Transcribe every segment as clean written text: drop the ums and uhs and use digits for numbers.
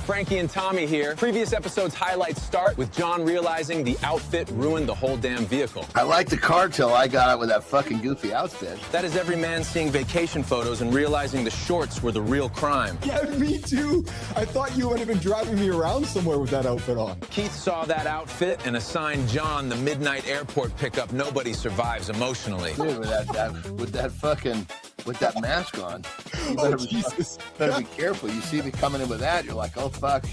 Frankie and Tommy here. Previous episode's highlights start with John realizing the outfit ruined the whole damn vehicle. I liked the car till I got out with that fucking goofy outfit. That is every man seeing vacation photos and realizing the shorts were the real crime. Yeah, me too. I thought you would have been driving me around somewhere with that outfit on. Keith saw that outfit and assigned John the midnight airport pickup nobody survives emotionally. Dude, with that mask on, you better, better be careful. You see me coming in with that, you're like, oh fuck,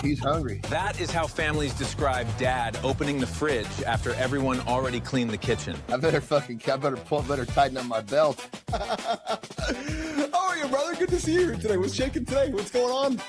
he's hungry. That is how families describe Dad opening the fridge after everyone already cleaned the kitchen. I better tighten up my belt. Oh, yeah, brother, good to see you here today. What's shaking today? What's going on?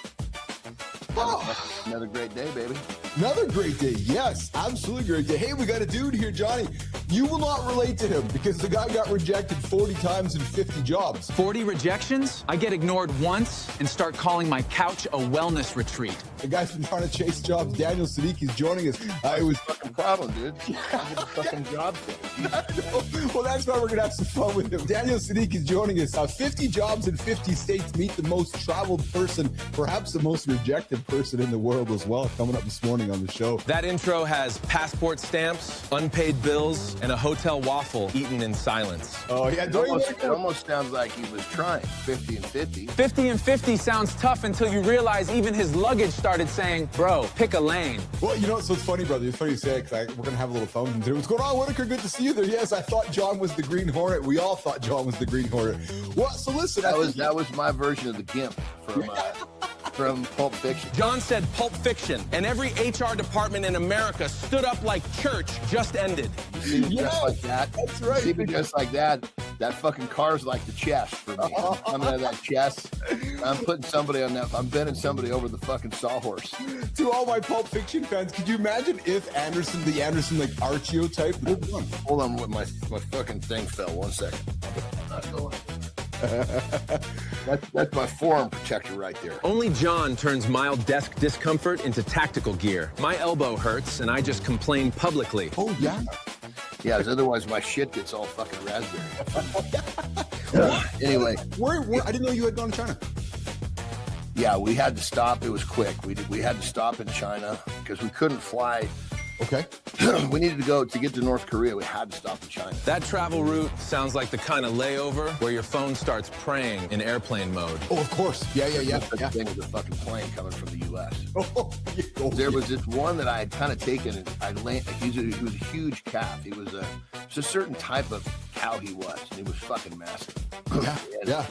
Oh. Another great day, baby. Another great day. Yes, absolutely great day. Hey, we got a dude here, Johnny. You will not relate to him because the guy got rejected 40 times in 50 jobs. 40 rejections? I get ignored once and start calling my couch a wellness retreat. The guy's been trying to chase jobs. Daniel Siddiqui is joining us. It was fucking problem, dude. I get a fucking job thing. Well, that's why we're going to have some fun with him. Daniel Siddiqui is joining us. 50 jobs in 50 states. Meet the most traveled person, perhaps the most rejected person in the world as well, coming up this morning on the show. That intro has passport stamps, unpaid bills, and a hotel waffle eaten in silence. Oh, yeah. It almost sounds like he was trying. 50 and 50. 50 and 50 sounds tough until you realize even his luggage started saying, bro, pick a lane. Well, you know, so it's funny, brother. It's funny you say it because we're going to have a little fun today. What's going on, Whitaker? Good to see you there. Yes, I thought John was the Green Hornet. We all thought John was the Green Hornet. Well, so listen. That was my version of the GIMP from Pulp Fiction. John said Pulp Fiction, and every HR department in America stood up like church just ended. See me just like that? That's right. See me just like that? That fucking car's like the chest for me. Coming out of that chest, I'm putting somebody on that. I'm bending somebody over the fucking sawhorse. To all my Pulp Fiction fans, could you imagine if the Anderson like Archeo type? Hold on, my fucking thing fell. 1 second. Not going. That's my forearm protector right there. Only John turns mild desk discomfort into tactical gear. My elbow hurts, and I just complain publicly. Oh, yeah? Yeah, because otherwise my shit gets all fucking raspberry. Anyway. I didn't know you had gone to China. Yeah, we had to stop. It was quick. We had to stop in China because we couldn't fly. Okay. We needed to get to North Korea. We had to stop in China. That travel route sounds like the kind of layover where your phone starts praying in airplane mode. Oh, of course. Yeah. Such thing as a fucking plane coming from the U.S. Oh, there was this one that I had kind of taken, and he was a huge calf. He was a certain type of cow he was, and he was fucking massive. Yeah.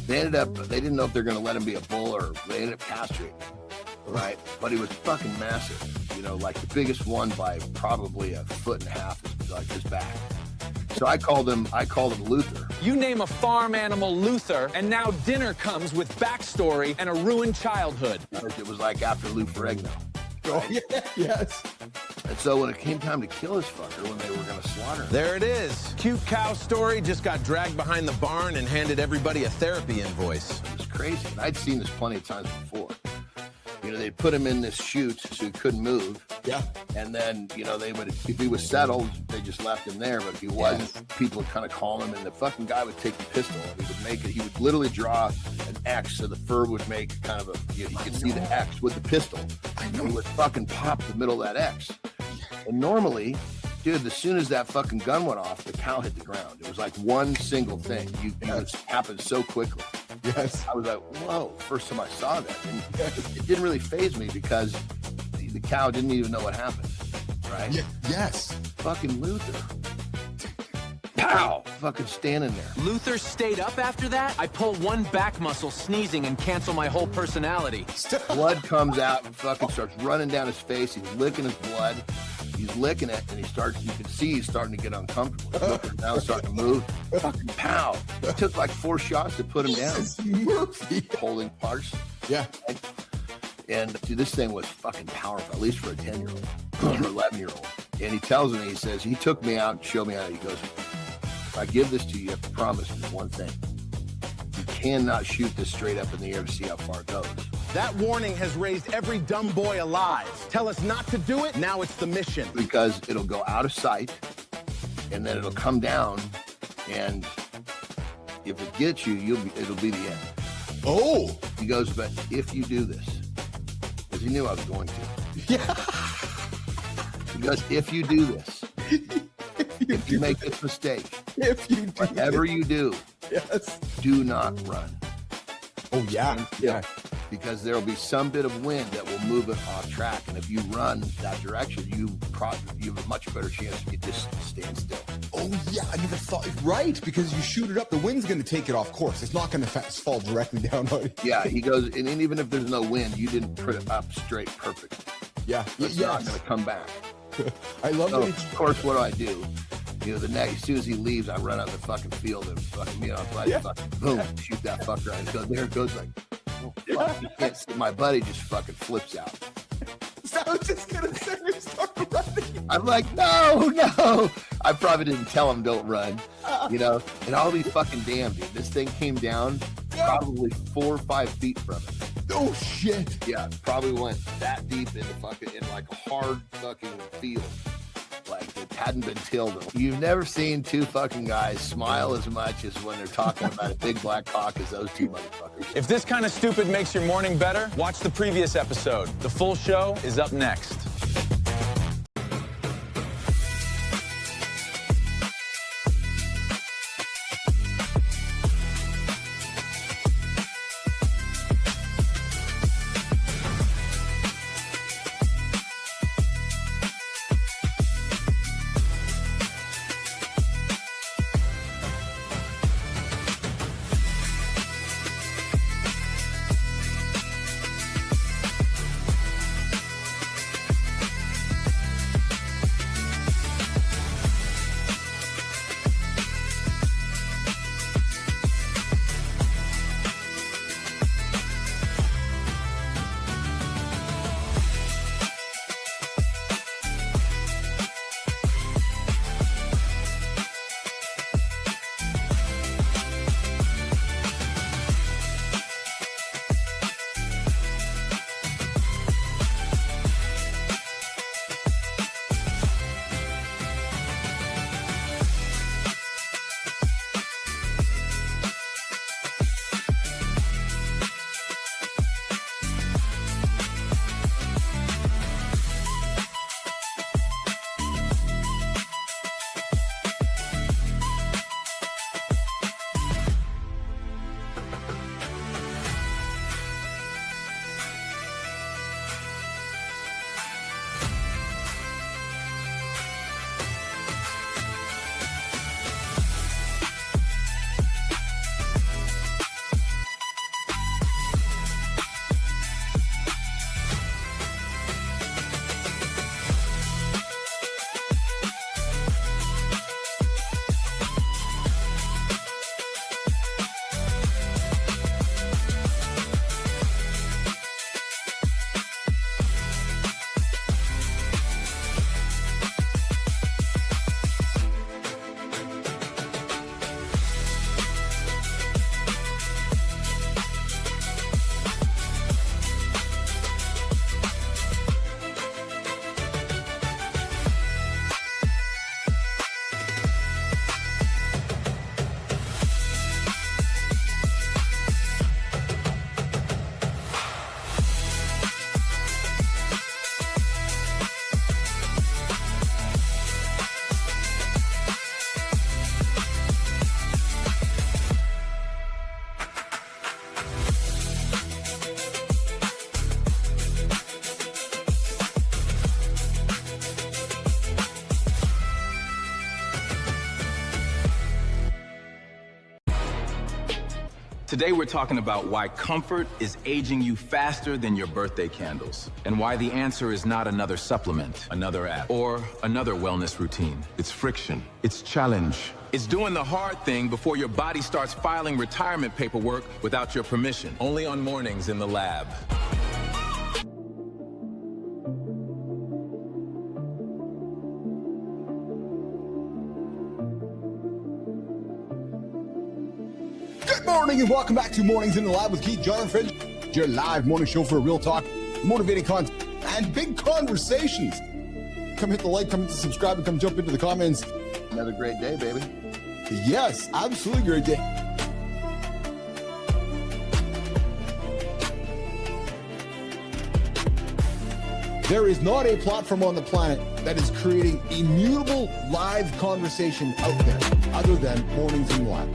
They didn't know if they're going to let him be a bull or they ended up castrating him. Right, but he was fucking massive, you know, like the biggest one by probably 1.5 foot, like his back. So I called him Luther. You name a farm animal Luther, and now dinner comes with backstory and a ruined childhood. It was like after Lou Ferrigno. Oh, yeah, yes. And so when it came time to kill his fucker, when they were going to slaughter him. There it is. Cute cow story just got dragged behind the barn and handed everybody a therapy invoice. It was crazy. And I'd seen this plenty of times before. You know, they'd put him in this chute so he couldn't move. Yeah. And then, you know, if he was settled, they just left him there. But if he wasn't, people would kind of call him, and the fucking guy would take the pistol and he would literally draw an X, so the fur would make kind of you could see the X with the pistol. And he would fucking pop the middle of that X. And normally, dude, as soon as that fucking gun went off, the cow hit the ground. It was like one single thing. It happened so quickly. Yes. I was like, whoa, first time I saw that. And it didn't really faze me because the cow didn't even know what happened, right? Yeah, yes. Fucking Luther. Pow! Fucking standing there. Luther stayed up after that? I pull one back muscle sneezing and cancel my whole personality. Blood comes out and fucking starts running down his face. He's licking his blood. He's licking it, and you can see he's starting to get uncomfortable. Now he's starting to move. Fucking pow. It took like 4 shots to put him down. Murphy. Holding parts. Yeah. And dude, this thing was fucking powerful, at least for a 10-year-old or 11-year-old. And he tells me, he says, he took me out and showed me how. He goes, if I give this to you, you have to promise me one thing. You cannot shoot this straight up in the air to see how far it goes. That warning has raised every dumb boy alive. Tell us not to do it, now it's the mission. Because it'll go out of sight, and then it'll come down, and if it gets you, it'll be the end. Oh! He goes, but if you do this, Because he knew I was going to. Yeah. Because if you do this, if you make this mistake, whatever you do, yes, do not run. Oh, yeah. Yeah. Because there will be some bit of wind that will move it off track. And if you run that direction, you have a much better chance if you just stand still. Oh, yeah. I never thought. Right. Because you shoot it up, the wind's going to take it off course. It's not going to fall directly down. Yeah. He goes, and even if there's no wind, you didn't put it up straight perfect. Yeah. It's not going to come back. I love so, it. Of course, what do? You know, the next, as soon as he leaves, I run out the fucking field and fucking me on flight, fucking boom, shoot that fucker. And so there it goes like, oh, fuck, you can't see. My buddy just fucking flips out. So I was just gonna say, we start running. I'm like, no. I probably didn't tell him don't run, you know. And I'll be fucking damned, dude. This thing came down probably 4 or 5 feet from it. Oh shit. Yeah, probably went that deep into fucking in like a hard fucking field. Like it hadn't been tilled. You've never seen two fucking guys smile as much as when they're talking about a big black cock as those two motherfuckers. If this kind of stupid makes your morning better, watch the previous episode. The full show is up next. Today we're talking about why comfort is aging you faster than your birthday candles, and why the answer is not another supplement, another app, or another wellness routine. It's friction. It's challenge. It's doing the hard thing before your body starts filing retirement paperwork without your permission. Only on Mornings in the Lab. Good morning and welcome back to Mornings in the Lab with Keith, John, and Fred. Your live morning show for real talk, motivating content, and big conversations. Come hit the like, come hit the subscribe, and come jump into the comments. Another great day, baby. Yes, absolutely great day. There is not a platform on the planet that is creating immutable live conversation out there other than Mornings in the Lab.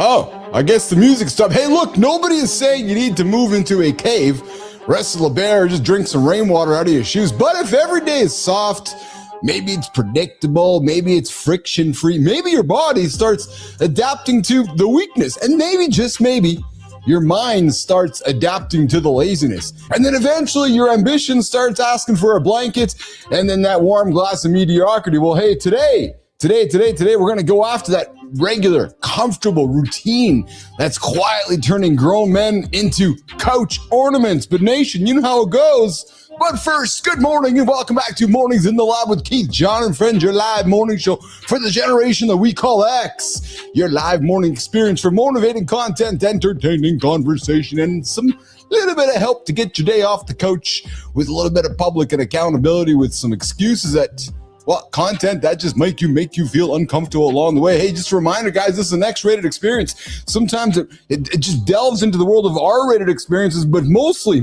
Oh, I guess the music stopped. Hey, look, nobody is saying you need to move into a cave, wrestle a bear, just drink some rainwater out of your shoes. But if every day is soft, maybe it's predictable, maybe it's friction-free, maybe your body starts adapting to the weakness, and maybe, just maybe, your mind starts adapting to the laziness. And then eventually your ambition starts asking for a blanket, and then that warm glass of mediocrity. Well, hey, today, we're going to go after that regular, comfortable routine that's quietly turning grown men into couch ornaments. But nation, you know how it goes. But first, good morning and welcome back to Mornings in the Lab with Keith, John, and Friends, your live morning show for the generation that we call X. Your live morning experience for motivating content, entertaining conversation, and some little bit of help to get your day off the couch with a little bit of public and accountability with some excuses that, well, content that just make you feel uncomfortable along the way. Hey, just a reminder, guys, this is an X-rated experience. Sometimes it just delves into the world of R-rated experiences, but mostly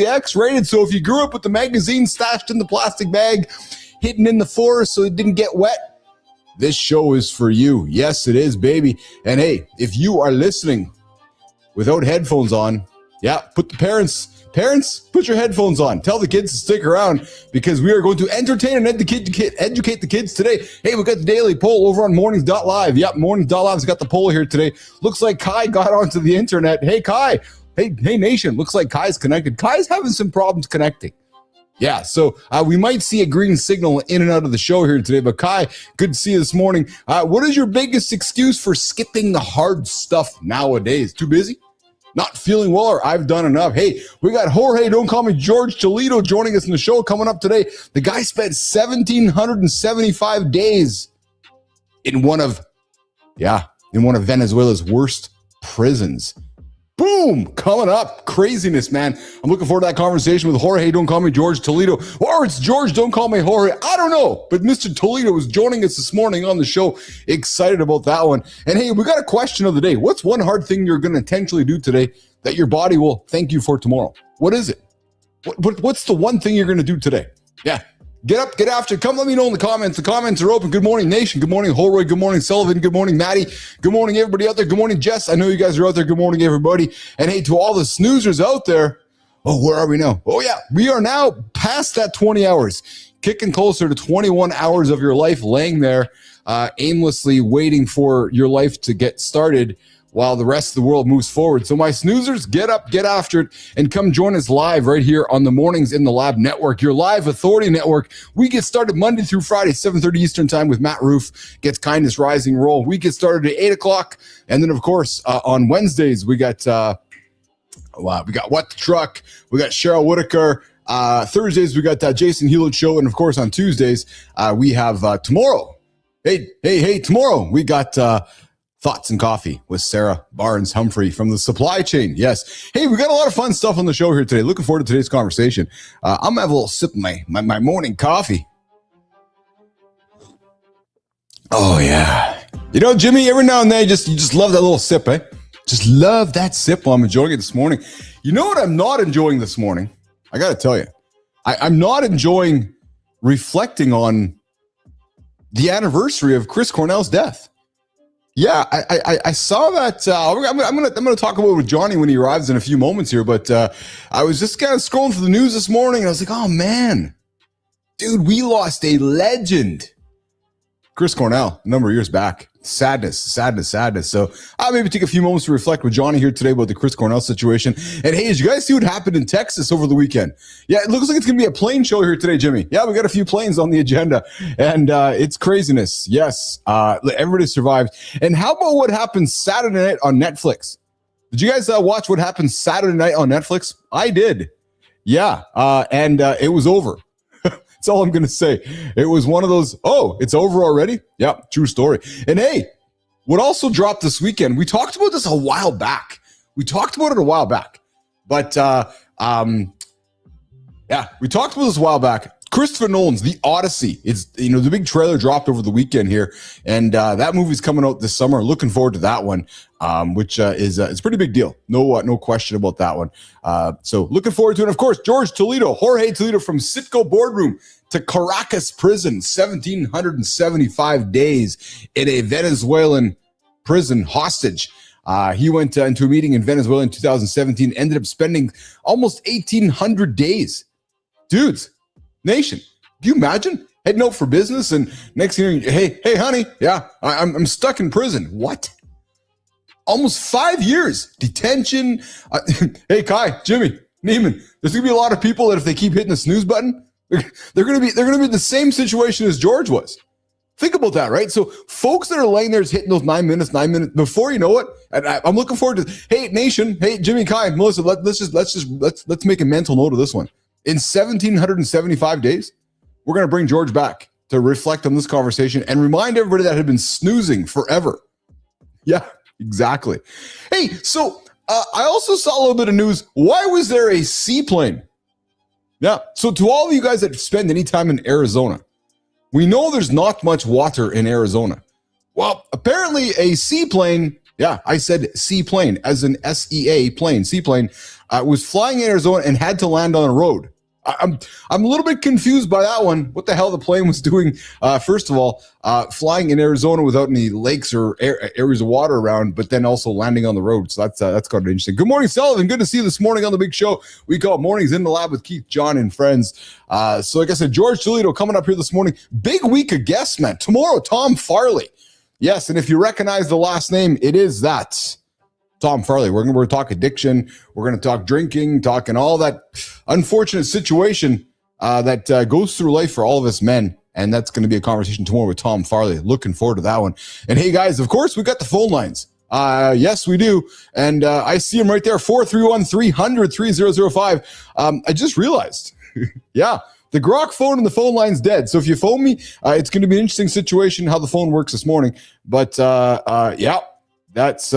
X-rated. So if you grew up with the magazine stashed in the plastic bag, hidden in the forest so it didn't get wet, this show is for you. Yes, it is, baby. And hey, if you are listening without headphones on, yeah, put the Parents, put your headphones on. Tell the kids to stick around because we are going to entertain and educate the kids today. Hey, we got the daily poll over on mornings.live. Yep, mornings.live's got the poll here today. Looks like Kai got onto the internet. Hey, Kai. Hey, nation. Looks like Kai's connected. Kai's having some problems connecting. Yeah, so we might see a green signal in and out of the show here today. But Kai, good to see you this morning. What is your biggest excuse for skipping the hard stuff nowadays? Too busy? Not feeling well, or I've done enough? Hey, we got Jorge, don't call me George Toledo, joining us in the show coming up today. The guy spent 1,775 days in one of Venezuela's worst prisons. Boom, coming up. Craziness, man. I'm looking forward to that conversation with Jorge, don't call me George Toledo, or it's George, don't call me Jorge. I don't know, but Mr. Toledo is joining us this morning on the show. Excited about that one. And hey, we got a question of the day. What's one hard thing you're going to intentionally do today that your body will thank you for tomorrow? What is it? What's the one thing you're going to do today? Yeah. Get up, get after it. Come let me know in the comments. The comments are open. Good morning, nation. Good morning, Holroy. Good morning, Sullivan. Good morning, Maddie. Good morning, everybody out there. Good morning, Jess. I know you guys are out there. Good morning, everybody. And hey, to all the snoozers out there, oh, where are we now? Oh, yeah, we are now past that 20 hours, kicking closer to 21 hours of your life laying there aimlessly waiting for your life to get started while the rest of the world moves forward. So my snoozers, get up, get after it, and come join us live right here on the Mornings in the Lab Network, your live authority network. We get started Monday through Friday, 7:30 Eastern time with Matt Roof, gets Kindness Rising Roll. We get started at 8 o'clock. And then, of course, on Wednesdays, we got What the Truck. We got Cheryl Whitaker. Thursdays, we got Jason Hewlett Show. And, of course, on Tuesdays, we have tomorrow. Hey, tomorrow, we got Thoughts and Coffee with Sarah Barnes Humphrey from the Supply Chain. Yes. Hey, we got a lot of fun stuff on the show here today. Looking forward to today's conversation. I'm going to have a little sip of my morning coffee. Oh, yeah. You know, Jimmy, every now and then, you just love that little sip, eh? Just love that sip while I'm enjoying it this morning. You know what I'm not enjoying this morning? I got to tell you. I'm not enjoying reflecting on the anniversary of Chris Cornell's death. Yeah, I saw that. I'm gonna talk about it with Johnny when he arrives in a few moments here. But I was just kind of scrolling through the news this morning, and I was like, "Oh man, dude, we lost a legend, Chris Cornell, a number of years back. Sadness. So I'll maybe take a few moments to reflect with Johnny here today about the Chris Cornell situation. And hey, did you guys see what happened in Texas over the weekend? Yeah, it looks like it's going to be a plane show here today, Jimmy. Yeah, we got a few planes on the agenda, and it's craziness. Yes, everybody survived. And how about what happened Saturday night on Netflix? Did you guys watch what happened Saturday night on Netflix? I did. Yeah, and it was over. That's all I'm going to say. It was one of those, oh, it's over already? Yeah, true story. And hey, what also dropped this weekend, we talked about this a while back. We talked about it a while back, but we talked about this a while back. Christopher Nolan's The Odyssey. It's, the big trailer dropped over the weekend here, and that movie's coming out this summer. Looking forward to that one, which is it's a pretty big deal. No question about that one. So looking forward to it. Of course, Jorge Toledo from Citgo Boardroom to Caracas prison, 1,775 days in a Venezuelan prison hostage. He went into a meeting in Venezuela in 2017, ended up spending almost 1,800 days. Dudes, nation, can you imagine heading out for business and next thing you know, hey, honey, yeah, I'm stuck in prison. What? Almost 5 years detention. Hey, Kai, Jimmy, Neiman, there's gonna be a lot of people that if they keep hitting the snooze button, they're gonna be in the same situation as George was. Think about that, right? So folks that are laying there is hitting those 9 minutes before you know it. And I'm looking forward to, hey, nation, hey, Jimmy, Kai, Melissa, let's make a mental note of this one. In 1,775 days, we're going to bring George back to reflect on this conversation and remind everybody that had been snoozing forever. Yeah, exactly. Hey, so I also saw a little bit of news. Why was there a seaplane? Yeah, so to all of you guys that spend any time in Arizona, we know there's not much water in Arizona. Well, apparently a seaplane, yeah, I said seaplane as an SEA plane, seaplane, was flying in Arizona and had to land on a road. I'm a little bit confused by that one. What the hell the plane was doing? First of all, flying in Arizona without any lakes or areas of water around, but then also landing on the road. So that's kind of interesting. Good morning, Sullivan. Good to see you this morning on the big show. We call Mornings in the Lab with Keith, John, and friends. So like I said, George Toledo coming up here this morning. Big week of guests, man. Tomorrow, Tom Farley. Yes, and if you recognize the last name, it is that. Tom Farley. We're going to talk addiction. We're going to talk drinking, talking all that unfortunate situation that goes through life for all of us men. And that's going to be a conversation tomorrow with Tom Farley. Looking forward to that one. And hey, guys, of course, we got the phone lines. Yes, we do. And I see them right there, 431-300-3005. I just realized, yeah, the Grok phone and the phone line's dead. So if you phone me, it's going to be an interesting situation how the phone works this morning. But yeah, that's...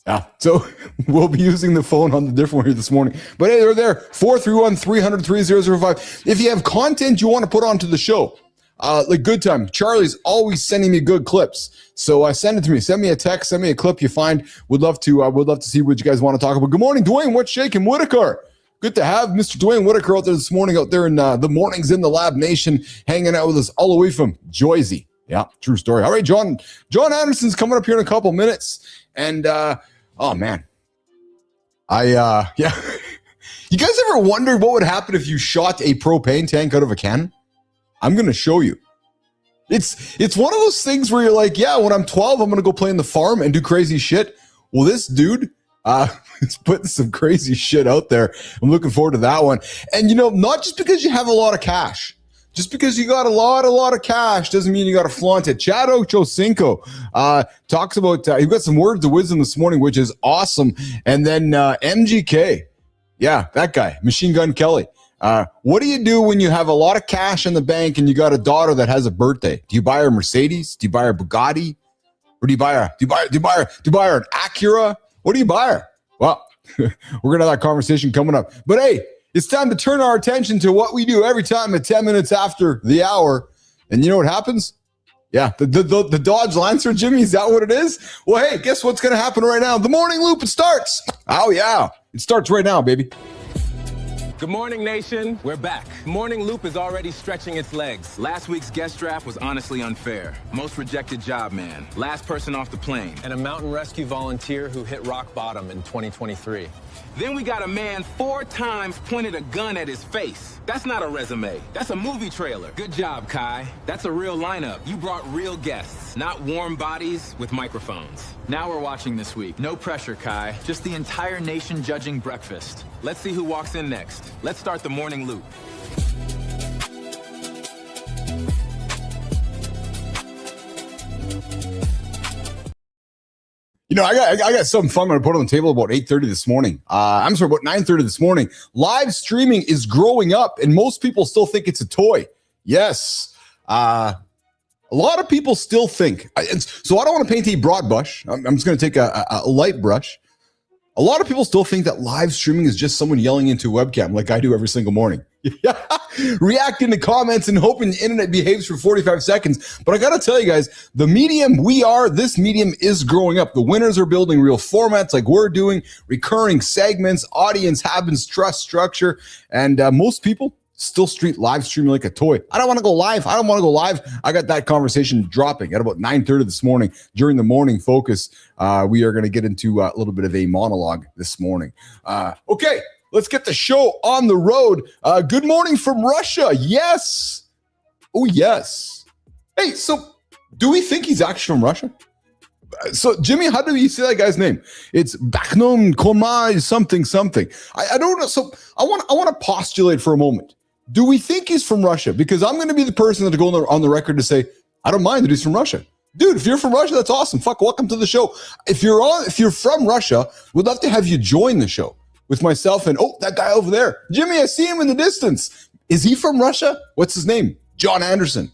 Yeah, so we'll be using the phone on the different one here this morning. But hey, they're there, 431-300-3005. If you have content you want to put onto the show, like good time, Charlie's always sending me good clips. So send it to me. Send me a text, send me a clip you find. Would love to see what you guys want to talk about. Good morning, Dwayne. What's shaking? Whitaker. Good to have Mr. Dwayne Whitaker out there this morning, out there in the Mornings in the Lab Nation, hanging out with us all the way from Jersey. Yeah, true story. All right, John Anderson's coming up here in a couple minutes. And oh man, yeah. You guys ever wondered what would happen if you shot a propane tank out of a cannon? I'm going to show you. It's one of those things where you're like, yeah, when I'm 12, I'm going to go play in the farm and do crazy shit. Well, this dude is putting some crazy shit out there. I'm looking forward to that one. And not just because you have a lot of cash. Just because you got a lot of cash doesn't mean you got to flaunt it. Chad Ochocinco talks about, he got some words of wisdom this morning, which is awesome. And then MGK, yeah, that guy, Machine Gun Kelly. What do you do when you have a lot of cash in the bank and you got a daughter that has a birthday? Do you buy her a Mercedes? Do you buy her a Bugatti? Or do you buy her an Acura? What do you buy her? Well, we're going to have that conversation coming up. But hey, it's time to turn our attention to what we do every time at 10 minutes after the hour. And you know what happens? Yeah, the Dodge Lancer, Jimmy, is that what it is? Well, hey, guess what's going to happen right now? The morning loop, it starts. Oh, yeah, it starts right now, baby. Good morning, nation. We're back. Morning Loop is already stretching its legs. Last week's guest draft was honestly unfair. Most rejected job man, last person off the plane, and a mountain rescue volunteer who hit rock bottom in 2023. Then we got a man 4 times pointed a gun at his face. That's not a resume. That's a movie trailer. Good job, Kai. That's a real lineup. You brought real guests, not warm bodies with microphones. Now we're watching this week. No pressure, Kai. Just the entire nation judging breakfast. Let's see who walks in next. Let's start the morning loop. I got something fun I'm going to put on the table about 8:30 this morning. I'm sorry, about 9:30 this morning. Live streaming is growing up, and most people still think it's a toy. Yes. A lot of people still think, so I don't want to paint a broad brush. I'm just going to take a light brush. A lot of people still think that live streaming is just someone yelling into a webcam like I do every single morning. Reacting to comments and hoping the internet behaves for 45 seconds. But I got to tell you guys, the medium this medium is growing up. The winners are building real formats like we're doing, recurring segments, audience habits, trust structure, and most people still live streaming like a toy. I don't want to go live. I got that conversation dropping at about 9:30 this morning during the morning focus. We are going to get into a little bit of a monologue this morning. Okay, let's get the show on the road. Good morning from Russia. Yes. Oh, yes. Hey, so do we think he's actually from Russia? So, Jimmy, how do you say that guy's name? It's Bakhnom Komai something. I don't know. So I want to postulate for a moment. Do we think he's from Russia? Because I'm going to be the person that go on the record to say, I don't mind that he's from Russia. Dude, if you're from Russia, that's awesome. Fuck, welcome to the show. If you're from Russia, we'd love to have you join the show with myself and, that guy over there. Jimmy, I see him in the distance. Is he from Russia? What's his name? John Anderson.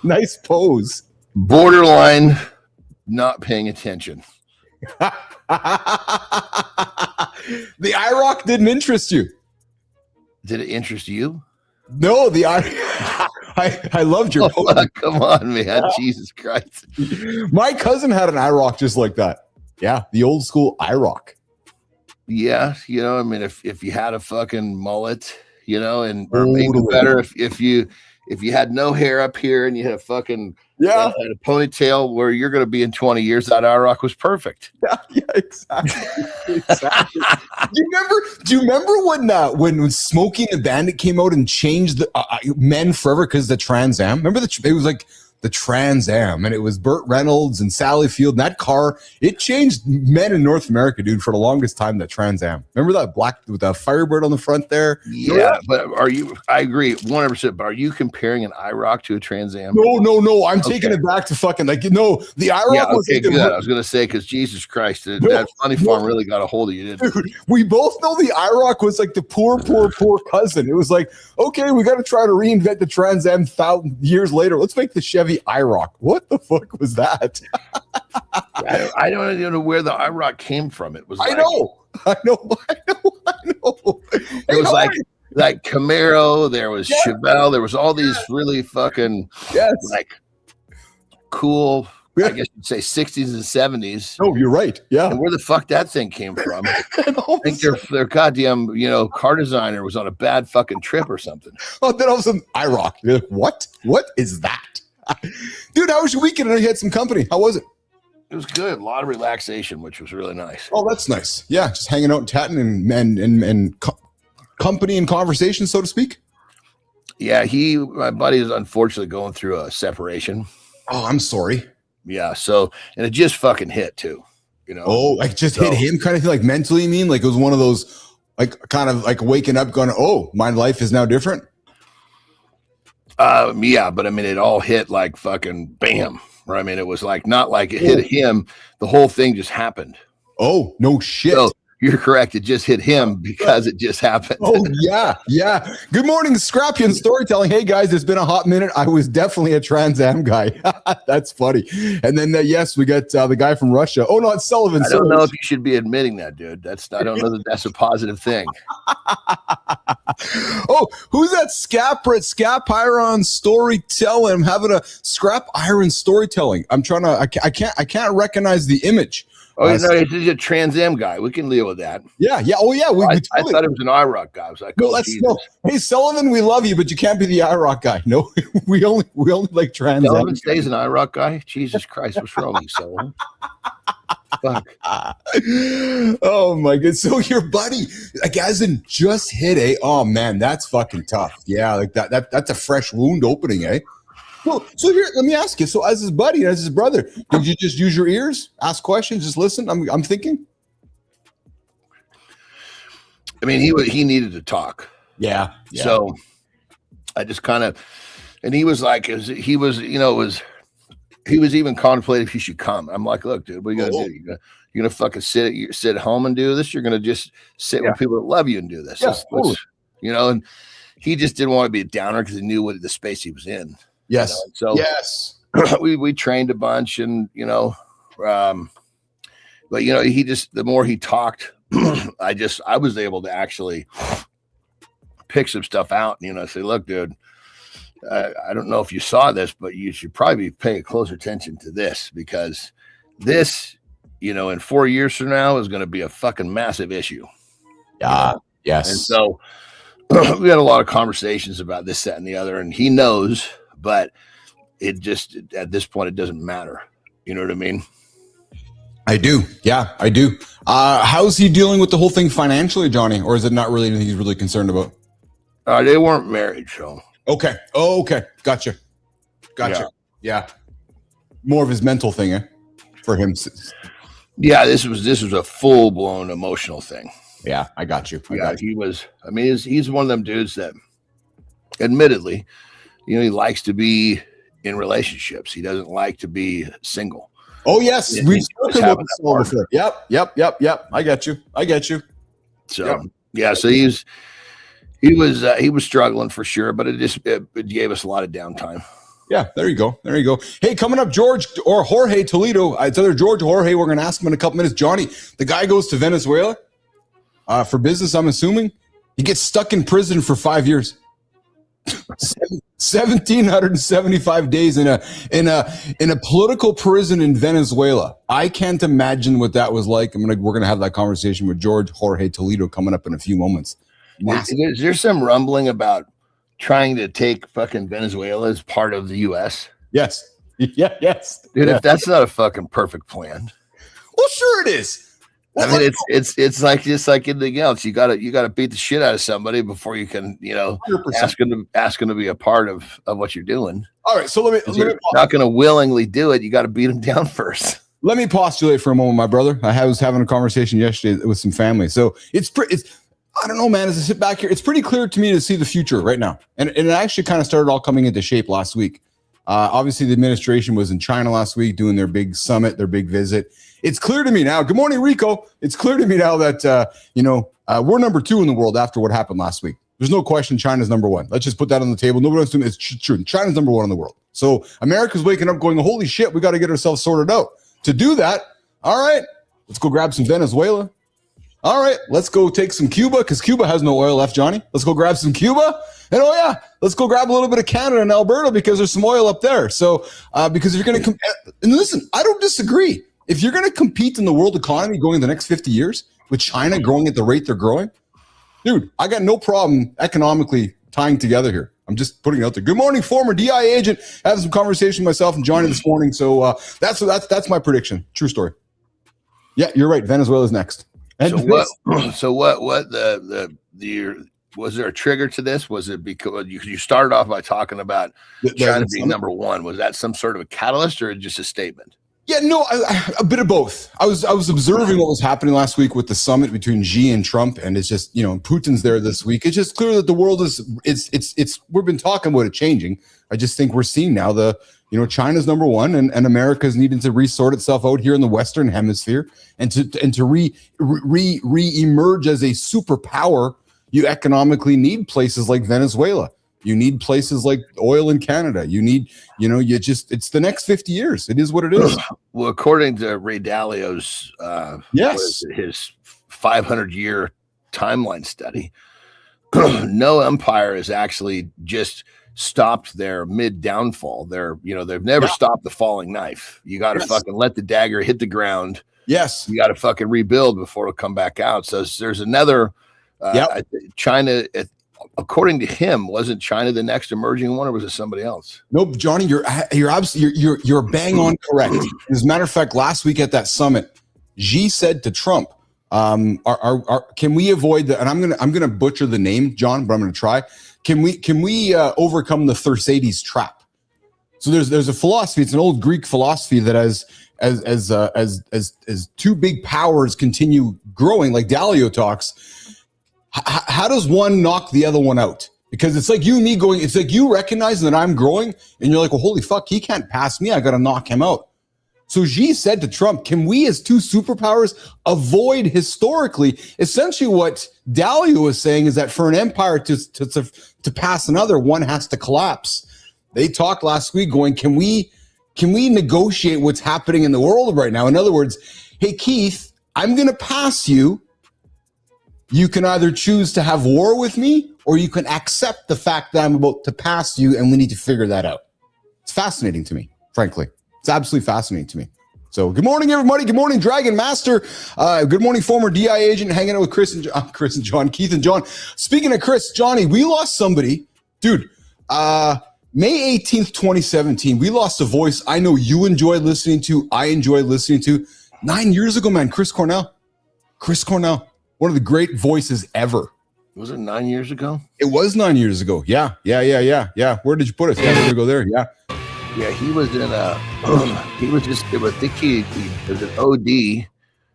Nice pose. Borderline not paying attention. The IROC didn't interest you. Did it interest you? No, I loved your pose. Come on, man. Jesus Christ. My cousin had an IROC just like that. Yeah, the old school IROC. Yeah, I mean, if you had a fucking mullet, and or maybe better if you had no hair up here and you had a fucking had a ponytail where you're going to be in 20 years, that IROC was perfect. Yeah, exactly. Do you remember when Smokey and the Bandit came out and changed the men forever because the Trans Am? Remember it was like the Trans Am, and it was Burt Reynolds and Sally Field, and that car, it changed men in North America, dude, for the longest time, the Trans Am. Remember that black with the Firebird on the front there? Yeah, but I agree 100%, but are you comparing an IROC to a Trans Am? No, I'm taking it back to fucking, the IROC was okay, good. I was going to say, because Jesus Christ, that funny farm really got a hold of you, didn't it? Dude, we both know the IROC was like the poor cousin. It was like, okay, we got to try to reinvent the Trans Am 1,000 years later. Let's make the Chevy IROC. What the fuck was that? I don't even know where the IROC came from. It was I know. It was like Camaro, there was Chevelle, there was all these really fucking cool, I guess you'd say 60s and 70s. Oh, you're right. Yeah. And where the fuck that thing came from? I think their goddamn, car designer was on a bad fucking trip or something. Oh, then all of a sudden, IROC. You're like, what? What is that? Dude, how was your weekend? I know you had some company. How was it? It was good. A lot of relaxation, which was really nice. Oh, that's nice. Yeah, just hanging out and chatting and company and conversation, so to speak. Yeah, my buddy is unfortunately going through a separation. Oh, I'm sorry. Yeah, and it just fucking hit too. Oh, like just hit him kind of thing, like mentally, you mean? Like it was one of those, like kind of like waking up going, oh, my life is now different? Yeah, but I mean, it all hit like fucking bam. Right? I mean, it was like not like it hit him. The whole thing just happened. Oh, no shit. So you're correct. It just hit him because it just happened. Oh, yeah. Good morning, Scrappy and Storytelling. Hey, guys, it's been a hot minute. I was definitely a Trans Am guy. That's funny. And then, yes, we got the guy from Russia. Oh, no, it's Sullivan. I don't know if you should be admitting that, dude. I don't know that that's a positive thing. Oh, who's that Scap Iron Storytelling? I'm having a Scrap Iron Storytelling. I'm trying to, I can't recognize the image. Oh, no, he's a Trans Am guy. We can deal with that. Yeah. Oh, yeah. I thought it was an IROC guy. I was like, no. Hey, Sullivan, we love you, but you can't be the IROC guy. No, we only like Trans Am. Sullivan stays an IROC guy? Jesus Christ, what's wrong with you, Sullivan? Fuck. Oh my god. So your buddy, like, as in just hit oh man, that's fucking tough. Yeah, like that's a fresh wound opening, eh? Well, so here, let me ask you. So as his buddy, as his brother, did you just use your ears, ask questions, just listen? I'm thinking. I mean, he needed to talk. Yeah. So I just kind of, and he was like, it was he was even contemplating if he should come. I'm like, look, dude, what are you gonna do? You're gonna fucking sit at home and do this? You're gonna just sit with people that love you and do this? Yeah, totally. You know, and he just didn't want to be a downer because he knew what the space he was in. Yes. You know? So yes. we trained a bunch, and you know, but you know, he just, the more he talked, I was able to actually pick some stuff out, and, you know, say, look, dude, I don't know if you saw this, but you should probably be paying closer attention to this, because this, you know, in 4 years from now is going to be a fucking massive issue. Yeah. Yes. And so we had a lot of conversations about this, that, and the other, and he knows, but it just, at this point, it doesn't matter. You know what I mean? I do. Yeah, I do. How's he dealing with the whole thing financially, Johnny? Or is it not really anything he's really concerned about? They weren't married, so. Okay. Oh, okay. Gotcha. Yeah. More of his mental thing, eh? For him. Yeah, this was a full blown emotional thing. Yeah, I got you. He was. I mean, he's one of them dudes that, admittedly, you know, he likes to be in relationships. He doesn't like to be single. Oh yes, we've spoken about this before. Yep. I get you. So yeah, so he was struggling for sure, but it gave us a lot of downtime. Yeah, there you go. Hey, coming up, George or Jorge Toledo. It's either George or Jorge. We're going to ask him in a couple minutes. Johnny, the guy goes to Venezuela for business, I'm assuming. He gets stuck in prison for 5 years. 1,775 days in a political prison in Venezuela. I can't imagine what that was like. We're gonna have that conversation with George Jorge Toledo coming up in a few moments. Is there some rumbling about trying to take fucking Venezuela as part of the U.S.? Yes. Yes. Dude, if that's not a fucking perfect plan. Well, sure it is. I mean, it's like just like anything else. You gotta beat the shit out of somebody before you can, you know, 100%. ask them to be a part of what you're doing. All right, so let me not going to willingly do it. You got to beat them down first. Let me postulate for a moment, my brother. I was having a conversation yesterday with some family. So it's I don't know, man. As I sit back here, it's pretty clear to me to see the future right now, and it actually kind of started all coming into shape last week. Obviously, the administration was in China last week doing their big summit, their big visit. It's clear to me now. Good morning, Rico. It's clear to me now that we're number 2 in the world after what happened last week. There's no question China's number 1. Let's just put that on the table. Nobody assumes it's true. China's number 1 in the world. So America's waking up going, holy shit, we got to get ourselves sorted out. To do that, all right, let's go grab some Venezuela. All right, let's go take some Cuba, because Cuba has no oil left, Johnny. Let's go grab some Cuba. And let's go grab a little bit of Canada and Alberta, because there's some oil up there. So because if you're going to and listen, I don't disagree. If you're going to compete in the world economy going the next 50 years with China growing at the rate they're growing, dude, I got no problem economically tying together here. I'm just putting it out there. Good morning, former DI agent. I had some conversation with myself and Johnny this morning. So that's my prediction. True story. Yeah, you're right. Venezuela's next. And what was there a trigger to this? Was it because you started off by talking about China being number 1? Was that some sort of a catalyst or just a statement? Yeah, no, a bit of both. I was observing what was happening last week with the summit between Xi and Trump, and it's just, Putin's there this week. It's just clear that the world we've been talking about it changing. I just think we're seeing now China's number 1, and America's needing to resort itself out here in the Western Hemisphere and to re-emerge as a superpower. You economically need places like Venezuela. You need places like oil in Canada. You need, it's the next 50 years. It is what it is. Well, according to Ray Dalio's, his 500-year timeline study, no empire has actually just stopped their mid downfall. They've never stopped the falling knife. You got to fucking let the dagger hit the ground. Yes. You got to fucking rebuild before it'll come back out. So there's another, China, according to him, wasn't China the next emerging one, or was it somebody else? Nope, Johnny, you're bang on correct. As a matter of fact, last week at that summit, Xi said to Trump, can we avoid the? And I'm gonna butcher the name, John, but I'm gonna try. Can we overcome the Thucydides trap? So there's a philosophy. It's an old Greek philosophy that as two big powers continue growing, like Dalio talks. How does one knock the other one out? Because it's like you and me going, it's like you recognizing that I'm growing and you're like, well, holy fuck, he can't pass me. I got to knock him out. So Xi said to Trump, can we as two superpowers avoid historically? Essentially what Dalio was saying is that for an empire to pass another, one has to collapse. They talked last week going, can we negotiate what's happening in the world right now? In other words, hey, Keith, I'm going to pass you. You can either choose to have war with me or you can accept the fact that I'm about to pass you and we need to figure that out. It's fascinating to me, frankly. It's absolutely fascinating to me. So good morning, everybody. Good morning, Dragon Master. Good morning, former DI agent, hanging out with Chris and John, Keith and John. Speaking of Chris, Johnny, we lost somebody. Dude, May 18th, 2017, we lost a voice I know you enjoy listening to, I enjoy listening to. 9 years ago, man, Chris Cornell. Chris Cornell, one of the great voices ever. Was it 9 years ago? It was 9 years ago. Yeah. Where did you put us? Yeah, there we go there. Yeah. Yeah, he was in he was just, I think he was an OD.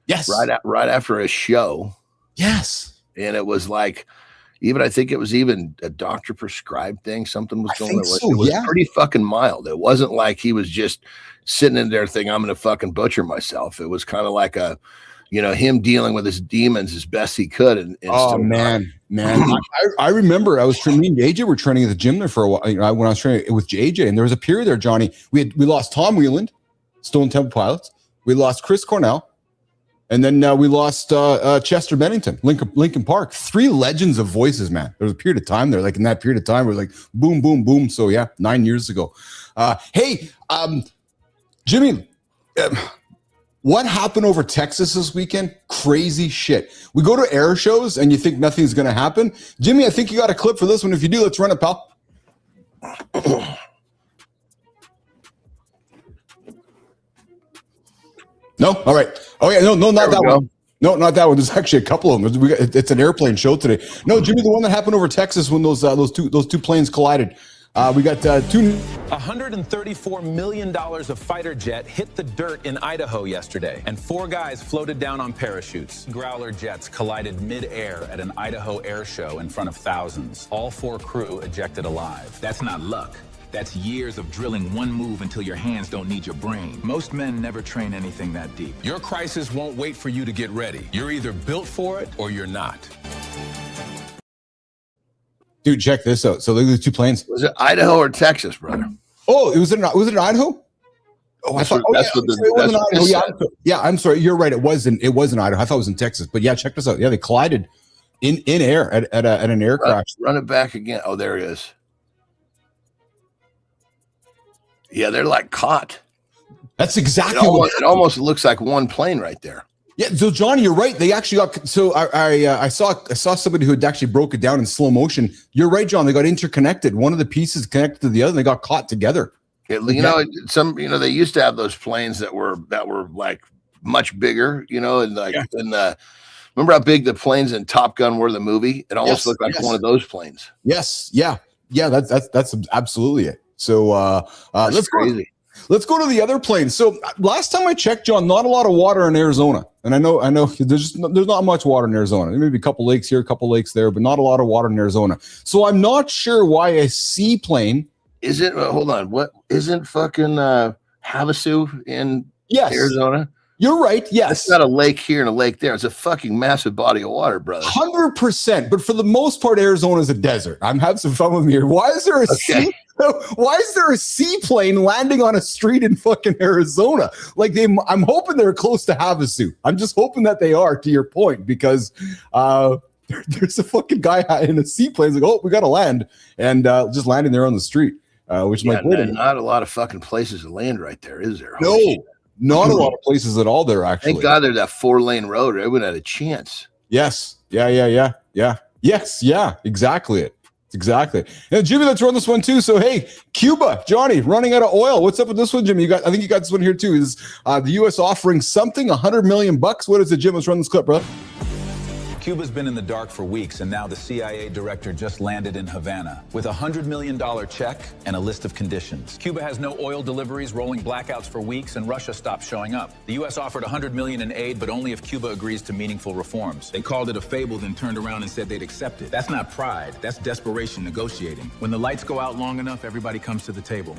Yes. Right after a show. Yes. And it was like, I think it was even a doctor prescribed thing. Something was going on. It was pretty fucking mild. It wasn't like he was just sitting in there thinking, I'm going to fucking butcher myself. It was kind of like him dealing with his demons as best he could. And oh, man. I remember I was training. Me and AJ were training at the gym there for a while. When I was training with AJ, and there was a period there, Johnny. We lost Tom Wheeland, Stone Temple Pilots. We lost Chris Cornell, and then we lost Chester Bennington, Lincoln Park. Three legends of voices, man. There was a period of time there, like in that period of time, where like boom, boom, boom. So yeah, 9 years ago. Hey, Jimmy. What happened over Texas this weekend? Crazy shit. We go to air shows and you think nothing's going to happen. Jimmy, I think you got a clip for this one. If you do, let's run it, pal. No? All right. Oh, yeah. No, not that one. No, not that one. There's actually a couple of them. It's an airplane show today. No, Jimmy, the one that happened over Texas when those two planes collided. We got two. $134 million of fighter jet hit the dirt in Idaho yesterday, and 4 guys floated down on parachutes. Growler jets collided mid-air at an Idaho air show in front of thousands. All 4 crew ejected alive. That's not luck. That's years of drilling one move until your hands don't need your brain. Most men never train anything that deep. Your crisis won't wait for you to get ready. You're either built for it or you're not. Dude, check this out. So look at the 2 planes. Was it Idaho or Texas, brother? Oh, was it in Idaho? Oh, I thought I'm sorry. You're right. It was in Idaho. I thought it was in Texas. But yeah, check this out. Yeah, they collided in air at an air crash. Run it back again. Oh, there it is. Yeah, they're like caught. That's exactly it almost looks like one plane right there. Yeah, so Johnny, you're right. They actually got. So I saw somebody who had actually broke it down in slow motion. You're right, John. They got interconnected. One of the pieces connected to the other. And they got caught together. They used to have those planes that were like much bigger. Remember how big the planes in Top Gun were? The movie. It almost looked like one of those planes. Yes. Yeah. That's absolutely it. So that's crazy. Let's go to the other plane. So last time I checked, John, not a lot of water in Arizona. And I know there's not much water in Arizona. There may be a couple lakes here, a couple lakes there, but not a lot of water in Arizona. So I'm not sure why a seaplane. Hold on. What isn't fucking Havasu in Arizona? You're right. Yes. It's not a lake here and a lake there. It's a fucking massive body of water, brother. 100%. But for the most part, Arizona is a desert. I'm having some fun with me here. Why is there a seaplane landing on a street in fucking Arizona? Like I'm hoping they're close to Havasu. I'm just hoping that they are, to your point, because there's a fucking guy in a seaplane. He's like, oh, we got to land, and just landing there on the street. Which might not a lot of fucking places to land right there, is there? No. Not a lot of places at all there, actually. Thank God there's that 4-lane road. Everyone had a chance. Yes. Yeah. Yes. Yeah. Exactly. Exactly. And Jimmy, let's run this one too. So, hey, Cuba, Johnny, running out of oil. What's up with this one, Jimmy? I think you got this one here too. Is the U.S. offering something, $100 million? What is it, Jim? Let's run this clip, brother. Cuba's been in the dark for weeks, and now the CIA director just landed in Havana with a $100 million check and a list of conditions. Cuba has no oil deliveries, rolling blackouts for weeks, and Russia stopped showing up. The U.S. offered $100 million in aid, but only if Cuba agrees to meaningful reforms. They called it a fable, then turned around and said they'd accept it. That's not pride. That's desperation negotiating. When the lights go out long enough, everybody comes to the table.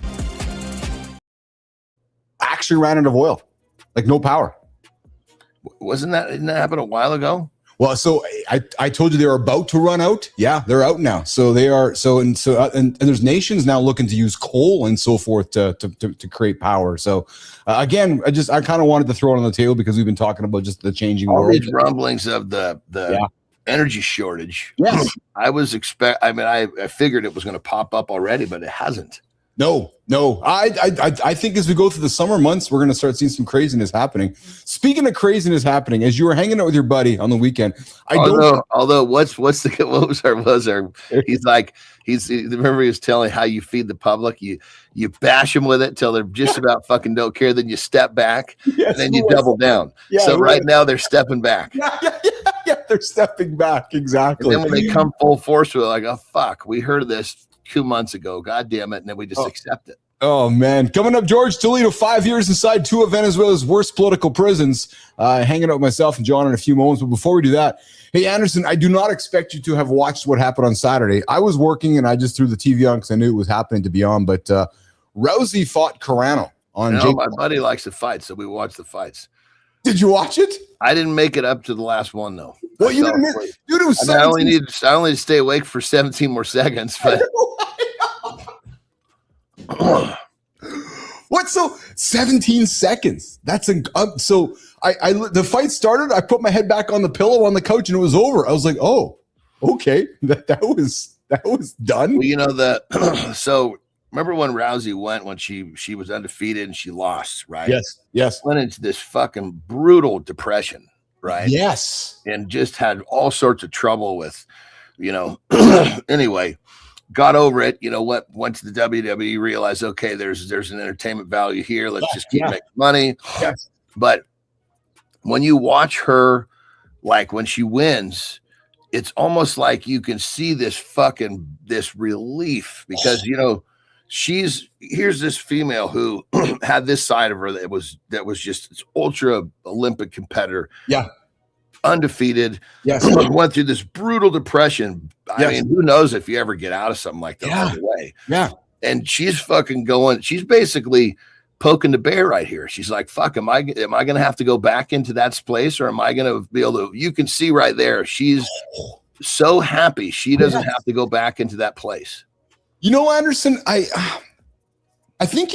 Actually ran out of oil, like no power. Didn't that happen a while ago? Well, so I told you they were about to run out. Yeah, they're out now. So they are. And there's nations now looking to use coal and so forth to create power. So again, I kind of wanted to throw it on the table because we've been talking about just the changing all world. These rumblings of the energy shortage. Yes, I figured it was going to pop up already, but it hasn't. No. I think as we go through the summer months, we're going to start seeing some craziness happening. Speaking of craziness happening, as you were hanging out with your buddy on the weekend, although what was our remember he was telling how you feed the public, you bash them with it till they're just about fucking don't care, then you step back, and then you double down. So right now they're stepping back. Yeah, they're stepping back, exactly. And then when they come full force with it, like, oh fuck, we heard of this 2 months ago, god damn it, and then we just accept it. Oh man, coming up, George Toledo, 5 years inside two of Venezuela's worst political prisons. Hanging out with myself and John in a few moments, but before we do that, hey Anderson, I do not expect you to have watched what happened on Saturday. I was working and I just threw the TV on because I knew it was happening to be on, but Rousey fought Carano on my buddy likes to fight, so we watched the fights. Did you watch it? I didn't make it up to the last one though. Well, you didn't, dude. It was I only need to stay awake for 17 more seconds, but what? So 17 seconds. That's so I the fight started. I put my head back on the pillow on the couch and it was over. I was like, oh, okay, that was done. Well, so remember when Rousey went when she was undefeated and she lost, right? Yes. Went into this fucking brutal depression, right? Yes. And just had all sorts of trouble with, anyway, got over it, went to the WWE, realized, okay, there's an entertainment value here. Let's just keep making money. Yes. But when you watch her, like when she wins, it's almost like you can see this relief because, here's this female who had this side of her that was just this ultra Olympic competitor. Yeah. Undefeated. Yes. Went through this brutal depression. I mean, who knows if you ever get out of something like that right away. Yeah. And she's fucking she's basically poking the bear right here. She's like, fuck, am I going to have to go back into that place or am I going to be able to, you can see right there. She's so happy. She doesn't have to go back into that place. Anderson, I think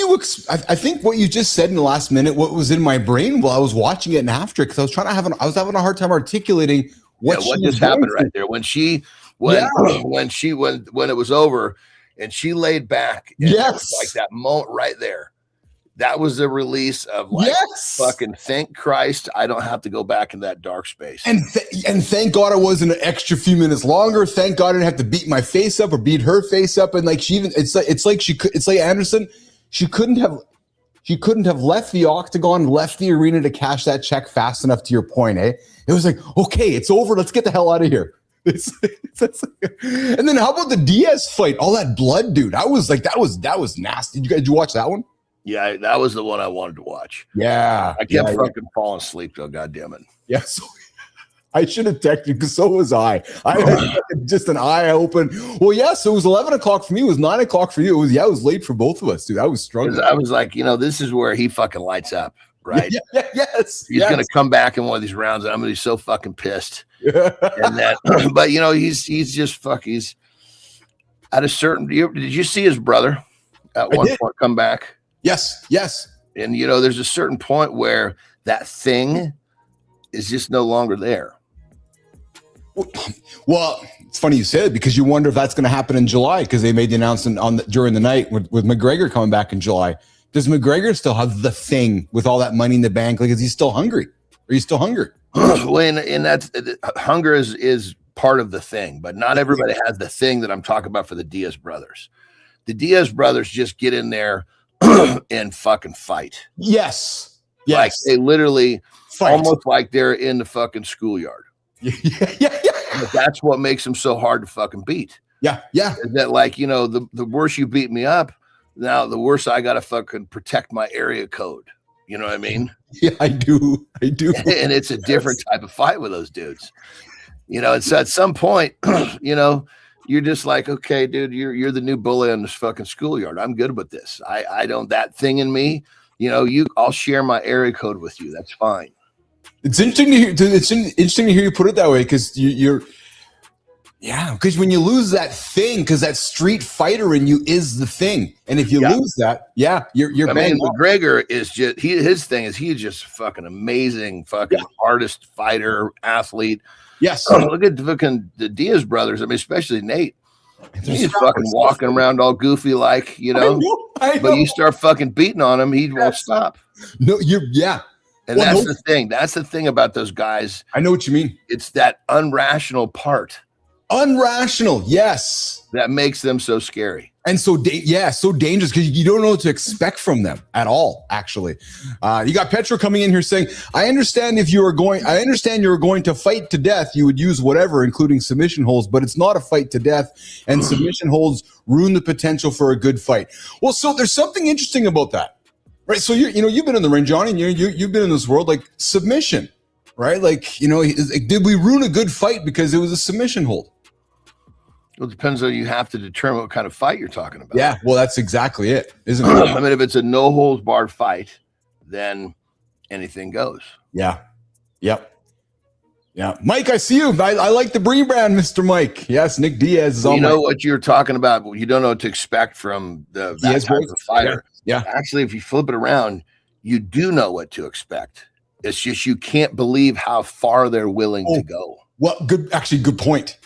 I think what you just said in the last minute, what was in my brain while I was watching it and after it, because I was having a hard time articulating what just happened right there when it was over and she laid back. Yes, like that moment right there. That was the release of fucking thank Christ I don't have to go back in that dark space. And thank God it wasn't an extra few minutes longer. Thank God I didn't have to beat my face up or beat her face up. And like it's like Anderson, she couldn't have left the octagon, left the arena to cash that check fast enough. To your point, eh? It was like, okay, it's over. Let's get the hell out of here. And then how about the Diaz fight? All that blood, dude. I was like, that was nasty. Did you watch that one? Yeah, that was the one I wanted to watch. Yeah. I kept fucking falling asleep though, god damn it. Yeah, so I should have texted you because so was I. I had just an eye open. Well, yeah, so it was 11 o'clock for me. It was 9 o'clock for you. It was late for both of us, dude. I was struggling. I was like, this is where he fucking lights up, right? Yes. He's going to come back in one of these rounds and I'm going to be so fucking pissed. And that, but he's just he's at a certain, did you see his brother at one point come back? Yes. And, there's a certain point where that thing is just no longer there. Well, it's funny you said it because you wonder if that's going to happen in July because they made the announcement during the night with McGregor coming back in July. Does McGregor still have the thing with all that money in the bank? Like, is he still hungry? Are you still hungry? Well, and that's hunger is part of the thing, but not everybody has the thing that I'm talking about for the Diaz brothers. The Diaz brothers just get in there and fucking fight. Yes. Like they literally fight. Almost like they're in the fucking schoolyard. Yeah. But that's what makes him so hard to fucking beat. Yeah. Is that, like, you know, the worse you beat me up, now the worse I got to fucking protect my area code. You know what I mean? Yeah, I do. And it's a different type of fight with those dudes. You know, it's at some point, you know, you're just like, okay, dude, you're the new bully on this fucking schoolyard. I'm good with this. I don't, that thing in me, you know, I'll share my area code with you. That's fine. It's interesting to hear. It's interesting to hear you put it that way, because because when you lose that thing, because that street fighter in you is the thing, and if you lose that, you're. I mean, McGregor is just his thing is he's just fucking amazing, fucking artist, fighter, athlete. Yes. Look at fucking the Diaz brothers. I mean, especially Nate. He's fucking walking around all goofy, like, you know. I know. But you start fucking beating on him, he won't stop. No, And that's the thing. That's the thing about those guys. I know what you mean. It's that unrational part. Unrational, yes. That makes them so scary. And so dangerous, because you don't know what to expect from them at all, actually. You got Petro coming in here saying, I understand you were going to fight to death, you would use whatever, including submission holds, but it's not a fight to death, and submission holds ruin the potential for a good fight. Well, so there's something interesting about that. Right, so you've been in the ring, Johnny, and you've been in this world, like submission, right? Like, you know, did we ruin a good fight because it was a submission hold? Well, it depends on, you have to determine what kind of fight you're talking about. Yeah, well, that's exactly it, isn't it? I mean, if it's a no holds barred fight, then anything goes. Yeah. Yep. Yeah, Mike, I see you. I like the Bree brand, Mr. Mike. Yes, Nick Diaz is on. You know what you're talking about, but you don't know what to expect from that type of fighter. Yeah. Actually, if you flip it around, you do know what to expect. It's just you can't believe how far they're willing to go. Well, good point.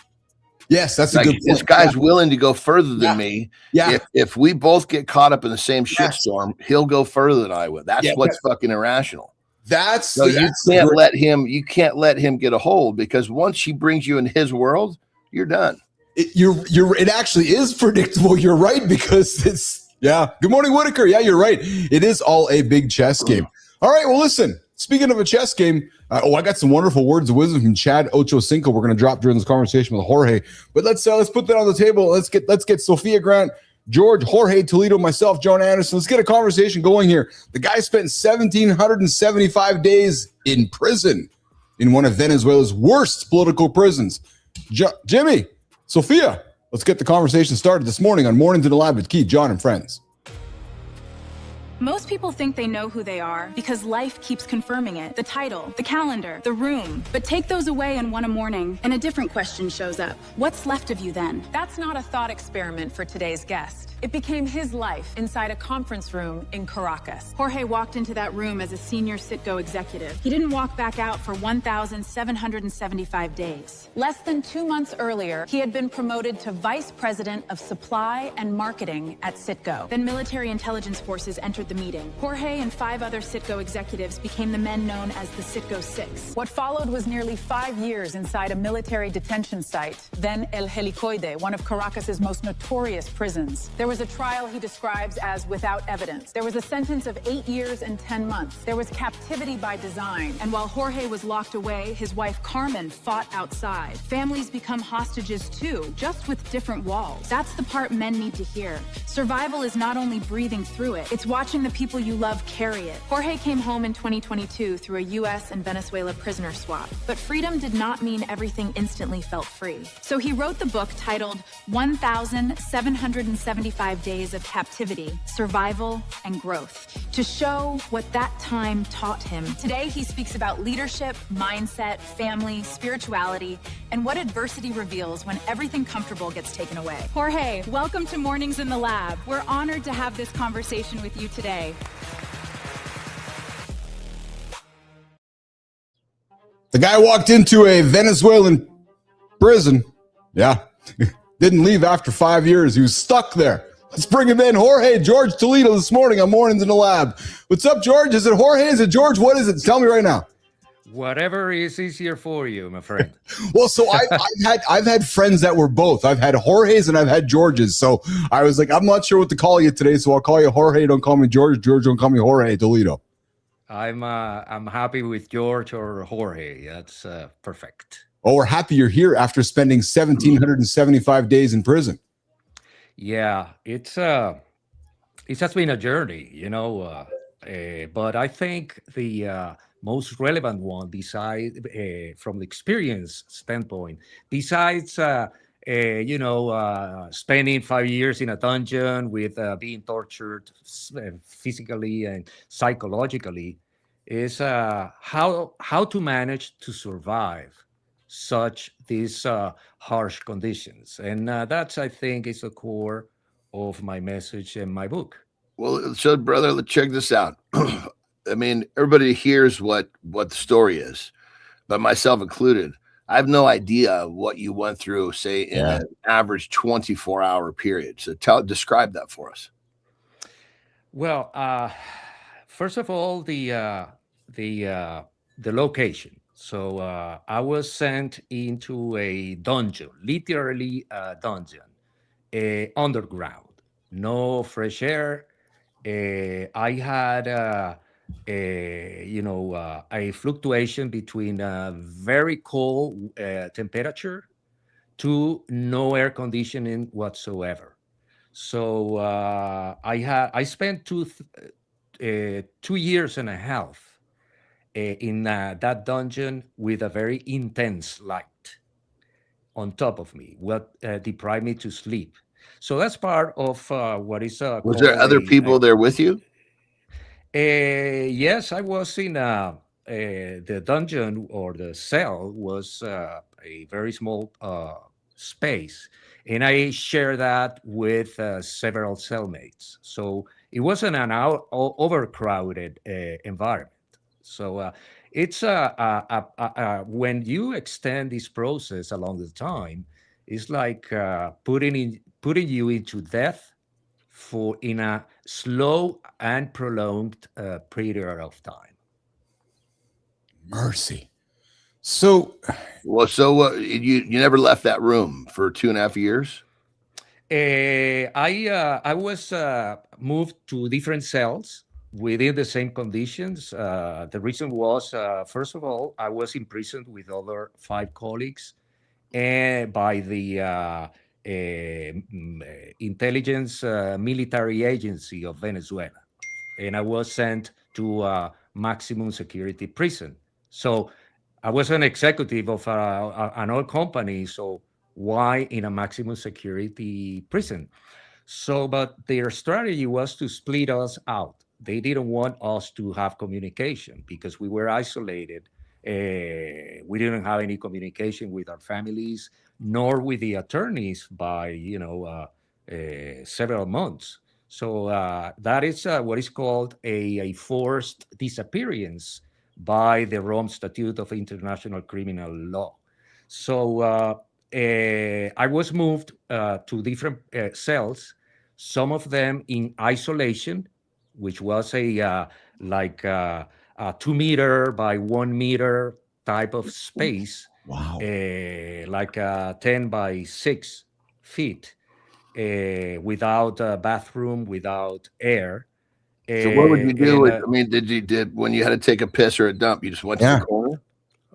Yes, that's a good point. This guy's willing to go further than me. Yeah. If we both get caught up in the same shitstorm, he'll go further than I would. That's what's fucking irrational. You can't let him get a hold, because once he brings you in his world, you're done. It actually is predictable. You're right, because it's Good morning, Whitaker. Yeah, you're right. It is all a big chess game. All right. Well, listen. Speaking of a chess game, I got some wonderful words of wisdom from Chad Ochocinco. We're going to drop during this conversation with Jorge. But let's put that on the table. Let's get Sophia Grant, George, Jorge Toledo, myself, John Anderson. Let's get a conversation going here. The guy spent 1,775 days in prison in one of Venezuela's worst political prisons. Jimmy, Sophia, let's get the conversation started this morning on Mornings in the Lab with Keith, John, and friends. Most people think they know who they are because life keeps confirming it. The title, the calendar, the room. But take those away in one morning, and a different question shows up. What's left of you then? That's not a thought experiment for today's guest. It became his life inside a conference room in Caracas. Jorge walked into that room as a senior Citgo executive. He didn't walk back out for 1,775 days. Less than 2 months earlier, he had been promoted to vice president of supply and marketing at Citgo. Then military intelligence forces entered the meeting. Jorge and 5 other Citgo executives became the men known as the Citgo Six. What followed was nearly 5 years inside a military detention site, then El Helicoide, one of Caracas's most notorious prisons. There was a trial he describes as without evidence. There was a sentence of 8 years and 10 months. There was captivity by design. And while Jorge was locked away, his wife Carmen fought outside. Families become hostages too, just with different walls. That's the part men need to hear. Survival is not only breathing through it, it's watching the people you love carry it. Jorge came home in 2022 through a U.S. and Venezuela prisoner swap. But freedom did not mean everything instantly felt free. So he wrote the book titled 1,775 Days of Captivity, Survival, and Growth, to show what that time taught him. Today, he speaks about leadership, mindset, family, spirituality, and what adversity reveals when everything comfortable gets taken away. Jorge, welcome to Mornings in the Lab. We're honored to have this conversation with you today. The guy walked into a Venezuelan prison. Yeah. Didn't leave after 5 years. He was stuck there. Let's bring him in. Jorge, George Toledo this morning on Mornings in the Lab. What's up, George? Is it Jorge? Is it George? What is it? Tell me right now. Whatever is easier for you, my friend. Well, so I've had friends that were both. I've had Jorge's and I've had George's. So I was like, I'm not sure what to call you today, so I'll call you Jorge. Don't call me George. George, don't call me Jorge Toledo. I'm happy with George or Jorge. That's perfect. Oh, we're happy you're here after spending 1,775 days in prison. Yeah, it has been a journey, but I think the most relevant one, besides from the experience standpoint, besides spending 5 years in a dungeon with being tortured physically and psychologically, is how to manage to survive such these harsh conditions, and that's, I think, is the core of my message in my book. Well, so brother, let's check this out. I mean, everybody hears what the story is, but myself included. I have no idea what you went through, say, in an average 24-hour period. So describe that for us. Well, first of all, the location. So I was sent into a dungeon, literally a dungeon, underground, no fresh air. I had a fluctuation between very cold temperature to no air conditioning whatsoever. So I spent 2 years and a half in that dungeon with a very intense light on top of me, what deprived me to sleep. So that's part of what is was there other people there with you? Yes, I was in the dungeon, or the cell was a very small space, and I shared that with several cellmates. So it wasn't an overcrowded environment. So it's when you extend this process along the time, it's like putting you into death in a slow and prolonged period of time. Mercy. So, you never left that room for 2.5 years? I was moved to different cells within the same conditions. The reason was, first of all, I was imprisoned with other 5 colleagues by the intelligence military agency of Venezuela, and I was sent to a maximum security prison. So I was an executive of an oil company, so why in a maximum security prison? So, but their strategy was to split us out. They didn't want us to have communication because we were isolated. We didn't have any communication with our families, nor with the attorneys by several months. So that is what is called a forced disappearance by the Rome Statute of International Criminal Law. So I was moved to different cells, some of them in isolation, which was a 2 meter by 1 meter type of space. Wow. Like 10 by 6 feet, without a bathroom, without air. So what would you do? I mean, did when you had to take a piss or a dump, you just went to the corner?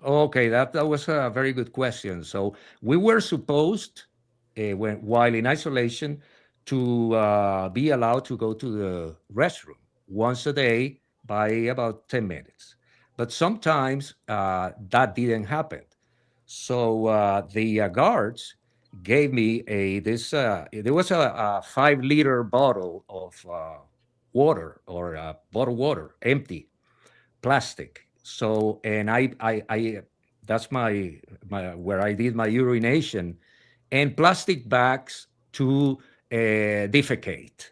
Okay, that was a very good question. So we were supposed, while in isolation, to be allowed to go to the restroom once a day by about 10 minutes. But sometimes that didn't happen. So the guards gave me there was a 5-liter bottle of water, or bottled water, empty, plastic. So, and I that's my where I did my urination, and plastic bags to defecate.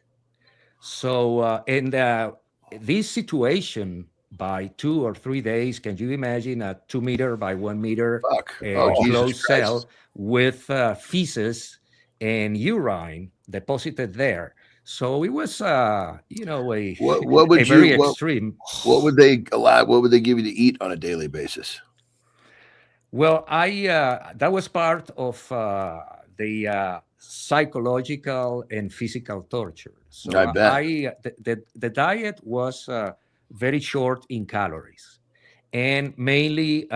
So, and this situation, by 2 or 3 days, can you imagine a 2 meter by 1 meter closed cell with feces and urine deposited there? So it was, a very extreme. What would they allow? What would they give you to eat on a daily basis? Well, that was part of the psychological and physical torture. So I bet. the diet was very short in calories, and mainly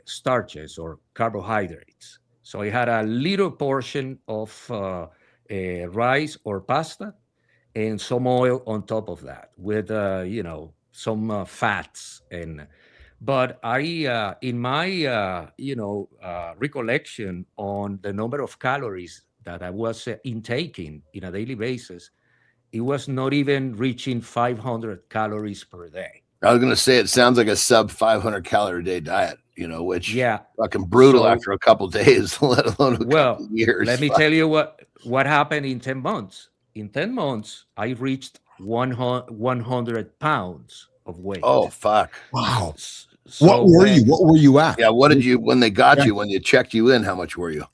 starches or carbohydrates. So I had a little portion of rice or pasta and some oil on top of that with, some fats. But I, in my, recollection on the number of calories that I was intaking in a daily basis, it was not even reaching 500 calories per day. I was gonna say it sounds like a sub 500 calorie a day diet, which fucking brutal So, after a couple days, let alone a couple years. let me tell you what happened in 10 months. In 10 months, I reached 100 pounds of weight. Oh fuck! Wow. So What were you? What were you at? Yeah, what did you when they got you when you checked you in? How much were you?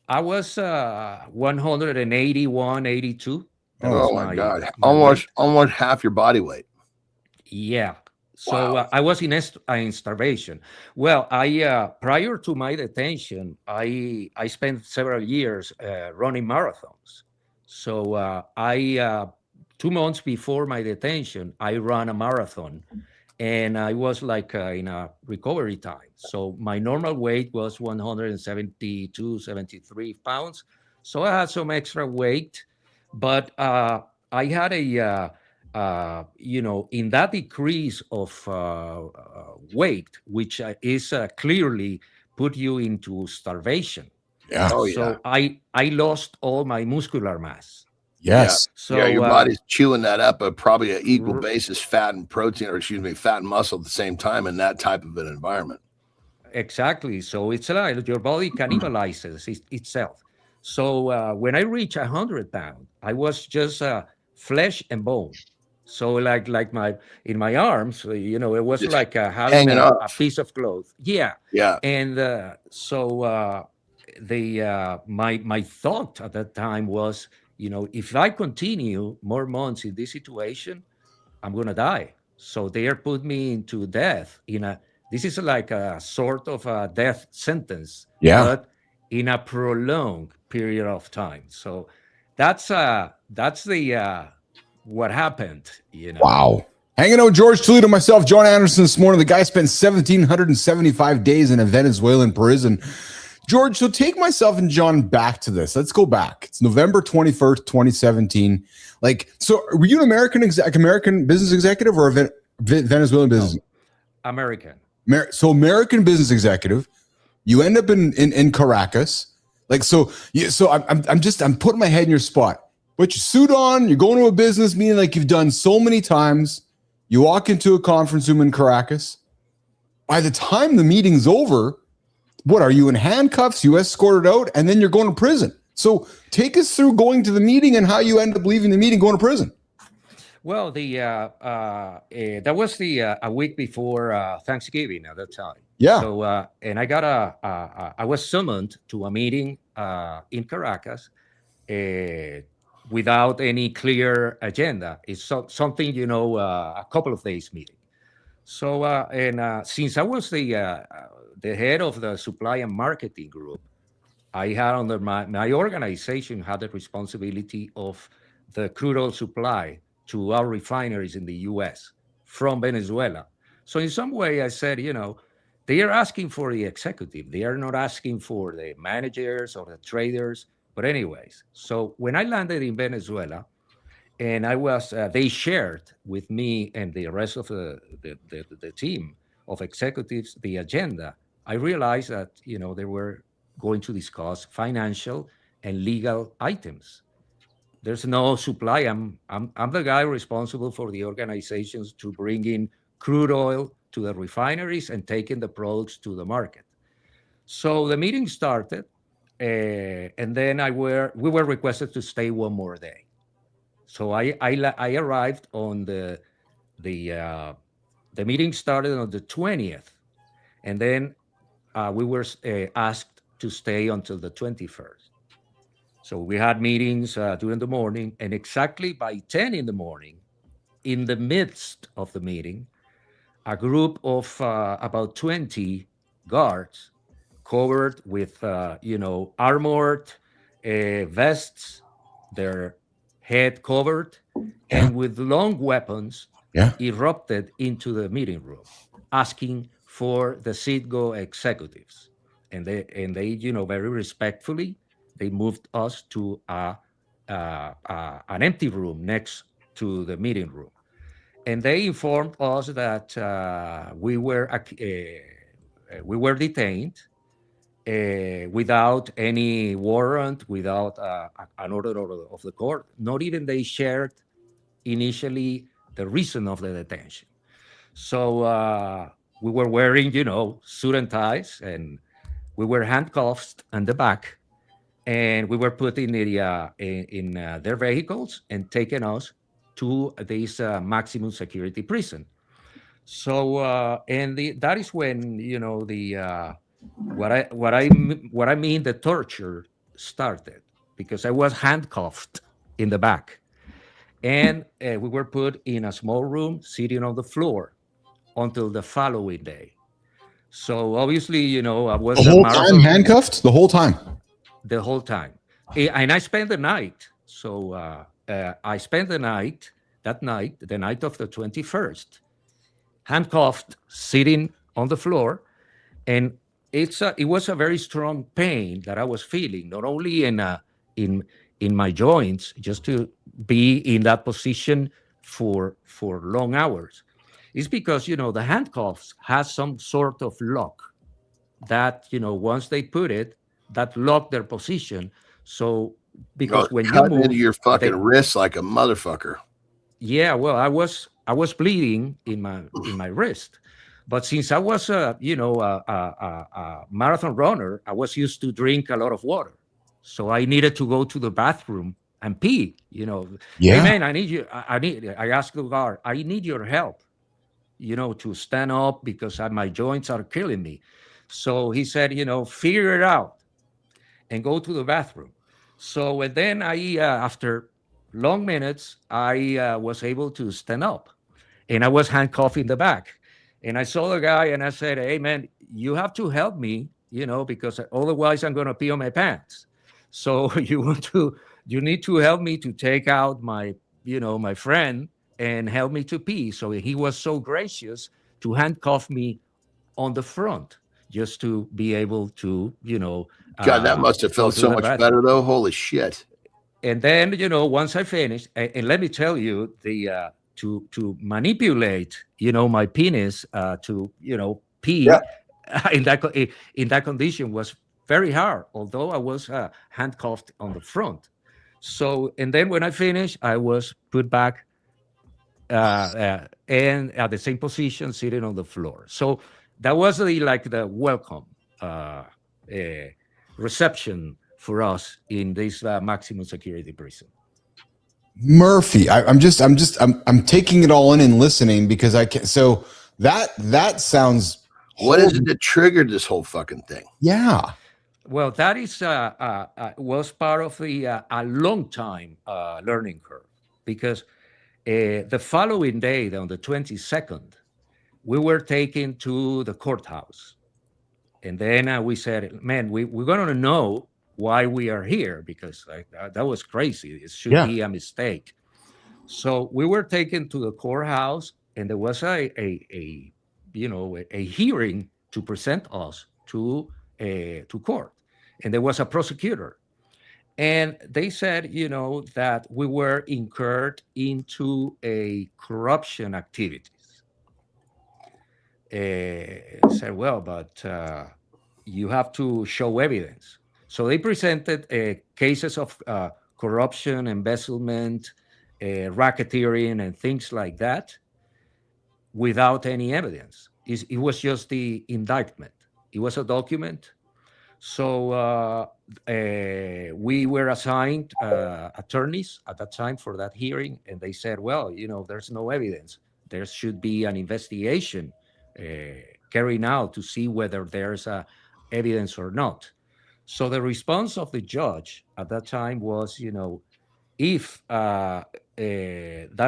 I was 181, 82. That was Oh my god! my weight. Almost half your body weight. Yeah. So I was in starvation. Well, I prior to my detention, I spent several years running marathons. So I 2 months before my detention, I ran a marathon, and I was like in a recovery time. So my normal weight was 172, 73 pounds. So I had some extra weight, but I had a in that decrease of weight, which is clearly put you into starvation. Yeah. Oh So I lost all my muscular mass. Yes. So your body's chewing that up at probably an equal basis, fat and protein, or excuse me, fat and muscle at the same time in that type of an environment. Exactly. So it's like your body cannibalizes itself. So when I reached 100 pounds, I was just flesh and bone. So like in my arms, it was Just like having hanging a off. piece of cloth. Yeah. Yeah. And so my thought at that time was, if I continue more months in this situation, I'm gonna die. So they are put me into death this is like a sort of a death sentence, but in a prolonged period of time. So that's the what happened, Wow. Hanging out with George Toledo, myself, John Anderson this morning. The guy spent 1,775 days in a Venezuelan prison. George, so take myself and John back to this. Let's go back. It's November 21st, 2017. So were you an American business executive or a Venezuelan business? American. So American business executive. You end up in Caracas. I'm putting my head in your spot. Put your suit on, you're going to a business meeting like you've done so many times. You walk into a conference room in Caracas. By the time the meeting's over, what are you in handcuffs? You escorted out, and then you're going to prison. So take us through going to the meeting and how you end up leaving the meeting, going to prison. Well, that was a week before Thanksgiving at that time. Yeah. So and I got I was summoned to a meeting in Caracas without any clear agenda. It's something a couple of days meeting. So since I was the head of the supply and marketing group, I had under my organization had the responsibility of the crude oil supply to our refineries in the U.S. from Venezuela. So in some way, I said, they are asking for the executive. They are not asking for the managers or the traders. But anyways, so when I landed in Venezuela, and they shared with me and the rest of the team of executives the agenda, I realized that, they were going to discuss financial and legal items. There's no supply. I'm the guy responsible for the organizations to bring in crude oil to the refineries and taking the products to the market. So the meeting started, and then we were requested to stay one more day. So I arrived on the meeting started on the 20th, and then we were asked to stay until the 21st. So we had meetings during the morning, and exactly by 10 in the morning, in the midst of the meeting, a group of about 20 guards covered with, armored vests, their head covered, and with long weapons, erupted into the meeting room, asking for the Citgo executives, and they very respectfully, they moved us to an empty room next to the meeting room, and they informed us that we were detained without any warrant, without an order of the court. Not even they shared initially the reason of the detention. So we were wearing, suit and ties, and we were handcuffed on the back, and we were put in their vehicles and taken us to this maximum security prison. So that is when what I mean the torture started, because I was handcuffed in the back, and we were put in a small room sitting on the floor until the following day. So obviously, I was the whole time handcuffed. The whole time. The whole time, and I spent the night. So I spent the night of the 21st, handcuffed, sitting on the floor, and it was a very strong pain that I was feeling, not only in my joints, just to be in that position for long hours. It's because the handcuffs has some sort of lock that once they put it, that locked their position. So because when you move into your fucking wrist like a motherfucker. Yeah, well, I was bleeding in my wrist, but since I was a marathon runner, I was used to drink a lot of water, so I needed to go to the bathroom and pee. Yeah. Hey man, I asked the guard, I need your help, to stand up because my joints are killing me. So he said, figure it out and go to the bathroom. So and then after long minutes, I was able to stand up, and I was handcuffed in the back. And I saw the guy, and I said, "Hey, man, you have to help me, because otherwise I'm going to pee on my pants. So you need to help me to take out my friend and help me to pee." So he was so gracious to handcuff me on the front, just to be able to, God, that must have felt so much better, though. Holy shit. And then, once I finished, and let me tell you, to manipulate, my penis to, pee in that condition was very hard, although I was handcuffed on the front. So, and then when I finished, I was put back and at the same position, sitting on the floor. So that was the welcome reception for us in this maximum security prison. Murphy, I'm taking it all in and listening, because I can't. So that sounds. What is it that triggered this whole fucking thing? Yeah. Well, that is was part of a long time learning curve, because the following day, on the 22nd, we were taken to the courthouse, and then we said, "Man, we're going to know why we are here, because that was crazy. It should be a mistake." So we were taken to the courthouse, and there was a hearing to present us to court, and there was a prosecutor, and they said, that we were incurred into a corruption activities. Said, well, but you have to show evidence. So they presented cases of corruption, embezzlement, racketeering, and things like that without any evidence. It was just the indictment. It was a document. So we were assigned attorneys at that time for that hearing, and they said, well, there's no evidence. There should be an investigation carried out to see whether there's evidence or not. So the response of the judge at that time was, if that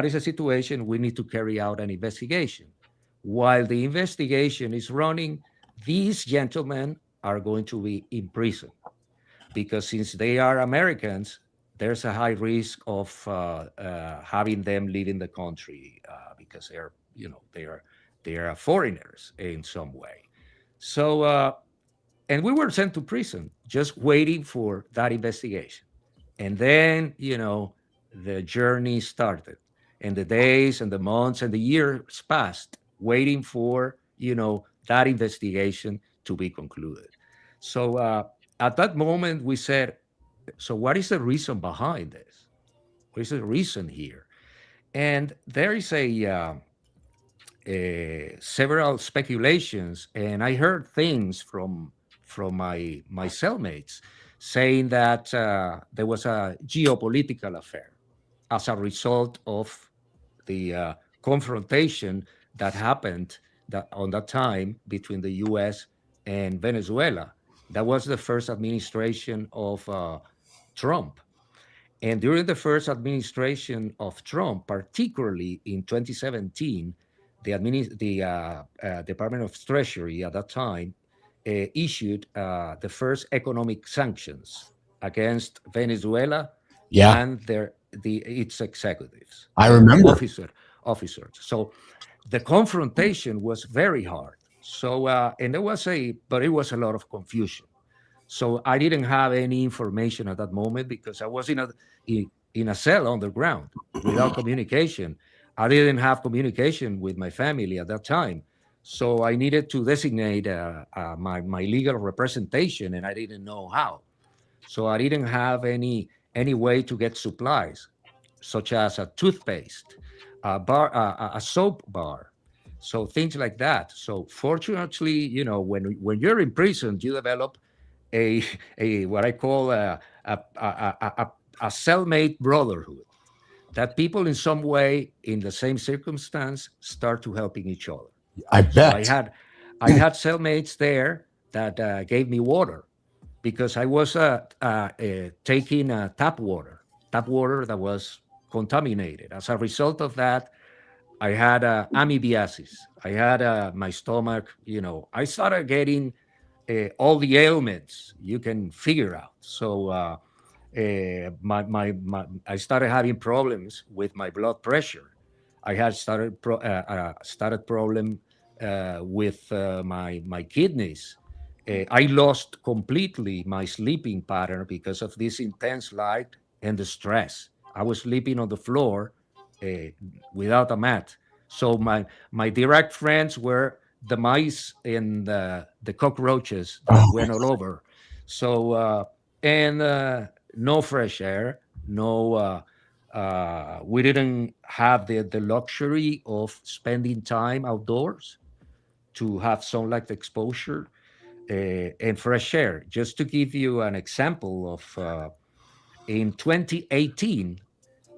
is a situation, we need to carry out an investigation. While the investigation is running, these gentlemen are going to be in prison, because since they are Americans, there's a high risk of having them leaving the country because they are foreigners in some way. So, and we were sent to prison, just waiting for that investigation. And then, the journey started, and the days and the months and the years passed, waiting for, that investigation to be concluded. So at that moment, we said, so what is the reason behind this? What is the reason here? And there is several speculations, and I heard things from my cellmates saying that there was a geopolitical affair as a result of the confrontation that happened on that time between the U.S. and Venezuela. That was the first administration of Trump. And during the first administration of Trump, particularly in 2017, the Department of Treasury at that time issued the first economic sanctions against Venezuela and its executives. I remember. Officers. So the confrontation was very hard. So, and it was a lot of confusion. So I didn't have any information at that moment because I was in a cell underground without communication. I didn't have communication with my family at that time. So I needed to designate my legal representation, and I didn't know how. So I didn't have any way to get supplies, such as a toothpaste, a soap bar, so things like that. So fortunately, when you're in prison, you develop a what I call a cellmate brotherhood, that people in some way in the same circumstance start to helping each other. I bet. So I had cellmates there that gave me water because I was taking tap water that was contaminated. As a result of that, I had amoebiasis. I had my stomach, I started getting all the ailments you can figure out. So I started having problems with my blood pressure. I had started problem with my kidneys. I lost completely my sleeping pattern because of this intense light and the stress. I was sleeping on the floor without a mat. So my direct friends were the mice and the cockroaches that went all over. So no fresh air, no. We didn't have the luxury of spending time outdoors to have sunlight exposure and fresh air. Just to give you an example of, in 2018,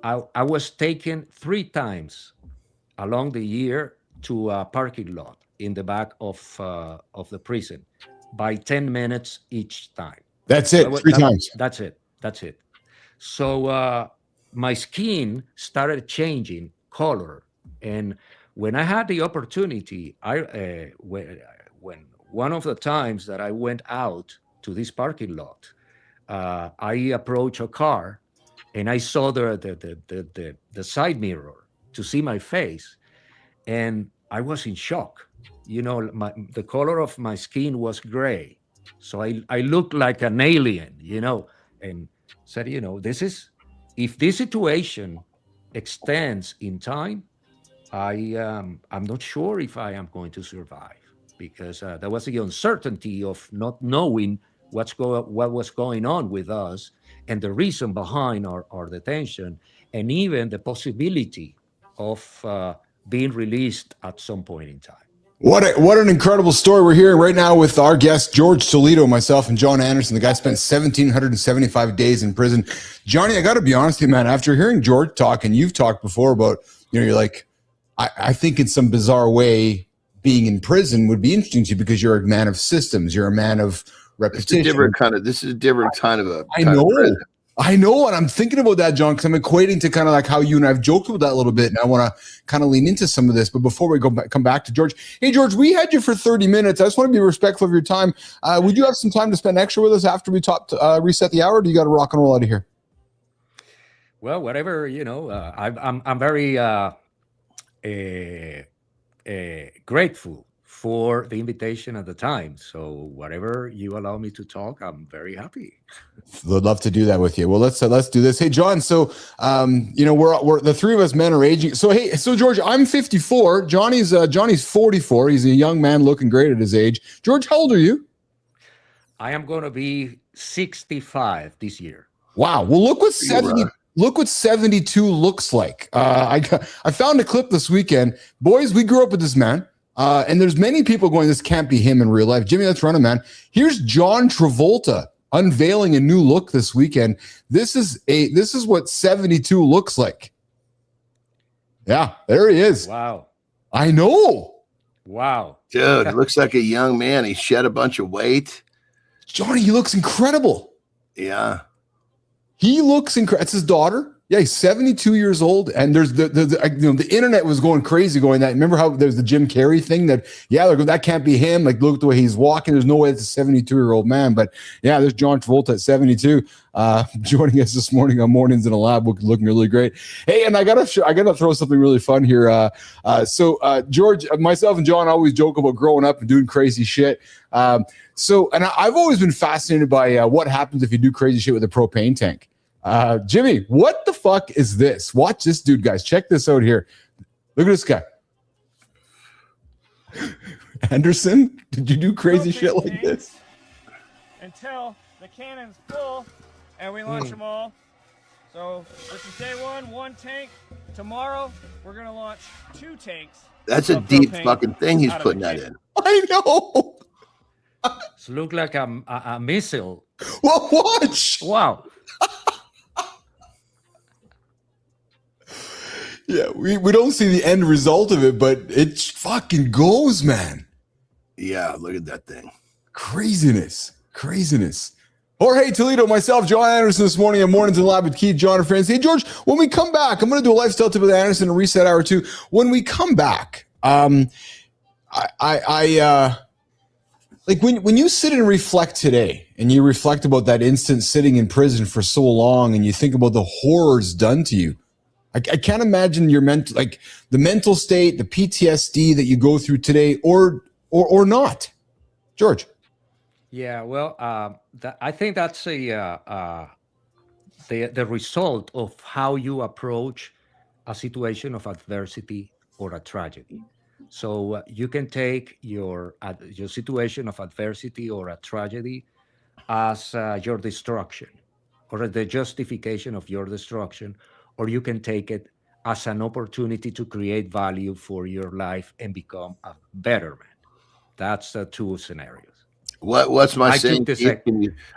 I was taken 3 times along the year to a parking lot in the back of the prison by 10 minutes each time. That's it, 3 times. That's it. So my skin started changing color. And when I had the opportunity, when one of the times that I went out to this parking lot, I approached a car and I saw the side mirror to see my face, and I was in shock. The color of my skin was gray, so I looked like an alien, and said, if this situation extends in time, I'm not sure if I am going to survive, because there was the uncertainty of not knowing what was going on with us and the reason behind our detention, and even the possibility of being released at some point in time. What an incredible story we're hearing right now with our guest, George Toledo, myself, and John Anderson. The guy spent 1,775 days in prison. Johnny, I got to be honest with you, man. After hearing George talk, and you've talked before about, you're like, I think in some bizarre way, being in prison would be interesting to you because you're a man of systems. You're a man of repetition. This is a different kind of a. I know, and I'm thinking about that, John, because I'm equating to kind of like how you and I have joked about that a little bit, and I want to kind of lean into some of this. But before we come back to George, hey, George, we had you for 30 minutes. I just want to be respectful of your time. Would you have some time to spend extra with us after we reset the hour, or do you got to rock and roll out of here? Well, whatever, I'm very grateful for the invitation at the time. So whatever you allow me to talk, I'm very happy. Would love to do that with you. Well, let's do this. Hey, John. So, we're the three of us men are aging. So, hey, George, I'm 54. Johnny's 44. He's a young man looking great at his age. George, how old are you? I am going to be 65 this year. Wow. Well, look what 72 looks like. I found a clip this weekend. Boys, we grew up with this man. And there's many people going, this can't be him in real life. Jimmy, let's run him, man. Here's John Travolta unveiling a new look this weekend. This is what 72 looks like. Yeah, there he is. Wow. I know. Wow. Dude, looks like a young man. He shed a bunch of weight. Johnny, he looks incredible. Yeah. He looks incredible. It's his daughter. Yeah, he's 72 years old, and there's the internet was going crazy going that. Remember how there's the Jim Carrey thing that that can't be him. Like, look at the way he's walking. There's no way it's a 72-year-old man. But yeah, there's John Travolta at 72 joining us this morning on Mornings in a Lab, looking really great. Hey, and I gotta throw something really fun here. So George, myself, and John always joke about growing up and doing crazy shit. And I've always been fascinated by what happens if you do crazy shit with a propane tank. Jimmy, what the fuck is this? Watch this dude, guys. Check this out here. Look at this guy. Anderson, did you do crazy shit like this? Until the cannon's full and we launch them all. So this is day one tank. Tomorrow we're gonna launch 2 tanks. That's a deep fucking thing he's putting that in. I know. It looks like a missile. Well, watch. Wow. Yeah, we don't see the end result of it, but it fucking goes, man. Yeah, look at that thing. Craziness. Jorge Toledo, myself, John Anderson this morning on Mornings in the Lab with Keith, John, and friends. Hey, George, when we come back, I'm going to do a lifestyle tip with Anderson and reset hour 2. When we come back, like when you sit and reflect today, and you reflect about that instant sitting in prison for so long, and you think about the horrors done to you, I can't imagine your the mental state, the PTSD that you go through today, or not, George. Yeah, well, I think that's the result of how you approach a situation of adversity or a tragedy. So you can take your situation of adversity or a tragedy as your destruction, or the justification of your destruction, or you can take it as an opportunity to create value for your life and become a better man. That's the 2 scenarios. What's my saying?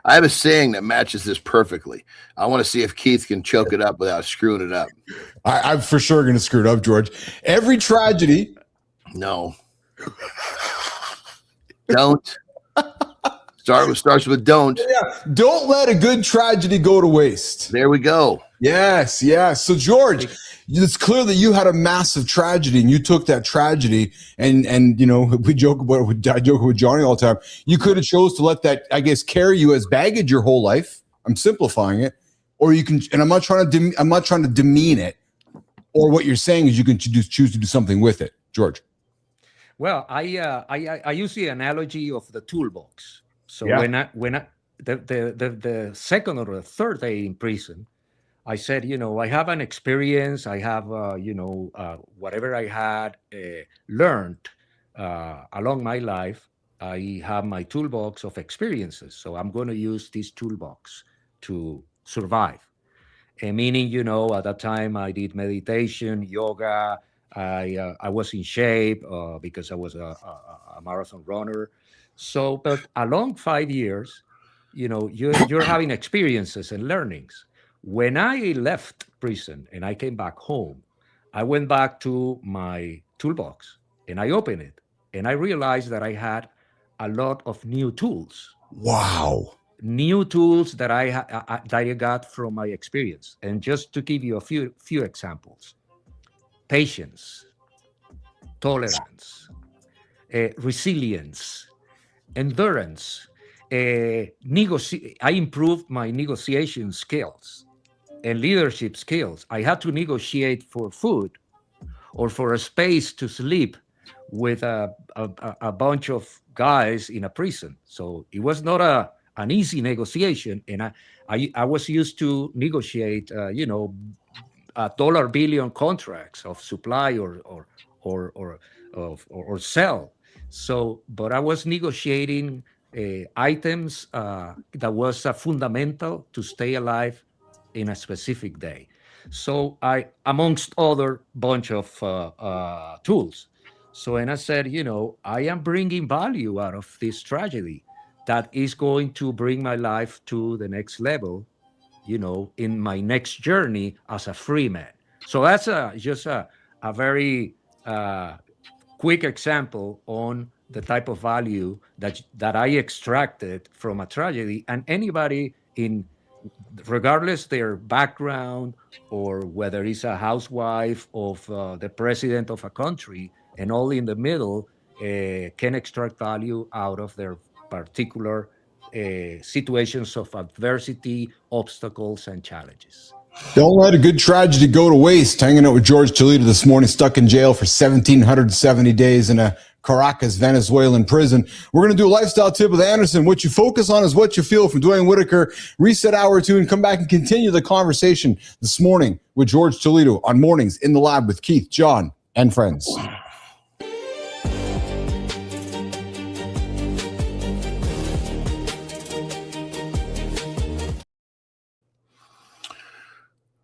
I have a saying that matches this perfectly. I want to see if Keith can choke it up without screwing it up. I'm for sure going to screw it up, George. Every tragedy. No. Don't. Starts with don't. Yeah. Don't let a good tragedy go to waste. There we go. Yes. So George, it's clear that you had a massive tragedy, and you took that tragedy, and we joke about it. I joke with Johnny all the time. You could have chose to let that, I guess, carry you as baggage your whole life. I'm simplifying it, or you can. And I'm not trying to demean it. Or what you're saying is you can choose to do something with it, George. Well, I use the analogy of the toolbox. So when the second or the third day in prison, I said, I have an experience. I have, whatever I had learned along my life. I have my toolbox of experiences. So I'm going to use this toolbox to survive. Meaning, at that time I did meditation, yoga. I was in shape because I was a marathon runner. So, but along 5 years, you're having experiences and learnings. When I left prison and I came back home, I went back to my toolbox and I opened it, and I realized that I had a lot of new tools. Wow. New tools that I got from my experience. And just to give you a few examples: patience, tolerance, resilience, endurance. I improved my negotiation skills. and leadership skills. I had to negotiate for food or for a space to sleep with a bunch of guys in a prison. So it was not an easy negotiation. And I was used to negotiate, dollar billion contracts of supply or sell. So, but I was negotiating items that was fundamental to stay alive in a specific day. So I, amongst other bunch of tools. So, and I said, I am bringing value out of this tragedy that is going to bring my life to the next level, in my next journey as a free man. So that's just a very quick example on the type of value that I extracted from a tragedy. And anybody regardless their background or whether it's a housewife of the president of a country and all in the middle, can extract value out of their particular situations of adversity, obstacles, and challenges. Don't let a good tragedy go to waste. Hanging out with George Toledo this morning, stuck in jail for 1,770 days in a Caracas, Venezuelan prison. We're going to do a lifestyle tip with Anderson. What you focus on is what you feel from Dwayne Whitaker. Reset hour 2 and come back and continue the conversation this morning with George Toledo on Mornings in the Lab with Keith, John, and friends.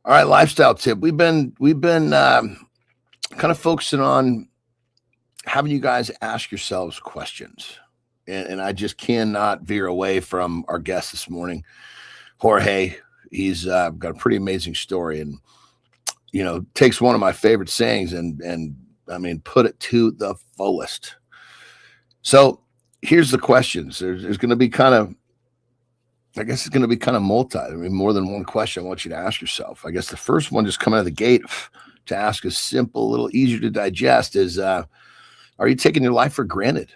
All right, lifestyle tip. We've been kind of focusing on having you guys ask yourselves questions, and I just cannot veer away from our guest this morning, Jorge. He's got a pretty amazing story, and takes one of my favorite sayings and I mean put it to the fullest. So here's the questions. There's going to be kind of. I guess it's going to be kind of more than one question I want you to ask yourself. I guess the first one just coming out of the gate to ask is simple, a little easier to digest is, are you taking your life for granted?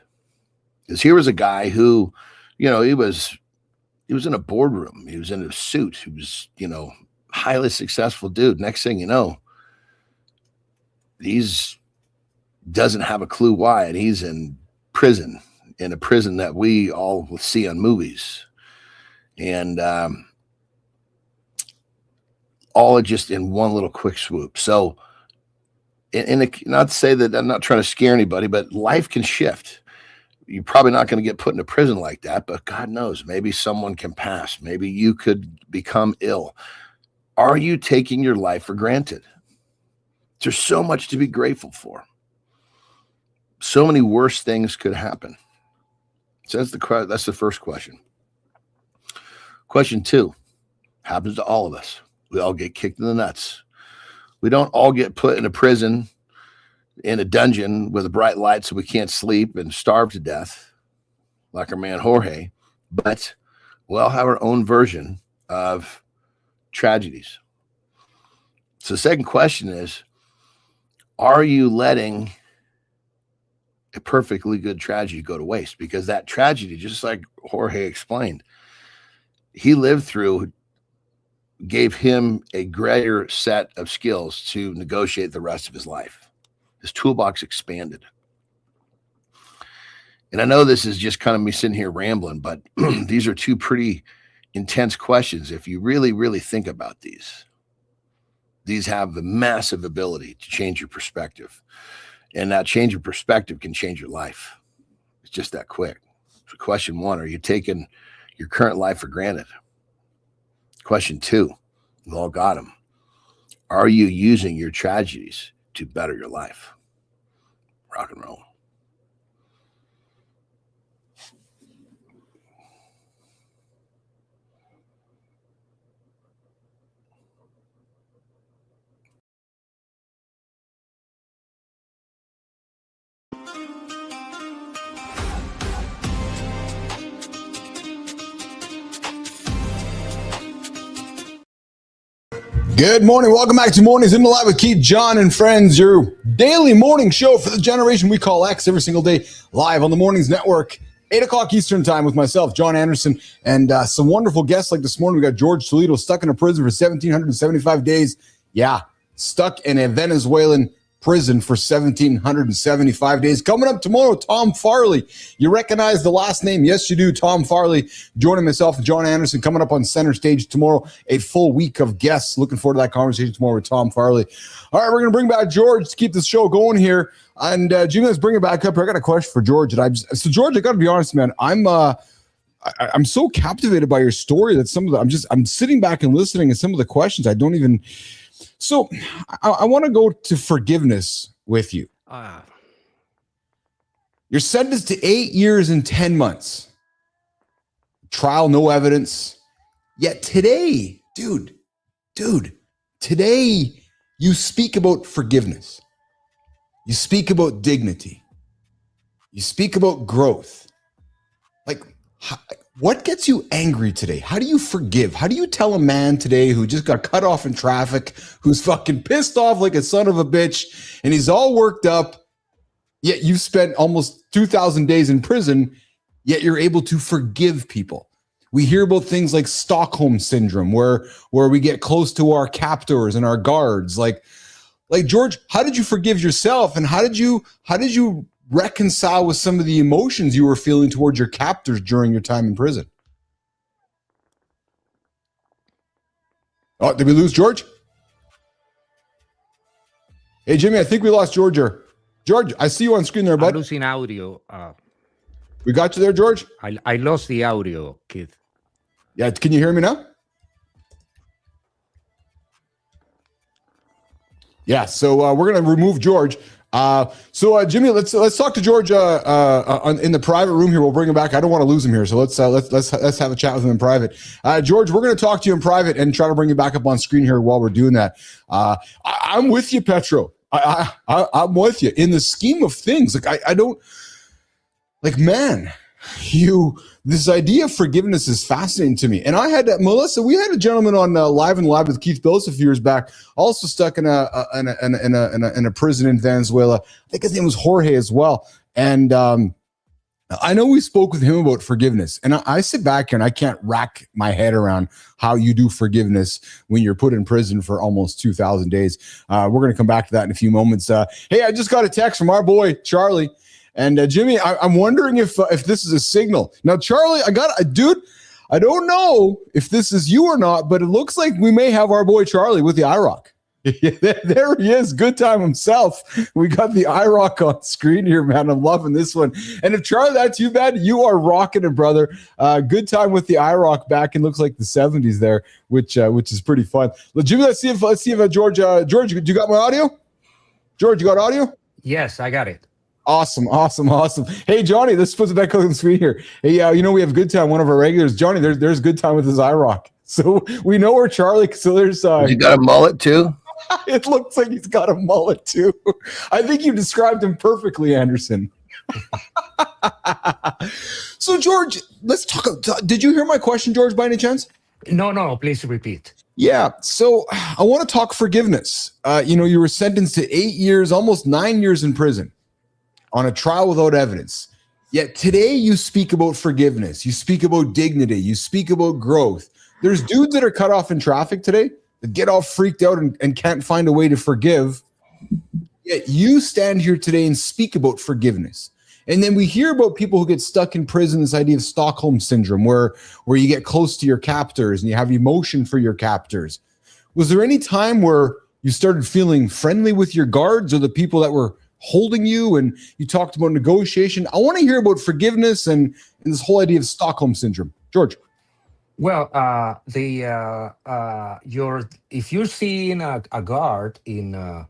Because here was a guy who, he was in a boardroom. He was in a suit. He was, highly successful dude. Next thing you know, he's doesn't have a clue why. And he's in prison, in a prison that we all will see on movies. And all just in one little quick swoop. So, not to say that I'm not trying to scare anybody, but life can shift. You're probably not going to get put into prison like that, but God knows, maybe someone can pass. Maybe you could become ill. Are you taking your life for granted? There's so much to be grateful for. So many worse things could happen. So that's the first question. Question 2 happens to all of us. We all get kicked in the nuts. We don't all get put in a prison, in a dungeon with a bright light so we can't sleep and starve to death, like our man Jorge, but we all have our own version of tragedies. So the second question is, are you letting a perfectly good tragedy go to waste? Because that tragedy, just like Jorge explained, he lived through, gave him a greater set of skills to negotiate the rest of his life. His toolbox expanded. And I know this is just kind of me sitting here rambling, but these are 2 pretty intense questions. If you really, really think about these have the massive ability to change your perspective. And that change of perspective can change your life. It's just that quick. So question 1, are you taking your current life for granted? Question 2, we've all got them. Are you using your tragedies to better your life? Rock and roll. Good morning. Welcome back to Mornings in the Lab with Keith, John, and friends, your daily morning show for the generation we call X, every single day, live on the Mornings Network, 8 o'clock Eastern time with myself, John Anderson, and some wonderful guests like this morning. We got George Toledo stuck in a prison for 1,775 days. Yeah, stuck in a Venezuelan prison for 1,775 days. Coming up tomorrow, Tom Farley. You recognize the last name? Yes, you do. Tom Farley joining myself and John Anderson coming up on center stage tomorrow. A full week of guests. Looking forward to that conversation tomorrow with Tom Farley. All right, we're going to bring back George to keep this show going here. And Jimmy, let's bring it back up. I got a question for George. So George, I got to be honest, man. I'm so captivated by your story that I'm sitting back and listening to some of the questions. I don't even. So I want to go to forgiveness with you. You're sentenced to 8 years and 10 months. Trial, no evidence. Yet today, dude, today you speak about forgiveness. You speak about dignity. You speak about growth. Like, what gets you angry today? How do you forgive? How do you tell a man today who just got cut off in traffic, who's fucking pissed off like a son of a bitch, and he's all worked up, yet you've spent almost 2,000 days in prison, yet you're able to forgive people? We hear about things like Stockholm syndrome, where we get close to our captors and our guards. Like George, how did you forgive yourself, and how did you reconcile with some of the emotions you were feeling towards your captors during your time in prison? Oh, did we lose George? Hey, Jimmy, I think we lost George here. George, I see you on screen there, bud. I'm losing audio. We got you there, George? I lost the audio, kid. Yeah, can you hear me now? Yeah, so we're going to remove George. So Jimmy, let's talk to George in the private room here. We'll bring him back. I don't want to lose him here, so let's have a chat with him in private. George, we're going to talk to you in private and try to bring you back up on screen here while we're doing that. I'm with you, Petro. I'm with you in the scheme of things. Like I don't like, man. This idea of forgiveness is fascinating to me. And I had Melissa. We had a gentleman on Live and Live with Keith Billis a few years back, also stuck in a prison in Venezuela. I think his name was Jorge as well. And I know we spoke with him about forgiveness. And I sit back here and I can't rack my head around how you do forgiveness when you're put in prison for almost 2,000 days. We're going to come back to that in a few moments. Hey, I just got a text from our boy Charlie. And Jimmy, I'm wondering if this is a signal. Now, Charlie, dude, I don't know if this is you or not, but it looks like we may have our boy Charlie with the IROC. There he is, good time himself. We got the IROC on screen here, man. I'm loving this one. And if Charlie, that's you, man, you are rocking it, brother. Good time with the IROC back in looks like the 70s there, which is pretty fun. Jimmy, let's see if George, you got my audio? George, you got audio? Yes, I got it. Awesome. Hey, Johnny, let's put it back on the screen here. Hey, we have Good Time, one of our regulars. Johnny, there's Good Time with his IROC. So we know where Charlie, so there's... You got a mullet too? It looks like he's got a mullet too. I think you described him perfectly, Anderson. So, George, let's talk. Did you hear my question, George, by any chance? No, please repeat. Yeah, so I want to talk forgiveness. You were sentenced to 8 years, almost 9 years in prison, on a trial without evidence. Yet today you speak about forgiveness. You speak about dignity. You speak about growth. There's dudes that are cut off in traffic today that get all freaked out and can't find a way to forgive. Yet you stand here today and speak about forgiveness. And then we hear about people who get stuck in prison, this idea of Stockholm syndrome, where you get close to your captors and you have emotion for your captors. Was there any time where you started feeling friendly with your guards or the people that were holding you, and you talked about negotiation? I want to hear about forgiveness and this whole idea of Stockholm syndrome. George. Well, if you're seeing a guard in a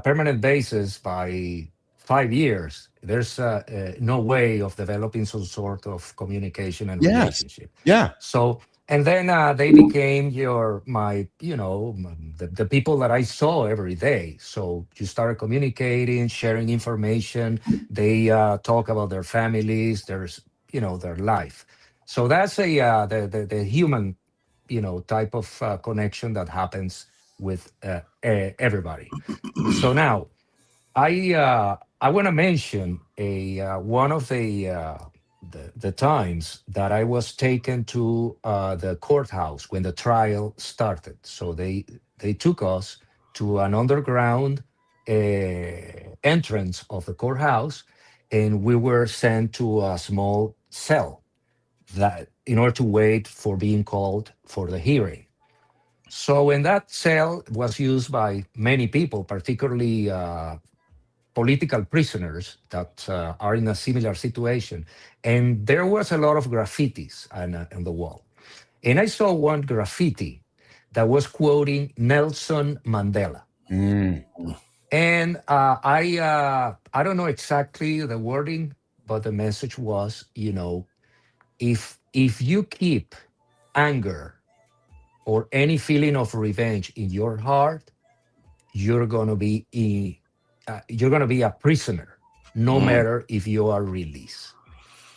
permanent basis by 5 years, there's no way of developing some sort of communication and relationship. Yeah. So, and then they became the people that I saw every day. So you started communicating, sharing information. They talk about their families, their life. So that's the human, type of connection that happens with everybody. So now, I want to mention one of the the times that I was taken to the courthouse when the trial started. So they took us to an underground entrance of the courthouse, and we were sent to a small cell that in order to wait for being called for the hearing. So, in that cell was used by many people, particularly political prisoners that are in a similar situation. And there was a lot of graffitis on the wall. And I saw one graffiti that was quoting Nelson Mandela. And I don't know exactly the wording, but the message was, if you keep anger or any feeling of revenge in your heart, you're gonna be a prisoner, no matter if you are released.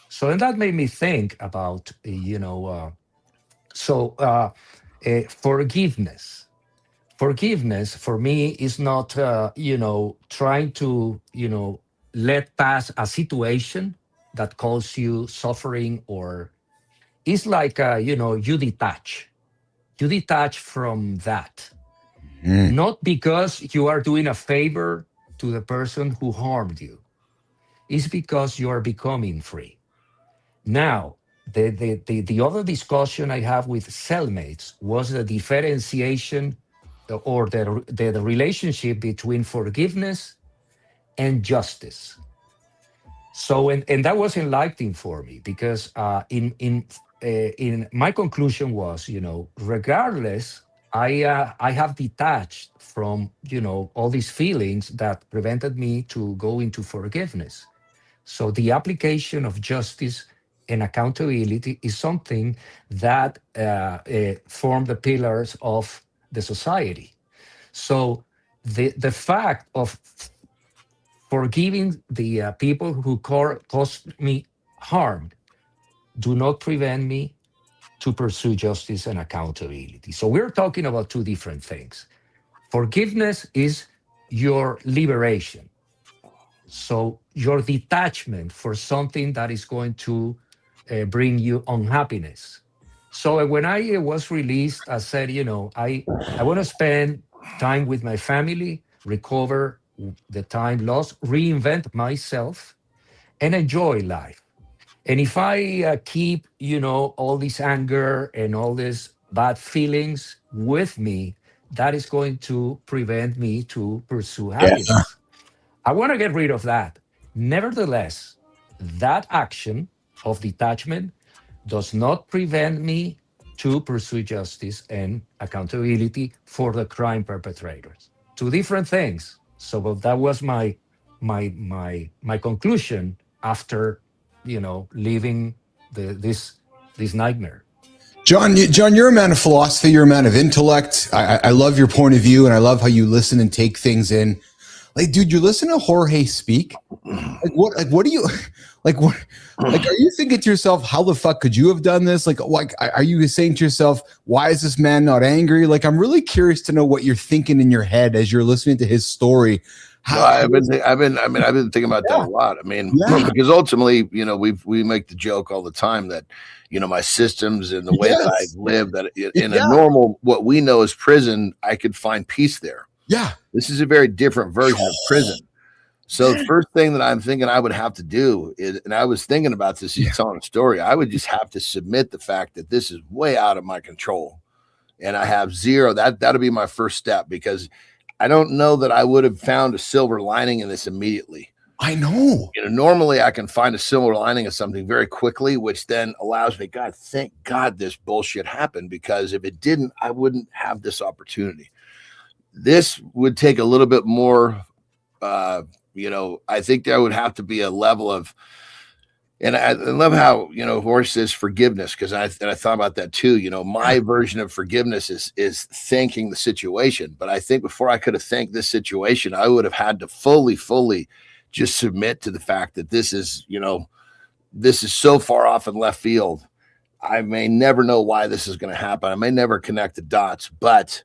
So, and that made me think about, forgiveness. Forgiveness for me is not, trying to, let pass a situation that causes you suffering, or it's like, you detach. You detach from that. Not because you are doing a favor to the person who harmed you. It's because you are becoming free. Now, the other discussion I have with cellmates was the differentiation or the relationship between forgiveness and justice. So, and that was enlightening for me, because in my conclusion was, regardless, I have detached from, all these feelings that prevented me to go into forgiveness. So the application of justice and accountability is something that form the pillars of the society. So the fact of forgiving the people who caused me harm do not prevent me to pursue justice and accountability. So we're talking about two different things. Forgiveness is your liberation. So your detachment for something that is going to bring you unhappiness. So when I was released, I said, I want to spend time with my family, recover the time lost, reinvent myself, and enjoy life. And if I keep, all this anger and all these bad feelings with me, that is going to prevent me to pursue happiness. I want to get rid of that. Nevertheless, that action of detachment does not prevent me to pursue justice and accountability for the crime perpetrators. Two different things. So that was my conclusion after, leaving this nightmare. John, you're a man of philosophy. You're a man of intellect. I love your point of view, and I love how you listen and take things in. Like, dude, you listen to Jorge speak. What do you like? What are you thinking to yourself? How the fuck could you have done this? Like, are you saying to yourself, why is this man not angry? Like, I'm really curious to know what you're thinking in your head as you're listening to his story. I've been thinking about that a lot. I mean, because ultimately, we make the joke all the time that, my systems and the way that I live, that in a normal, what we know as prison, I could find peace there. Yeah. This is a very different version of prison. So the first thing that I'm thinking I would have to do is, and I was thinking about this, you're telling a story, I would just have to submit the fact that this is way out of my control. And I have zero, that'll be my first step, because I don't know that I would have found a silver lining in this immediately. I know. Normally I can find a silver lining of something very quickly, which then allows me, God, thank God this bullshit happened, because if it didn't, I wouldn't have this opportunity. This would take a little bit more, I think there would have to be a level of, and I love how, Horst says forgiveness, because I thought about that too. My version of forgiveness is thanking the situation. But I think before I could have thanked this situation, I would have had to fully just submit to the fact that this is so far off in left field. I may never know why this is going to happen. I may never connect the dots, but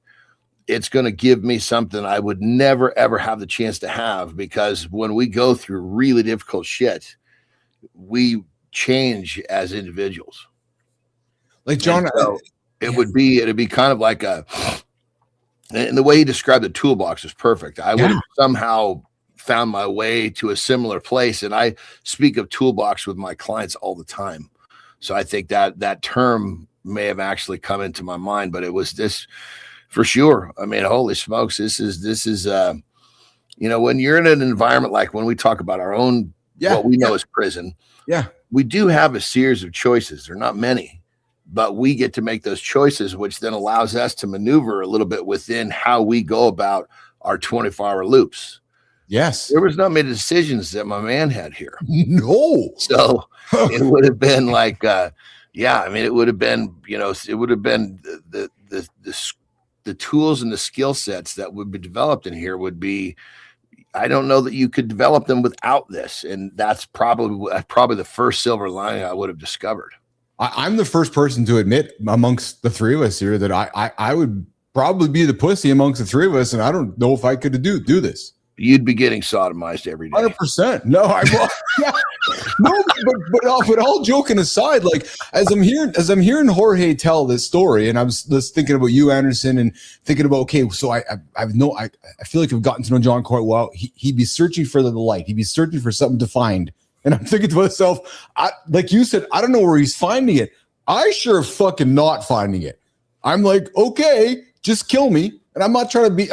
it's going to give me something I would never, ever have the chance to have, because when we go through really difficult shit, we change as individuals. Like John, so it'd be kind of like and the way he described the toolbox is perfect. I would have somehow found my way to a similar place. And I speak of toolbox with my clients all the time. So I think that term may have actually come into my mind, but it was this for sure. I mean, holy smokes, this is when you're in an environment like when we talk about our own, what we know as prison, we do have a series of choices. They're not many, but we get to make those choices, which then allows us to maneuver a little bit within how we go about our 24-hour loops. Yes. There was not many decisions that my man had here. No. So it would have been like, I mean, it would have been, it would have been the tools and the skill sets that would be developed in here would be, I don't know that you could develop them without this. And that's probably the first silver lining I would have discovered. I'm the first person to admit amongst the three of us here that I would probably be the pussy amongst the three of us. And I don't know if I could do this. You'd be getting sodomized every day. 100%. No, I won't. No, but all joking aside, like as I'm hearing Jorge tell this story, and I was just thinking about you, Anderson, and thinking about, okay, so I feel like I've gotten to know John quite well. He'd be searching for the light. He'd be searching for something to find. And I'm thinking to myself, like you said, I don't know where he's finding it. I sure fucking not finding it. I'm like, okay, just kill me. And I'm not trying to be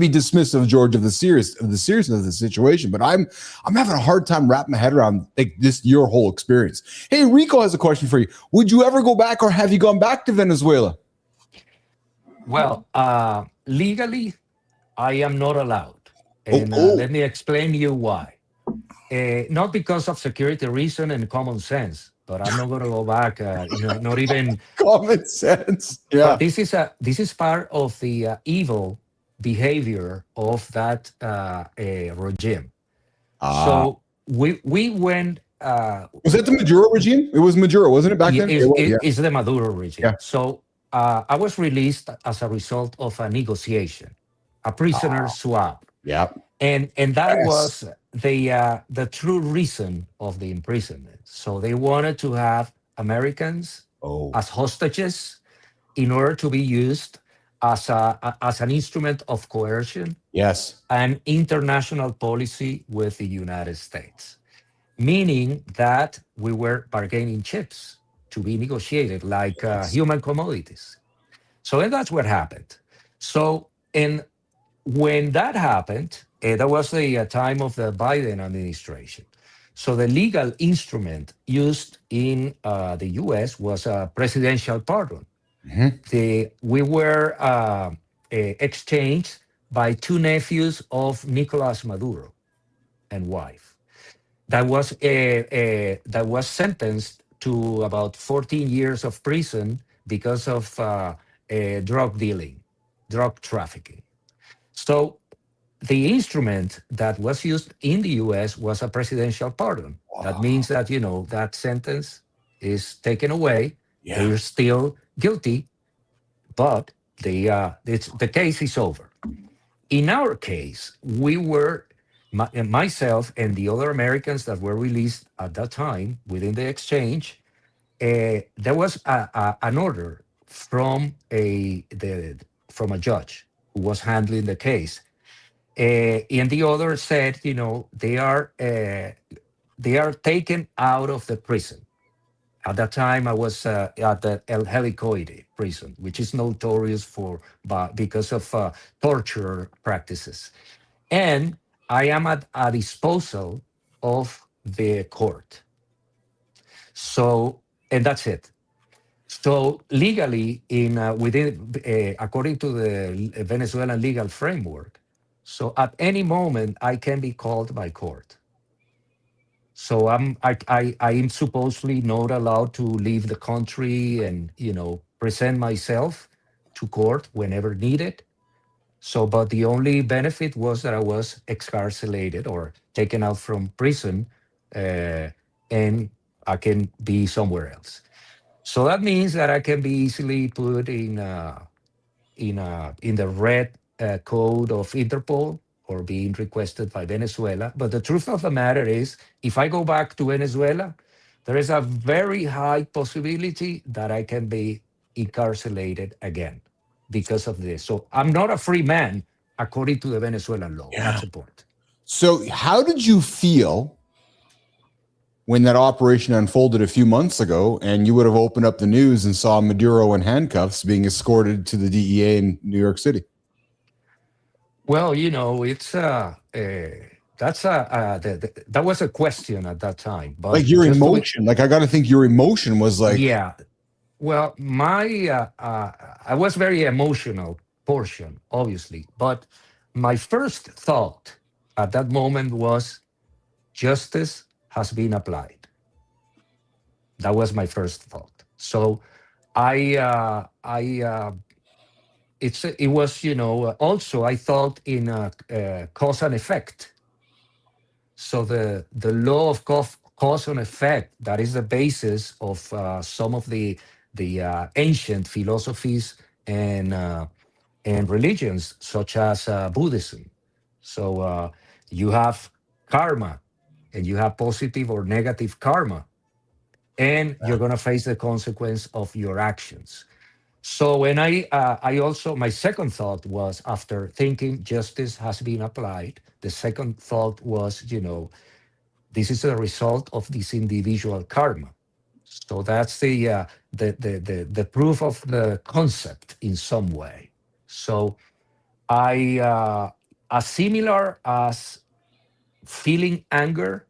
dismissive, George, of the seriousness of the situation, but I'm having a hard time wrapping my head around like your whole experience. Hey, Rico has a question for you. Would you ever go back, or have you gone back to Venezuela? Well, legally, I am not allowed, and let me explain to you why. Not because of security reason and common sense, but I'm not going to go back. Not even common sense. Yeah, this is part of the evil behavior of that regime. So we went. Was that the Maduro regime? It was Maduro, wasn't it back then? It's the Maduro regime. Yeah. So I was released as a result of a negotiation, a prisoner swap. Yeah. And that was the true reason of the imprisonment. So they wanted to have Americans as hostages in order to be used as an instrument of coercion. Yes. And international policy with the United States, meaning that we were bargaining chips to be negotiated like human commodities. So that's what happened. So when that happened, that was the time of the Biden administration. So the legal instrument used in the U.S. was a presidential pardon. Mm-hmm. We were exchanged by two nephews of Nicolas Maduro and wife. That was sentenced to about 14 years of prison because of drug dealing, drug trafficking. So the instrument that was used in the U.S. was a presidential pardon. Wow. That means that, that sentence is taken away. Yeah. They're still guilty, but the case is over. In our case, we were, myself and the other Americans that were released at that time within the exchange, there was an order from a judge who was handling the case. And the other said, they are taken out of the prison. At that time, I was at the El Helicoide prison, which is notorious because of torture practices. And I am at a disposal of the court. So, and that's it. So legally, according to the Venezuelan legal framework, so at any moment I can be called by court. So I am supposedly not allowed to leave the country and present myself to court whenever needed. So, but the only benefit was that I was excarcerated or taken out from prison, and I can be somewhere else. So that means that I can be easily put in the red code of Interpol or being requested by Venezuela. But the truth of the matter is, if I go back to Venezuela, there is a very high possibility that I can be incarcerated again because of this. So I'm not a free man according to the Venezuelan law. That's the point. So how did you feel when that operation unfolded a few months ago and you would have opened up the news and saw Maduro in handcuffs being escorted to the DEA in New York City? Well, you know, it's that was a question at that time. But like your emotion, like I got to think your emotion was like, yeah. Well, I was very emotional portion, obviously, but my first thought at that moment was justice has been applied. That was my first thought. So it was, you know, also I thought in cause and effect. So the law of cause and effect, that is the basis of some of the ancient philosophies and religions, such as Buddhism. So you have karma, and you have positive or negative karma, and you're going to face the consequence of your actions. So when I also, my second thought was, after thinking justice has been applied, the second thought was, you know, this is a result of this individual karma. So that's the proof of the concept in some way. So as similar as feeling anger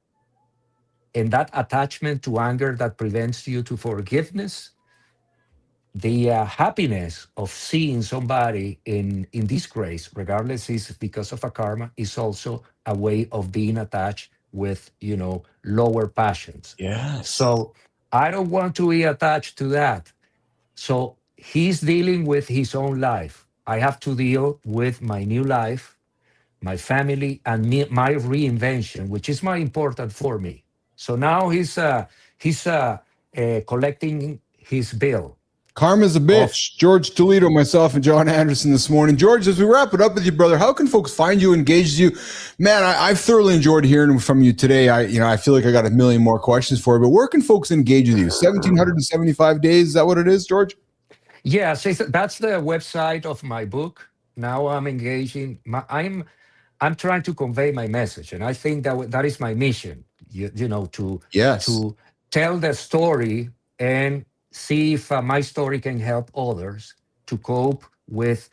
and that attachment to anger that prevents you to forgiveness, the happiness of seeing somebody in disgrace, regardless is because of a karma, is also a way of being attached with, you know, lower passions. yeah. So I don't want to be attached to that. So he's dealing with his own life. I have to deal with my new life, my family, and my reinvention, which is more important for me. So now he's collecting his bill. Karma's a bitch. George Toledo, myself, and John Anderson this morning. George, as we wrap it up with you, brother, how can folks find you, engage you? Man, I've thoroughly enjoyed hearing from you today. I feel like I got a million more questions for you, but where can folks engage with you? 1,775 days, is that what it is, George? Yeah, so that's the website of my book. Now I'm engaging. I'm trying to convey my message, and I think that is my mission. You know, to tell the story and see if my story can help others to cope with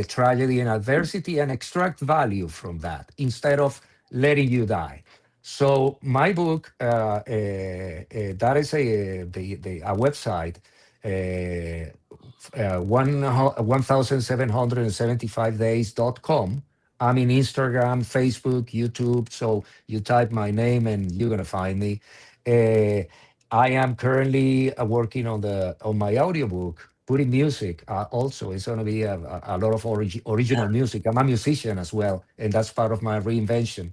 tragedy and adversity and extract value from that instead of letting you die. So my book, that is a website, 1775days.com. I'm in Instagram, Facebook, YouTube. So you type my name and you're gonna find me. I am currently working on my audiobook, putting music. Also, it's going to be a lot of original music. I'm a musician as well, and that's part of my reinvention.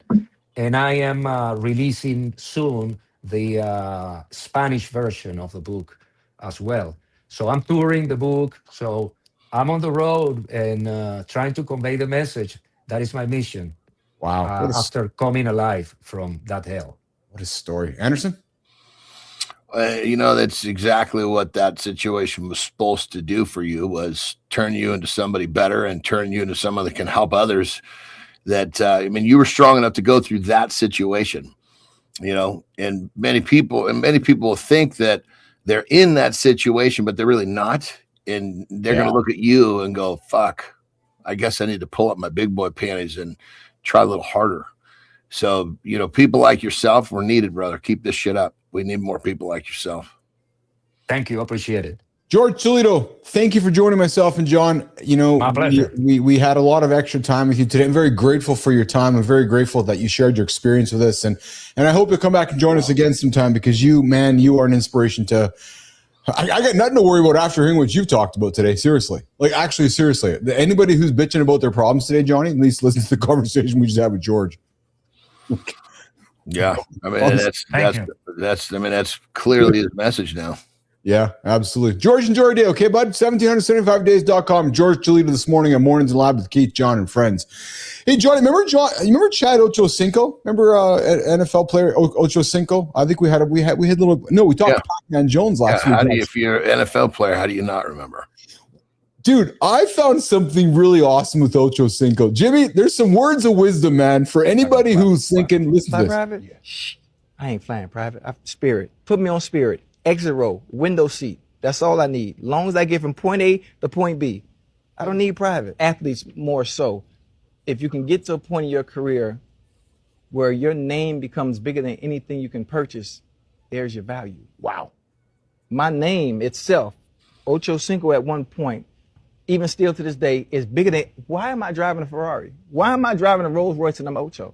And I am releasing soon the Spanish version of the book as well. So I'm touring the book. So I'm on the road and trying to convey the message. That is my mission. Wow. After coming alive from that hell. What a story. Anderson? That's exactly what that situation was supposed to do for you, was turn you into somebody better and turn you into someone that can help others. That, you were strong enough to go through that situation, and many people think that they're in that situation, but they're really not. And they're going to look at you and go, fuck, I guess I need to pull up my big boy panties and try a little harder. So, people like yourself were needed, brother. Keep this shit up. We need more people like yourself. Thank you. Appreciate it. George Toledo, thank you for joining myself and John. My pleasure. We had a lot of extra time with you today. I'm very grateful for your time. I'm very grateful that you shared your experience with us. And I hope you'll come back and join us again sometime, because you are an inspiration to... I got nothing to worry about after hearing what you've talked about today. Seriously. Seriously. Anybody who's bitching about their problems today, Johnny, at least listen to the conversation we just had with George. Yeah, that's clearly his message now. Yeah, absolutely. George, enjoy your day, okay, bud? 1775days.com. George Jalita this morning on Mornings in Lab with Keith, John, and friends. Hey, Johnny, you remember Chad Ochocinco? Remember NFL player Ochocinco? I think we talked to Pac-Man Jones last week. If you're an NFL player, how do you not remember? Dude, I found something really awesome with Ochocinco. Jimmy, there's some words of wisdom, man, for anybody who's thinking, listen to this. Private? Yeah. I ain't flying private. Spirit. Put me on Spirit. Exit row, window seat. That's all I need. Long as I get from point A to point B. I don't need private. Athletes more so. If you can get to a point in your career where your name becomes bigger than anything you can purchase, there's your value. Wow. My name itself, Ochocinco at one point, even still to this day, is bigger than, why am I driving a Ferrari? Why am I driving a Rolls Royce and I'm Ocho?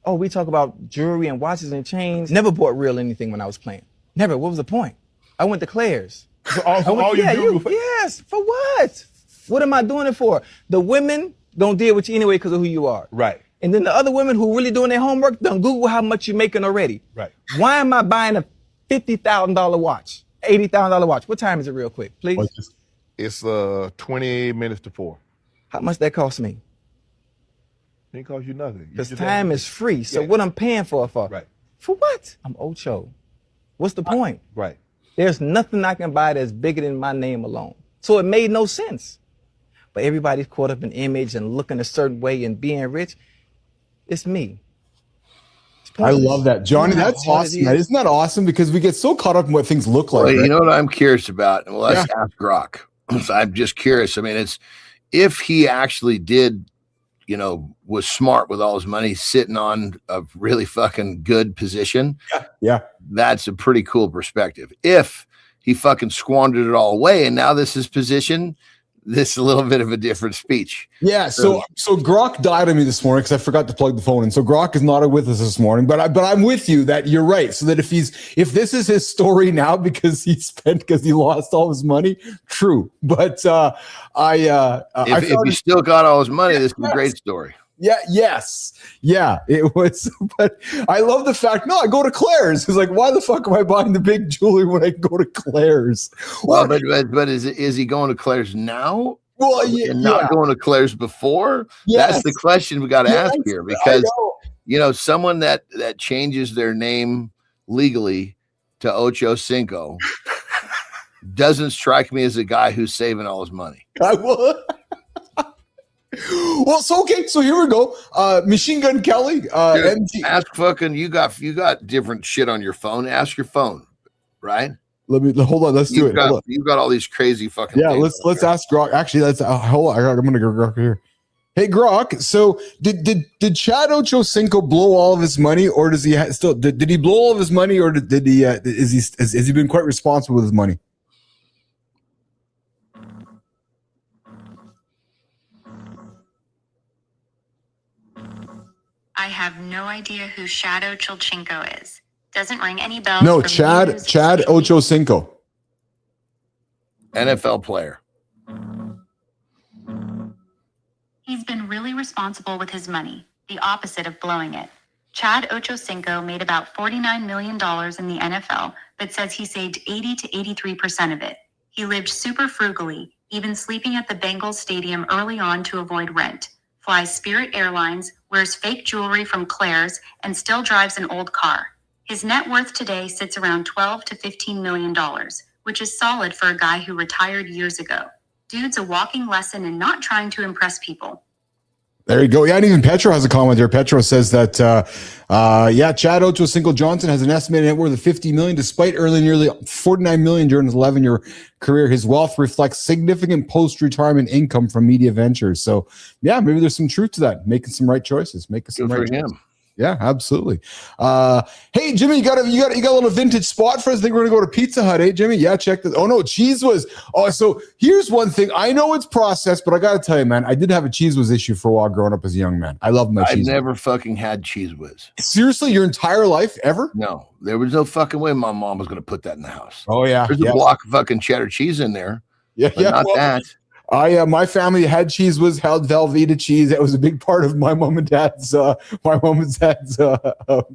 Oh, we talk about jewelry and watches and chains. Never bought real anything when I was playing. Never. What was the point? I went to Claire's. Yes. For what? What am I doing it for? The women don't deal with you anyway because of who you are. Right. And then the other women who really doing their homework, don't Google how much you're making already. Right. Why am I buying a $50,000 watch, $80,000 watch? What time is it real quick, please? It's 20 minutes to 4. How much that cost me? It didn't cost you nothing. Because time is free. So what I'm paying for? Right. For what? I'm Ocho. What's the point? Right. There's nothing I can buy that's bigger than my name alone. So it made no sense. But everybody's caught up in image and looking a certain way and being rich. It's me. I love that. Johnny, that's awesome. Isn't that awesome? Because we get so caught up in what things look like. Well, right? You know what I'm curious about? Well, let's ask Grok. So I'm just curious. I mean, it's if he actually did, was smart with all his money, sitting on a really fucking good position. Yeah. That's a pretty cool perspective. If he fucking squandered it all away and now this is his position, this is a little bit of a different speech. Yeah. So Grok died on me this morning because I forgot to plug the phone in. So Grok is not with us this morning, but I'm with you that you're right. So that if this is his story now because he lost all his money, true. But if he still got all his money, this is a great story. Yeah. Yes. Yeah. It was. But I love the fact. No, I go to Claire's. It's like, why the fuck am I buying the big jewelry when I go to Claire's? Well, but is he going to Claire's now? Well, and not going to Claire's before. Yes. That's the question we got to ask here, because someone that changes their name legally to Ochocinco doesn't strike me as a guy who's saving all his money. I would. Well, so here we go. Machine Gun Kelly. Ask fucking you got different shit on your phone. Ask your phone, right? Hold on. Let's do it. You've got all these crazy fucking. Yeah, let's ask Grok. Actually, hold on. I'm gonna go Grok here. Hey Grok. So did Chad Ochocinco blow all of his money, or does he still? Did he blow all of his money, or did he? Has he been quite responsible with his money? I have no idea who Chad Ochocinco is. Doesn't ring any bells. No, Chad Ochocinco. NFL player. He's been really responsible with his money, the opposite of blowing it. Chad Ochocinco made about $49 million in the NFL, but says he saved 80 to 83% of it. He lived super frugally, even sleeping at the Bengals stadium early on to avoid rent. Flies Spirit Airlines, wears fake jewelry from Claire's, and still drives an old car. His net worth today sits around $12 to $15 million, which is solid for a guy who retired years ago. Dude's a walking lesson in not trying to impress people. There you go. Yeah, and even Petro has a comment there. Petro says that, Chad Ochocinco Johnson has an estimated net worth of $50 million, despite earning nearly $49 million during his 11-year career. His wealth reflects significant post-retirement income from media ventures. So, yeah, maybe there's some truth to that. Making some right choices. Making some right choices. Yeah, absolutely. Hey, Jimmy, you got a little vintage spot for us? I think we're gonna go to Pizza Hut, eh, Jimmy? Yeah, check this. Oh no, Cheese Whiz. Oh, so here's one thing. I know it's processed, but I gotta tell you, man, I did have a Cheese Whiz issue for a while growing up as a young man. I love my Cheese Whiz. I've never fucking had Cheese Whiz. Seriously, your entire life, ever? No, there was no fucking way my mom was gonna put that in the house. Oh yeah, there's a block of fucking cheddar cheese in there. Yeah, not that. My family had Cheese Whiz, held Velveeta cheese. That was a big part of my mom and dad's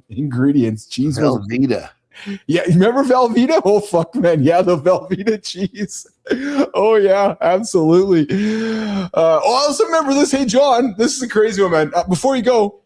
ingredients. Cheese Whiz. Velveeta. Yeah, you remember Velveeta? Oh, fuck, man. Yeah, the Velveeta cheese. Oh, yeah, absolutely. I also remember this. Hey, John, this is a crazy one, man. Before you go,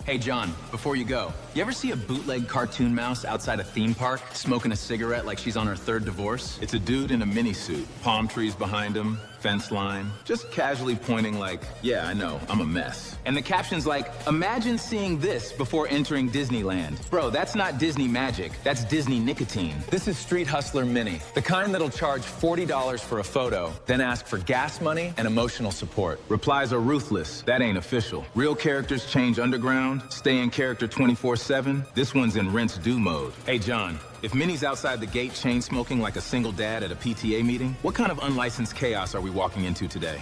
Hey, John, before you go, you ever see a bootleg cartoon mouse outside a theme park smoking a cigarette like she's on her third divorce? It's a dude in a mini suit, palm trees behind him, fence line, just casually pointing like, yeah, I know, I'm a mess. And the caption's like, imagine seeing this before entering Disneyland. Bro, that's not Disney magic, that's Disney nicotine. This is Street Hustler Mini, the kind that'll charge $40 for a photo, then ask for gas money and emotional support. Replies are ruthless. That ain't official. Real characters change underground, stay in character 24/7. This one's in rinse do mode. Hey, John, if Minnie's outside the gate chain smoking like a single dad at a PTA meeting, what kind of unlicensed chaos are we walking into today?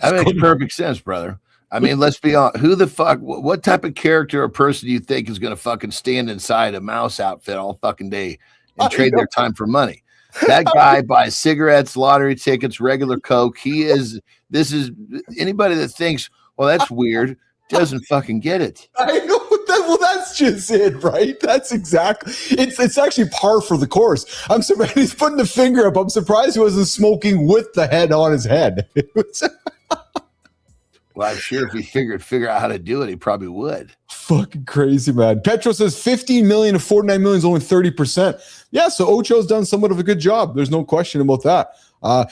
That makes perfect sense, brother. I mean, let's be honest. Who the fuck, what type of character or person do you think is going to fucking stand inside a mouse outfit all fucking day and trade their time for money? That guy buys cigarettes, lottery tickets, regular Coke. This is anybody that thinks, well, that's weird, doesn't fucking get it. I know that. Well, that's just it, right? That's exactly. It's actually par for the course. I'm surprised he's putting the finger up. I'm surprised he wasn't smoking with the head on his head. Well, I'm sure if he figure out how to do it, he probably would. Fucking crazy, man. Petro says 15 million to 49 million is only 30%. Yeah, so Ocho's done somewhat of a good job. There's no question about that.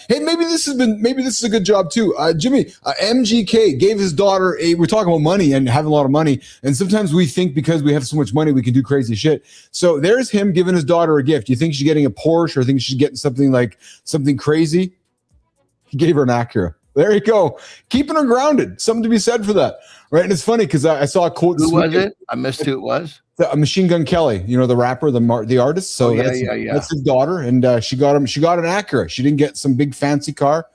Hey, maybe this is a good job too. Jimmy, MGK gave his daughter we're talking about money and having a lot of money. And sometimes we think because we have so much money, we can do crazy shit. So there's him giving his daughter a gift. You think she's getting a Porsche or think she's getting something crazy? He gave her an Acura. There you go. Keeping her grounded. Something to be said for that. Right. And it's funny because I saw a quote. Who was it? I missed who it was. Machine Gun Kelly, you know, the rapper, the artist. So that's his daughter. And she got an Acura. She didn't get some big fancy car.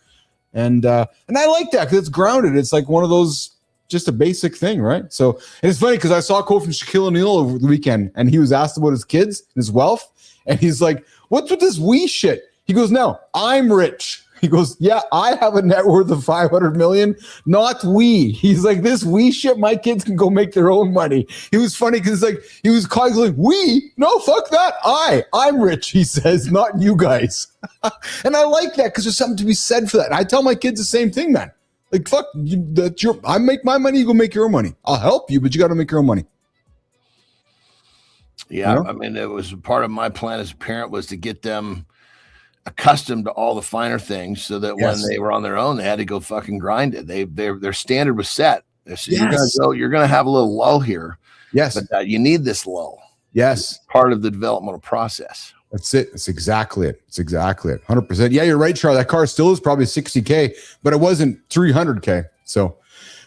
And I like that because it's grounded. It's like one of those, just a basic thing, right? So and it's funny because I saw a quote from Shaquille O'Neal over the weekend and he was asked about his kids, his wealth. And he's like, what's with this we shit? He goes, no, I'm rich. He goes, yeah, I have a net worth of 500 million, not we. He's like, this we shit, my kids can go make their own money. He was funny because like he was constantly, we? No, fuck that. I'm rich, he says, not you guys. And I like that because there's something to be said for that. And I tell my kids the same thing, man. Like, fuck, I make my money, you go make your own money. I'll help you, but you got to make your own money. Yeah, You know? I mean, it was part of my plan as a parent was to get them accustomed to all the finer things so that when they were on their own, they had to go fucking grind it. Their standard was set. You're going to have a little lull here. Yes. But you need this lull. Yes. It's part of the developmental process. That's it. That's exactly it. It's exactly it. 100%. Yeah, you're right, Charlie. That car still is probably 60K, but it wasn't 300K. So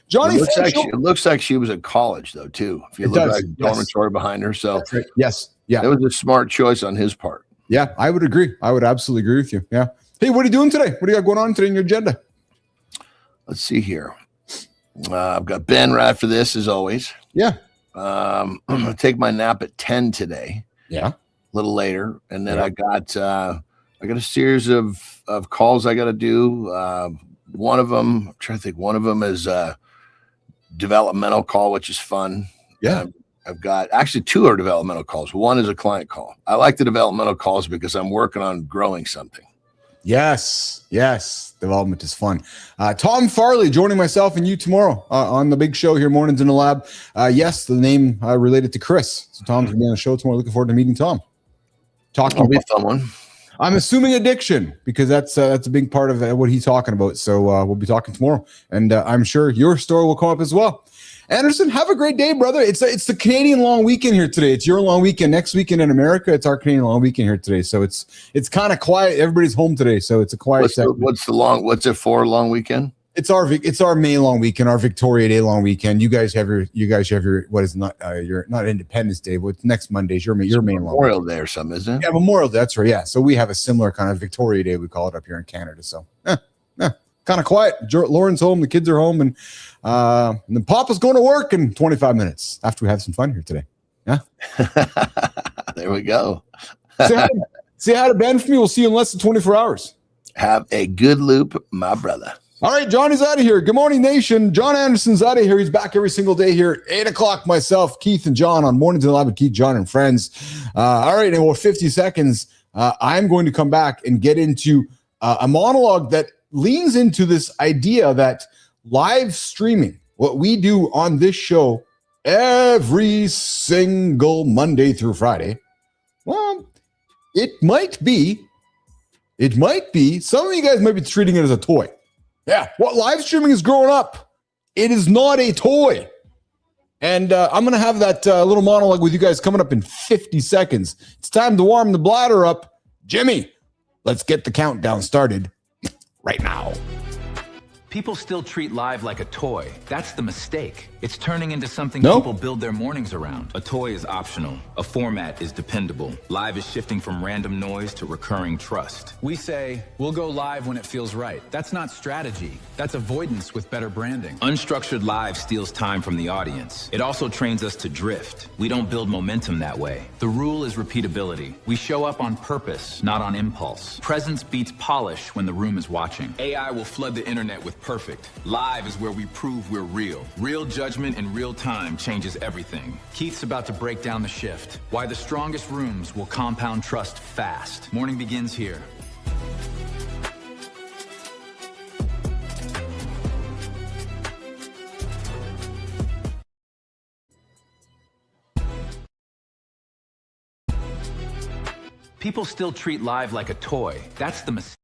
Johnny, it looks like she was at college though, too. If you look like dormitory behind her. So right. Yes. Yeah. It was a smart choice on his part. Yeah, I would agree. I would absolutely agree with you. Yeah. Hey, what are you doing today? What do you got going on today in your agenda? Let's see here. I've got Ben right after this, as always. Yeah. I'm going to take my nap at 10 today. Yeah. A little later. And then I got a series of calls I got to do. One of them, I'm trying to think, one of them is a developmental call, which is fun. Yeah. I've got actually two are developmental calls. One is a client call. I like the developmental calls because I'm working on growing something. Yes. Yes. Development is fun. Tom Farley joining myself and you tomorrow on the big show here, Mornings in the Lab. Yes, the name related to Chris. So Tom's going to be on the show tomorrow. Looking forward to meeting Tom. It'll be a fun one. I'm assuming addiction because that's a big part of what he's talking about. So we'll be talking tomorrow. And I'm sure your story will come up as well. Anderson, have a great day, brother. It's the Canadian long weekend here today. It's your long weekend. Next weekend in America, it's our Canadian long weekend here today. So it's kind of quiet. Everybody's home today, so it's a quiet. What's it for? Long weekend? It's our May long weekend, our Victoria Day long weekend. You guys have your what is not your not Independence Day, but next Monday's your May long Memorial Day or something, isn't it? Yeah, Memorial Day. That's right. Yeah, so we have a similar kind of Victoria Day. We call it up here in Canada. So kind of quiet. Lauren's home, the kids are home, and then Papa's going to work in 25 minutes after we have some fun here today. Yeah. There we go. Say hi to Ben for me. We'll see you in less than 24 hours. Have a good loop, my brother. All right, Johnny's out of here. Good morning, nation. John Anderson's out of here. He's back every single day here at 8 o'clock. Myself, Keith, and John on Mornings in the Lab with Keith, John, and friends. All right, in 50 seconds, I'm going to come back and get into a monologue that leans into this idea that live streaming, what we do on this show every single Monday through Friday, well, it might be, some of you guys might be treating it as a toy. Yeah, what live streaming is growing up. It is not a toy. And I'm going to have that little monologue with you guys coming up in 50 seconds. It's time to warm the bladder up. Jimmy, let's get the countdown started right now. People still treat live like a toy. That's the mistake. It's turning into something people build their mornings around. A toy is optional. A format is dependable. Live is shifting from random noise to recurring trust. We say, we'll go live when it feels right. That's not strategy. That's avoidance with better branding. Unstructured live steals time from the audience. It also trains us to drift. We don't build momentum that way. The rule is repeatability. We show up on purpose, not on impulse. Presence beats polish when the room is watching. AI will flood the internet with perfect. Live is where we prove we're real. Real judgment in real time changes everything. Keith's about to break down the shift. Why the strongest rooms will compound trust fast. Morning begins here. People still treat live like a toy. That's the mistake.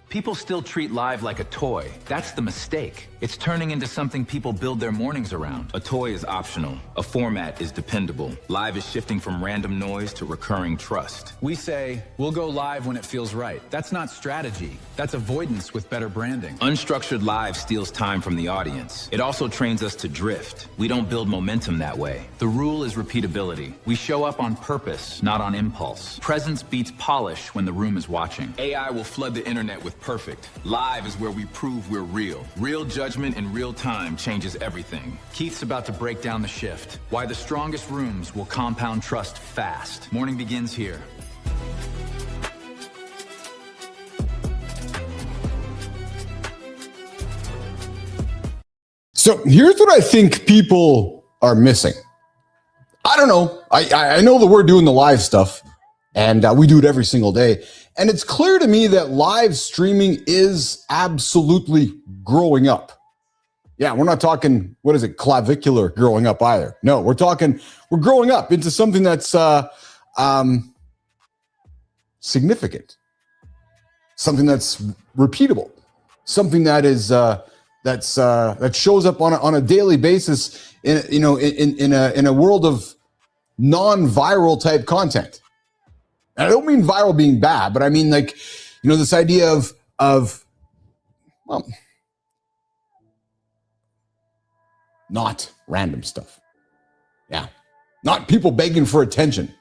People still treat live like a toy. That's the mistake. It's turning into something people build their mornings around. A toy is optional. A format is dependable. Live is shifting from random noise to recurring trust. We say, we'll go live when it feels right. That's not strategy. That's avoidance with better branding. Unstructured live steals time from the audience. It also trains us to drift. We don't build momentum that way. The rule is repeatability. We show up on purpose, not on impulse. Presence beats polish when the room is watching. AI will flood the internet with perfect. Live is where we prove we're real. Real judgment in real time changes everything. Keith's about to break down the shift. Why the strongest rooms will compound trust fast. Morning begins here. So here's what I think people are missing. I don't know. I know that we're doing the live stuff, and we do it every single day. And it's clear to me that live streaming is absolutely growing up. Yeah, we're not talking, what is it, clavicular growing up either. No, we're growing up into something that's significant, something that's repeatable, something that is that shows up on a daily basis in a world of non-viral type content. And I don't mean viral being bad, but I mean this idea of not random stuff. Yeah. Not people begging for attention,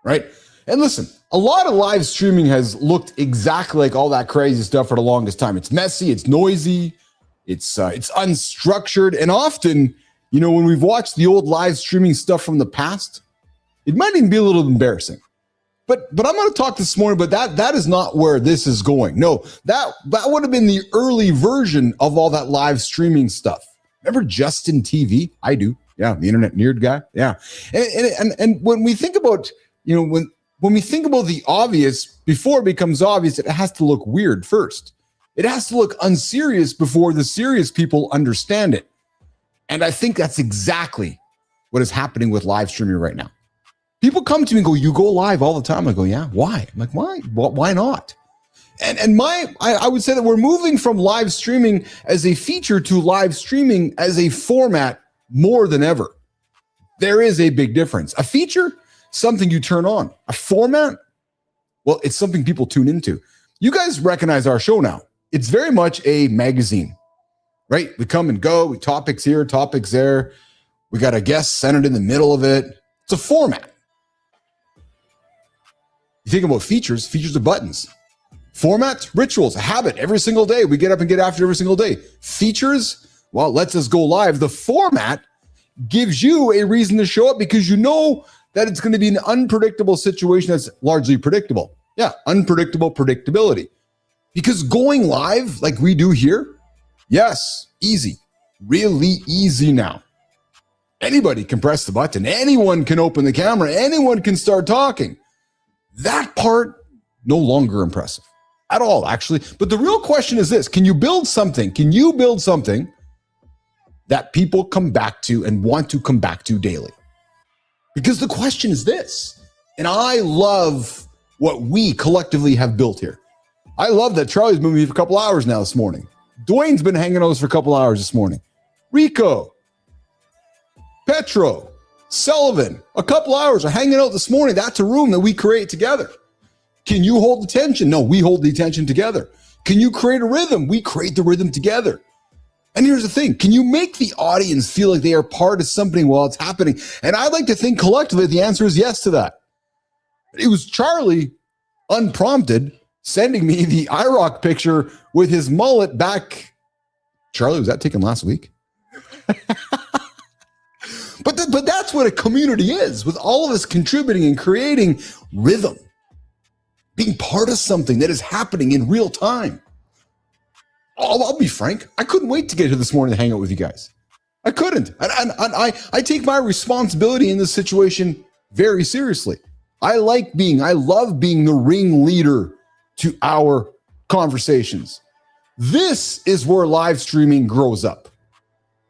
right? And listen, a lot of live streaming has looked exactly like all that crazy stuff for the longest time. It's messy, it's noisy, it's unstructured, and often, when we've watched the old live streaming stuff from the past, it might even be a little embarrassing. But I'm going to talk this morning, but that is not where this is going. No, that would have been the early version of all that live streaming stuff. Remember Justin TV? I do. Yeah, the internet nerd guy. Yeah, and when we think about when we think about the obvious, before it becomes obvious, it has to look weird first. It has to look unserious before the serious people understand it. And I think that's exactly what is happening with live streaming right now. People come to me and go, "You go live all the time." I go, "Yeah, why?" I'm like, "Why? Well, why not?" And I would say that we're moving from live streaming as a feature to live streaming as a format more than ever. There is a big difference. A feature, something you turn on. A format, well, it's something people tune into. You guys recognize our show now. It's very much a magazine, right? We come and go, we topics here, topics there. We got a guest centered in the middle of it. It's a format. You think about features are buttons. Format, rituals, a habit. Every single day, we get up and get after every single day. Features, well, it lets us go live. The format gives you a reason to show up because you know that it's going to be an unpredictable situation that's largely predictable. Yeah, unpredictable predictability. Because going live like we do here, yes, easy. Really easy now. Anybody can press the button. Anyone can open the camera. Anyone can start talking. That part, no longer impressive at all, actually. But the real question is this. Can you build something? Can you build something that people come back to and want to come back to daily? Because the question is this, and I love what we collectively have built here. I love that Charlie's been with me for a couple hours now this morning. Dwayne's been hanging out for a couple hours this morning. Rico, Petro, Sullivan, a couple hours are hanging out this morning. That's a room that we create together. Can you hold the tension? No, we hold the tension together. Can you create a rhythm? We create the rhythm together. And here's the thing. Can you make the audience feel like they are part of something while it's happening? And I'd like to think collectively the answer is yes to that. It was Charlie, unprompted, sending me the IROC picture with his mullet back. Charlie, was that taken last week? But that's what a community is, with all of us contributing and creating rhythm, being part of something that is happening in real time. I'll be frank. I couldn't wait to get here this morning to hang out with you guys. I couldn't. And I take my responsibility in this situation very seriously. I love being the ringleader to our conversations. This is where live streaming grows up.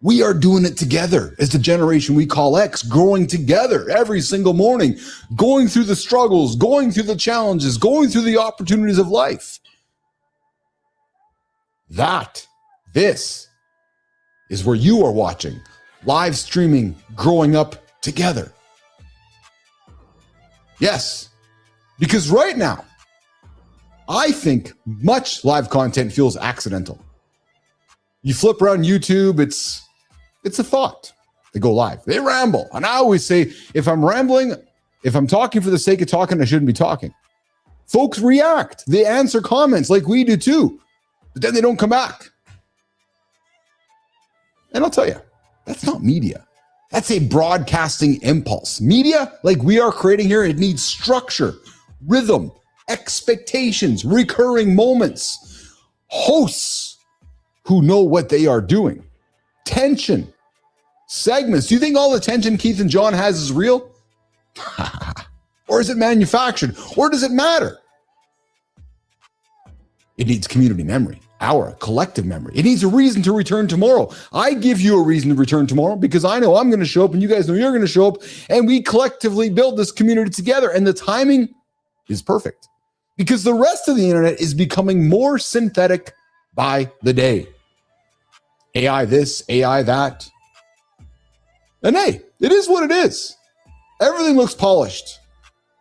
We are doing it together as the generation we call X, growing together every single morning, going through the struggles, going through the challenges, going through the opportunities of life. This is where you are watching live streaming, growing up together. Yes, because right now, I think much live content feels accidental. You flip around YouTube, it's a thought. They go live, they ramble. And I always say, if I'm rambling, if I'm talking for the sake of talking, I shouldn't be talking. Folks react. They answer comments like we do too, but then they don't come back. And I'll tell you, that's not media. That's a broadcasting impulse. Media, like we are creating here, it needs structure, rhythm, expectations, recurring moments, hosts who know what they are doing, tension, segments. Do you think all the tension Keith and John has is real? Or is it manufactured? Or does it matter? It needs community memory, our collective memory. It needs a reason to return tomorrow. I give you a reason to return tomorrow because I know I'm going to show up and you guys know you're going to show up, and we collectively build this community together. And the timing is perfect because the rest of the internet is becoming more synthetic by the day. AI this, AI that. And hey, it is what it is. Everything looks polished.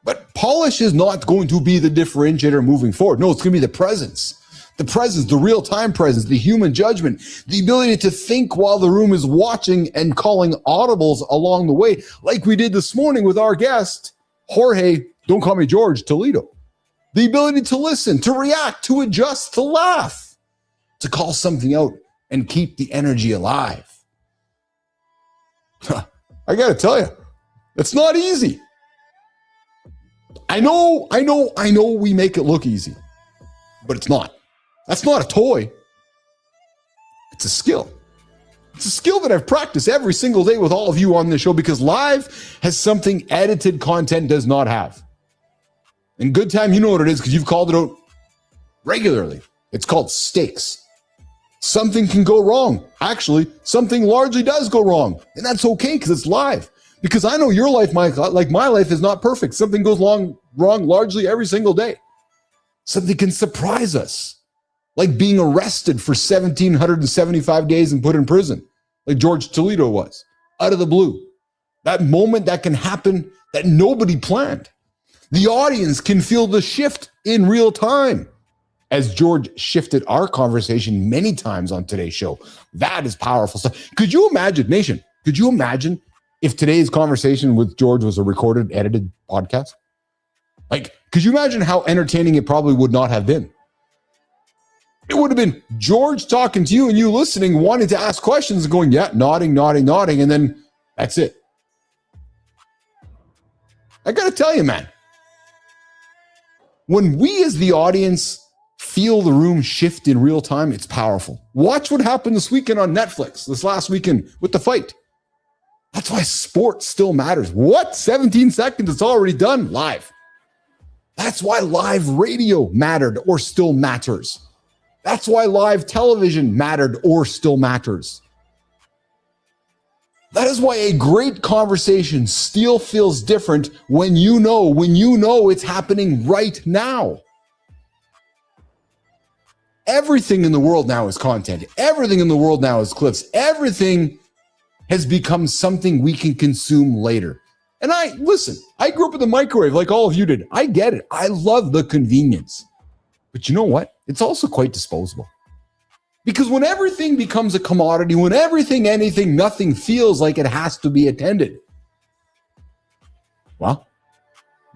But polish is not going to be the differentiator moving forward. No, it's going to be the presence, the real-time presence, the human judgment, the ability to think while the room is watching and calling audibles along the way, like we did this morning with our guest, Jorge, don't call me George, Toledo. The ability to listen, to react, to adjust, to laugh, to call something out and keep the energy alive. I got to tell you, it's not easy. I know we make it look easy, but it's not. That's not a toy. It's a skill. It's a skill that I've practiced every single day with all of you on this show because live has something edited content does not have. In good time, you know what it is because you've called it out regularly. It's called stakes. Something can go wrong. Actually, something largely does go wrong, and that's okay because it's live. Because I know your life, like my life, is not perfect. Something goes wrong largely every single day. Something can surprise us, like being arrested for 1,775 days and put in prison, like George Toledo was, out of the blue. That moment that can happen that nobody planned. The audience can feel the shift in real time, as George shifted our conversation many times on today's show. That is powerful stuff. Could you imagine, Nation, could you imagine if today's conversation with George was a recorded, edited podcast? Like, could you imagine how entertaining it probably would not have been? It would have been George talking to you and you listening, wanting to ask questions and going, yeah, nodding, and then that's it. I got to tell you, man, when we as the audience feel the room shift in real time, it's powerful. Watch what happened this weekend on Netflix, this last weekend with the fight. That's why sport still matters. What? 17 seconds, it's already done live. That's why live radio mattered or still matters. That's why live television mattered or still matters. That is why a great conversation still feels different when you know it's happening right now. Everything in the world now is content. Everything in the world now is clips. Everything has become something we can consume later. And I grew up with a microwave like all of you did. I get it. I love the convenience. But you know what? It's also quite disposable. Because when everything becomes a commodity, when nothing feels like it has to be attended, well,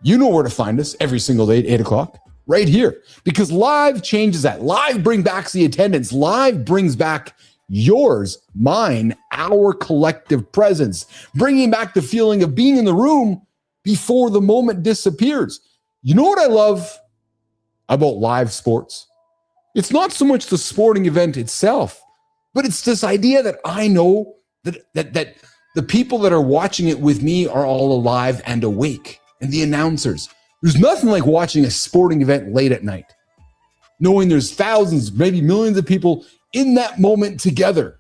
you know where to find us every single day at 8 o'clock, right here. Because live changes that. Live brings back the attendance. Live brings back yours, mine, our collective presence, bringing back the feeling of being in the room before the moment disappears. You know what I love about live sports? It's not so much the sporting event itself, but it's this idea that I know that the people that are watching it with me are all alive and awake, and the announcers. There's nothing like watching a sporting event late at night, knowing there's thousands, maybe millions of people in that moment together,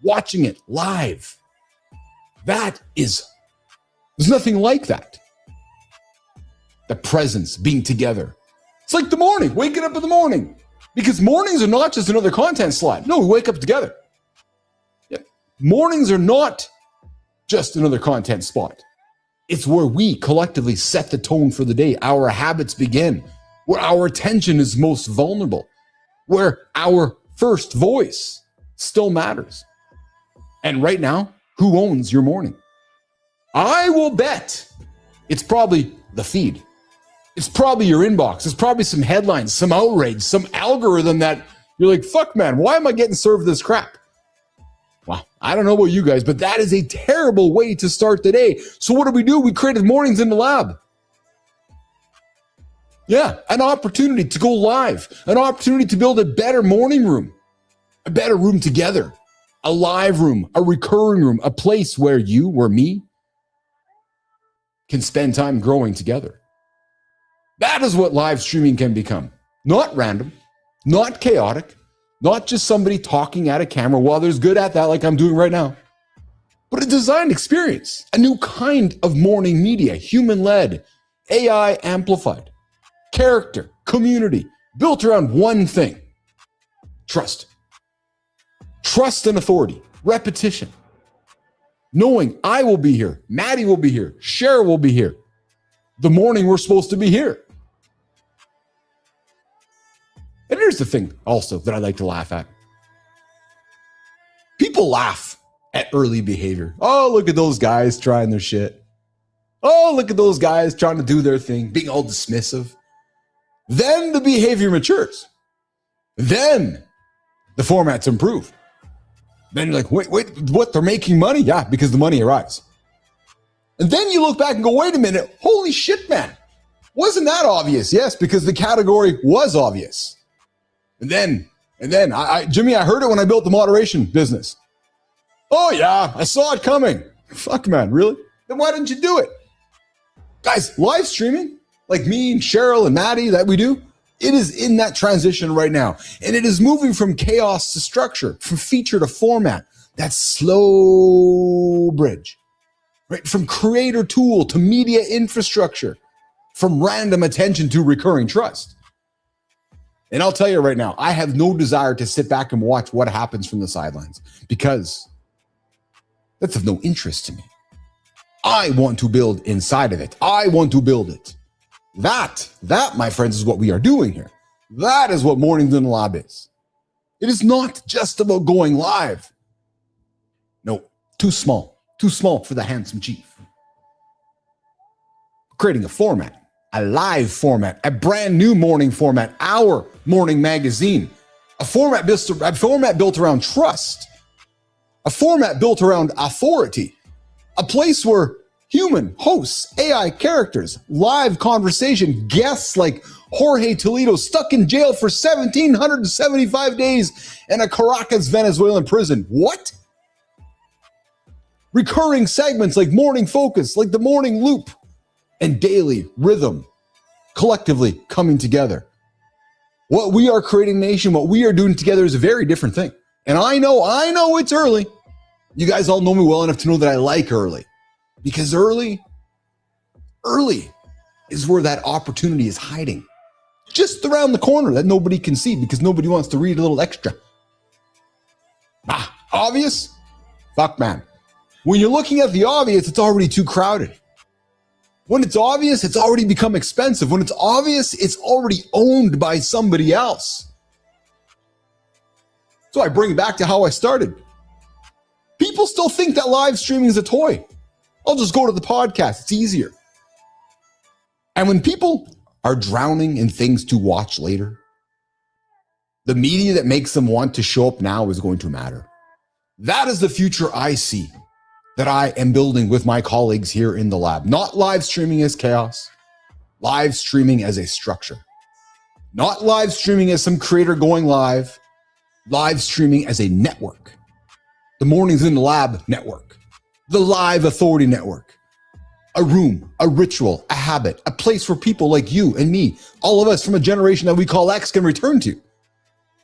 watching it live. There's nothing like that. The presence, being together. It's like the morning, waking up in the morning. Because mornings are not just another content slide. No, we wake up together. Yeah. Mornings are not just another content spot. It's where we collectively set the tone for the day. Our habits begin, where our attention is most vulnerable, where our first voice still matters. And right now, who owns your morning? I will bet it's probably the feed. It's probably your inbox. It's probably some headlines, some outrage, some algorithm that you're like, fuck, man, why am I getting served this crap? Well, I don't know about you guys, but that is a terrible way to start the day. So what do? We created Mornings in the Lab. Yeah, an opportunity to go live, an opportunity to build a better morning room, a better room together, a live room, a recurring room, a place where you or me can spend time growing together. That is what live streaming can become. Not random, not chaotic, not just somebody talking at a camera. While there's good at that, like I'm doing right now, but a designed experience, a new kind of morning media, human-led, AI amplified, character, community, built around one thing: trust. Trust and authority, repetition. Knowing I will be here, Maddie will be here, Cheryl will be here. The morning we're supposed to be here. And here's the thing also that I like to laugh at. People laugh at early behavior. Oh, look at those guys trying their shit. Oh, look at those guys trying to do their thing, being all dismissive. Then the behavior matures. Then the formats improve. Then you're like, wait, what? They're making money? Yeah, because the money arrives. And then you look back and go, wait a minute, holy shit, man. Wasn't that obvious? Yes, because the category was obvious. And then, Jimmy, I heard it when I built the moderation business. Oh yeah, I saw it coming. Fuck, man, really? Then why didn't you do it? Guys, live streaming, like me and Cheryl and Maddie that we do, it is in that transition right now. And it is moving from chaos to structure, from feature to format. That slow bridge, right? From creator tool to media infrastructure, from random attention to recurring trust. And I'll tell you right now, I have no desire to sit back and watch what happens from the sidelines because that's of no interest to me. I want to build inside of it. I want to build it. That, my friends, is what we are doing here. That is what Mornings in the Lab is. It is not just about going live. No, too small for the handsome chief. Creating a format, a live format, a brand new morning format, our morning magazine, A format built around trust. A format built around authority. A place where human hosts, AI characters, live conversation, guests like Jorge Toledo stuck in jail for 1,775 days in a Caracas, Venezuelan prison. What? Recurring segments like Morning Focus, like the Morning Loop, and Daily Rhythm, collectively coming together. What we are creating, nation, what we are doing together is a very different thing. And I know it's early. You guys all know me well enough to know that I like early. Because early is where that opportunity is hiding. Just around the corner that nobody can see because nobody wants to read a little extra. Obvious? Fuck, man. When you're looking at the obvious, it's already too crowded. When it's obvious, it's already become expensive. When it's obvious, it's already owned by somebody else. So I bring it back to how I started. People still think that live streaming is a toy. I'll just go to the podcast. It's easier. And when people are drowning in things to watch later, the media that makes them want to show up now is going to matter. That is the future I see that I am building with my colleagues here in the lab. Not live streaming as chaos, live streaming as a structure. Not live streaming as some creator going live streaming as a network. The Mornings in the Lab network, the Live Authority network, a room, a ritual, a habit, a place where people like you and me, all of us from a generation that we call X, can return to.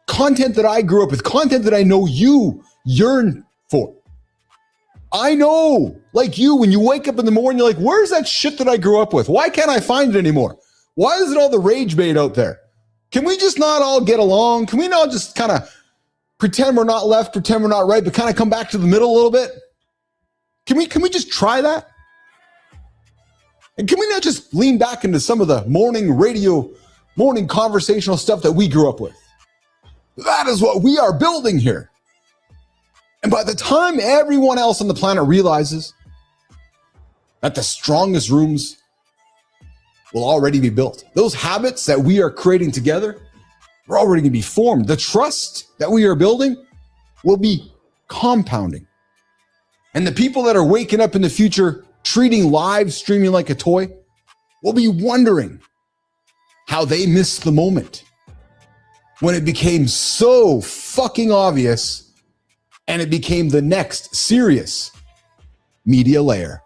Content that I grew up with, content that I know you yearn for. I know, like you, when you wake up in the morning, you're like, where's that shit that I grew up with? Why can't I find it anymore? Why is it all the rage bait out there? Can we just not all get along? Can we not just kind of pretend we're not left, pretend we're not right, but kind of come back to the middle a little bit? Can we just try that? And can we not just lean back into some of the morning radio, morning conversational stuff that we grew up with? That is what we are building here. And by the time everyone else on the planet realizes that the strongest rooms will already be built, those habits that we are creating together are already going to be formed. The trust that we are building will be compounding. And the people that are waking up in the future treating live streaming like a toy will be wondering how they missed the moment when it became so fucking obvious and it became the next serious media layer.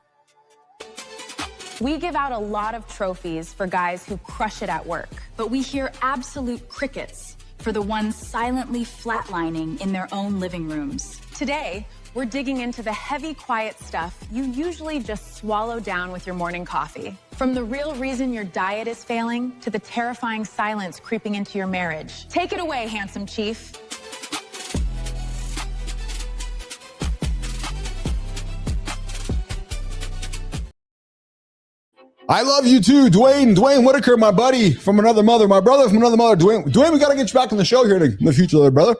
We give out a lot of trophies for guys who crush it at work, but we hear absolute crickets for the ones silently flatlining in their own living rooms. Today, we're digging into the heavy, quiet stuff you usually just swallow down with your morning coffee. From the real reason your diet is failing to the terrifying silence creeping into your marriage. Take it away, handsome chief. I love you too, Dwayne Whitaker, my buddy from another mother, my brother from another mother. Dwayne, we got to get you back on the show here in the future, there, brother.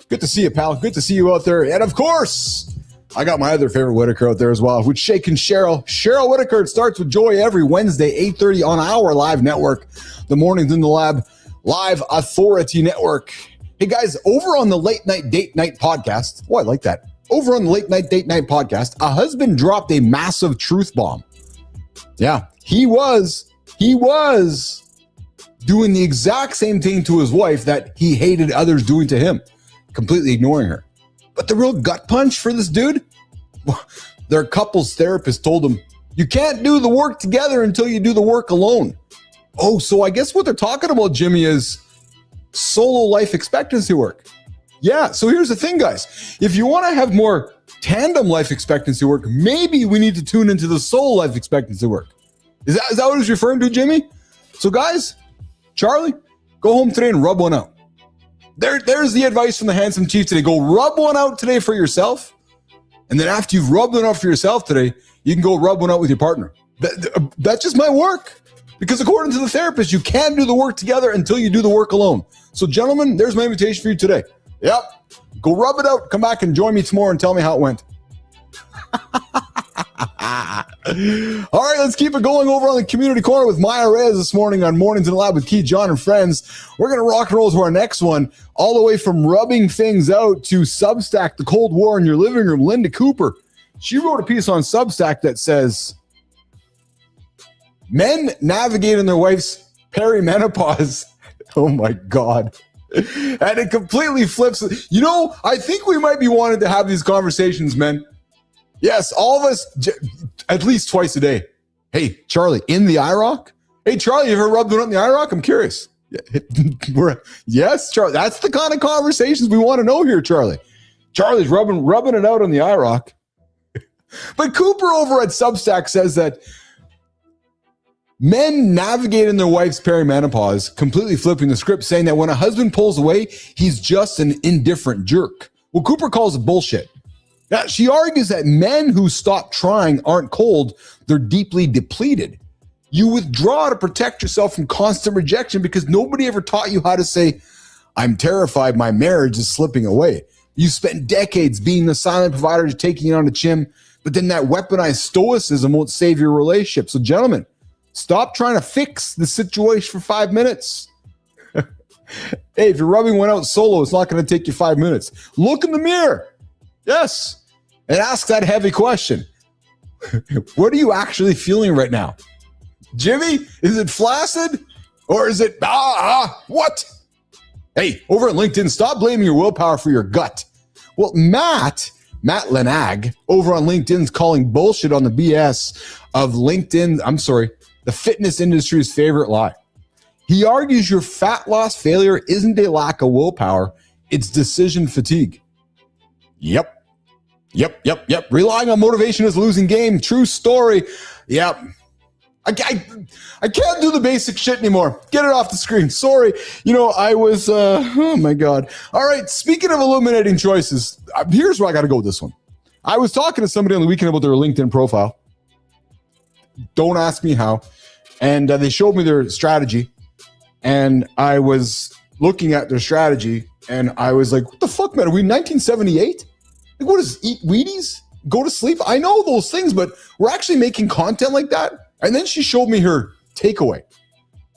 Good to see you, pal. Good to see you out there. And of course, I got my other favorite Whitaker out there as well, with Shake and Cheryl. Cheryl Whitaker. It starts with Joy every Wednesday, 8:30 on our live network, the Mornings in the Lab Live Authority Network. Hey guys, over on the Late Night Date Night podcast, I like that. Over on the Late Night Date Night podcast, a husband dropped a massive truth bomb. Yeah, he was doing the exact same thing to his wife that he hated others doing to him, completely ignoring her. But the real gut punch for this dude, their couples therapist told him, you can't do the work together until you do the work alone. Oh, so I guess what they're talking about, Jimmy, is solo life expectancy work. Yeah, so here's the thing, guys. If you want to have more tandem life expectancy work, maybe we need to tune into the solo life expectancy work. Is that what he's referring to, Jimmy? So guys, Charlie, go home today and rub one out. There's the advice from the handsome chief today. Go rub one out today for yourself. And then after you've rubbed one out for yourself today, you can go rub one out with your partner. That's just my work. Because according to the therapist, you can't do the work together until you do the work alone. So gentlemen, there's my invitation for you today. Yep. Go rub it out. Come back and join me tomorrow and tell me how it went. All right, let's keep it going over on the community corner with Maya Reyes this morning on Mornings in the Lab with Keith, John, and friends. We're going to rock and roll to our next one, all the way from rubbing things out to Substack, the Cold War in your living room. Linda Cooper, she wrote a piece on Substack that says, men navigating their wife's perimenopause. Oh my God. And it completely flips. You know, I think we might be wanting to have these conversations, men. Yes, all of us, at least twice a day. Hey, Charlie, in the IROC? Hey, Charlie, you ever rubbed one out in the IROC? I'm curious. Yes, Charlie, that's the kind of conversations we want to know here, Charlie. Charlie's rubbing it out on the IROC. But Cooper over at Substack says that men navigating their wife's perimenopause, completely flipping the script, saying that when a husband pulls away, he's just an indifferent jerk. Well, Cooper calls it bullshit. Now, she argues that men who stop trying aren't cold, they're deeply depleted. You withdraw to protect yourself from constant rejection because nobody ever taught you how to say, I'm terrified my marriage is slipping away. You spent decades being the silent provider to taking it on the chin, but then that weaponized stoicism won't save your relationship. So gentlemen, stop trying to fix the situation for 5 minutes. Hey, if you're rubbing one out solo, it's not going to take you 5 minutes. Look in the mirror. Yes. And ask that heavy question. What are you actually feeling right now? Jimmy, is it flaccid? Or is it, what? Hey, over at LinkedIn, stop blaming your willpower for your gut. Well, Matt Lenag, over on LinkedIn's calling bullshit on the BS of LinkedIn, the fitness industry's favorite lie. He argues your fat loss failure isn't a lack of willpower, it's decision fatigue. Yep. Relying on motivation is a losing game. True story. Yep. I can't do the basic shit anymore. Get it off the screen. Sorry. You know, I was, oh my God. All right. Speaking of illuminating choices, here's where I got to go with this one. I was talking to somebody on the weekend about their LinkedIn profile. Don't ask me how. And they showed me their strategy. And I was looking at their strategy and I was like, what the fuck, man? Are we in 1978? Like, what is eat Wheaties? Go to sleep? I know those things, but we're actually making content like that. And then she showed me her takeaway.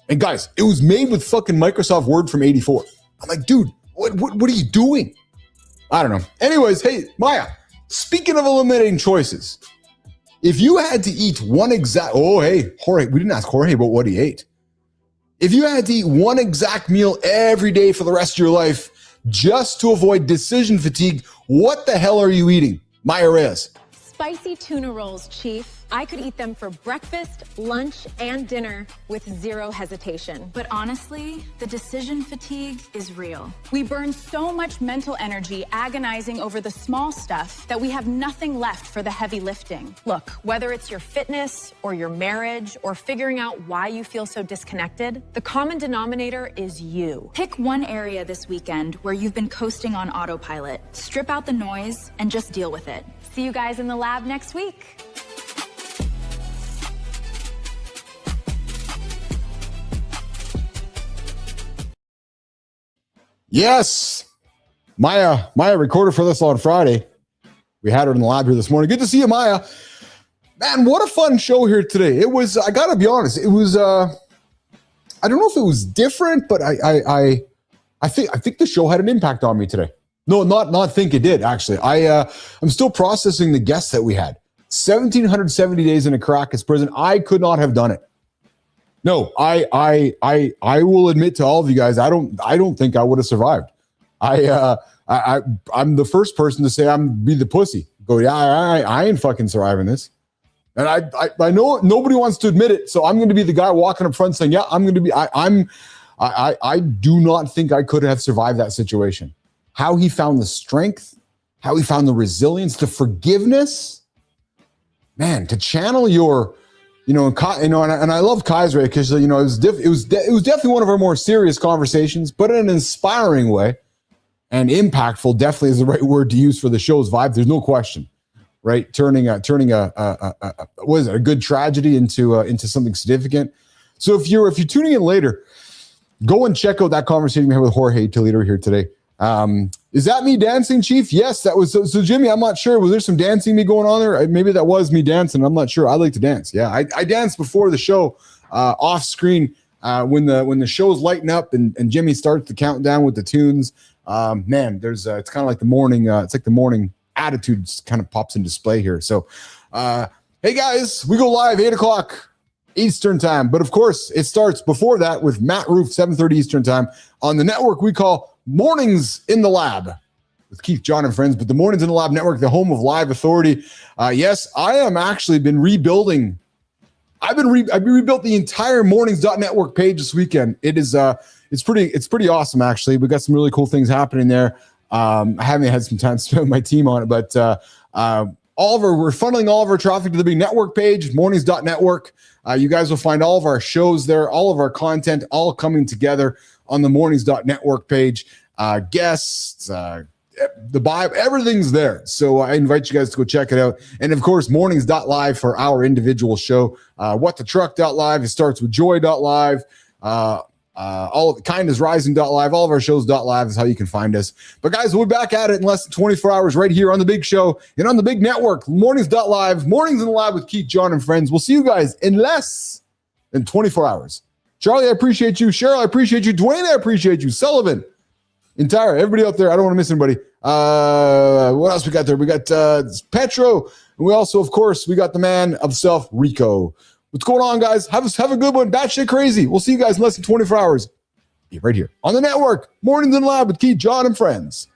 And guys, it was made with fucking Microsoft Word from 84. I'm like, dude, what are you doing? I don't know. Anyways, hey, Maya, speaking of eliminating choices, if you had to eat one exact, Jorge, we didn't ask Jorge about what he ate. If you had to eat one exact meal every day for the rest of your life just to avoid decision fatigue, what the hell are you eating? Maya Reyes. Spicy tuna rolls, Chief. I could eat them for breakfast, lunch, and dinner with zero hesitation. But honestly, the decision fatigue is real. We burn so much mental energy agonizing over the small stuff that we have nothing left for the heavy lifting. Look, whether it's your fitness or your marriage or figuring out why you feel so disconnected, the common denominator is you. Pick one area this weekend where you've been coasting on autopilot. Strip out the noise and just deal with it. See you guys in the lab next week. Yes. Maya recorded for this on Friday. We had her in the lab here this morning. Good to see you, Maya. Man, what a fun show here today. It was, I gotta be honest, it was, I don't know if it was different, but I think the show had an impact on me today. No, not think it did, actually. I'm still processing the guests that we had. 1,770 days in a Caracas prison. I could not have done it. No, I will admit to all of you guys, I don't think I would have survived. I'm the first person to say I'm be the pussy. Go, yeah, I ain't fucking surviving this. And I know nobody wants to admit it, so I'm going to be the guy walking up front saying, yeah, I'm going to be. I do not think I could have survived that situation. How he found the strength, how he found the resilience, the forgiveness, man, to channel your. And I love Kaiser because it was definitely one of our more serious conversations, but in an inspiring way, and impactful definitely is the right word to use for the show's vibe. There's no question, right? Turning a good tragedy into something significant. So if you're tuning in later, go and check out that conversation we had with Jorge Toledo here today. Is that me dancing, Chief? Yes, that was. So Jimmy, I'm not sure. Was there some dancing me going on there? Maybe that was me dancing. I'm not sure. I like to dance. Yeah, I danced before the show off screen when the show's lighting up and Jimmy starts the countdown with the tunes. Man, there's it's kind of like the morning. It's like the morning attitude kind of pops in display here. So, hey guys, we go live 8:00 Eastern time. But of course, it starts before that with Matt Roof, 7:30 Eastern time on the network we call Mornings in the Lab with Keith, John, and friends. But the Mornings in the Lab network, the home of live authority. Yes, I am actually been rebuilding. I've rebuilt the entire mornings.network page this weekend. It is it's pretty awesome actually. We got some really cool things happening there. I haven't had some time to spend with my team on it, but we're funneling all of our traffic to the big network page, mornings.network. You guys will find all of our shows there, all of our content, all coming together on the mornings.network page. Guests, the Bible, everything's there. So I invite you guys to go check it out. And of course, mornings.live for our individual show. Whatthetruck.live. It starts with joy.live. All of kindisrising.live, all of our shows.live is how you can find us. But guys, we'll be back at it in less than 24 hours right here on the big show and on the big network, mornings.live, Mornings in the Lab with Keith, John, and friends. We'll see you guys in less than 24 hours. Charlie, I appreciate you. Cheryl, I appreciate you. Dwayne, I appreciate you. Sullivan, entire, everybody out there. I don't want to miss anybody. What else we got there? We got Petro. And we also, of course, we got the man of self, Rico. What's going on, guys? Have a good one. Batshit crazy. We'll see you guys in less than 24 hours. Right here on the network. Mornings in the Lab with Keith, John, and friends.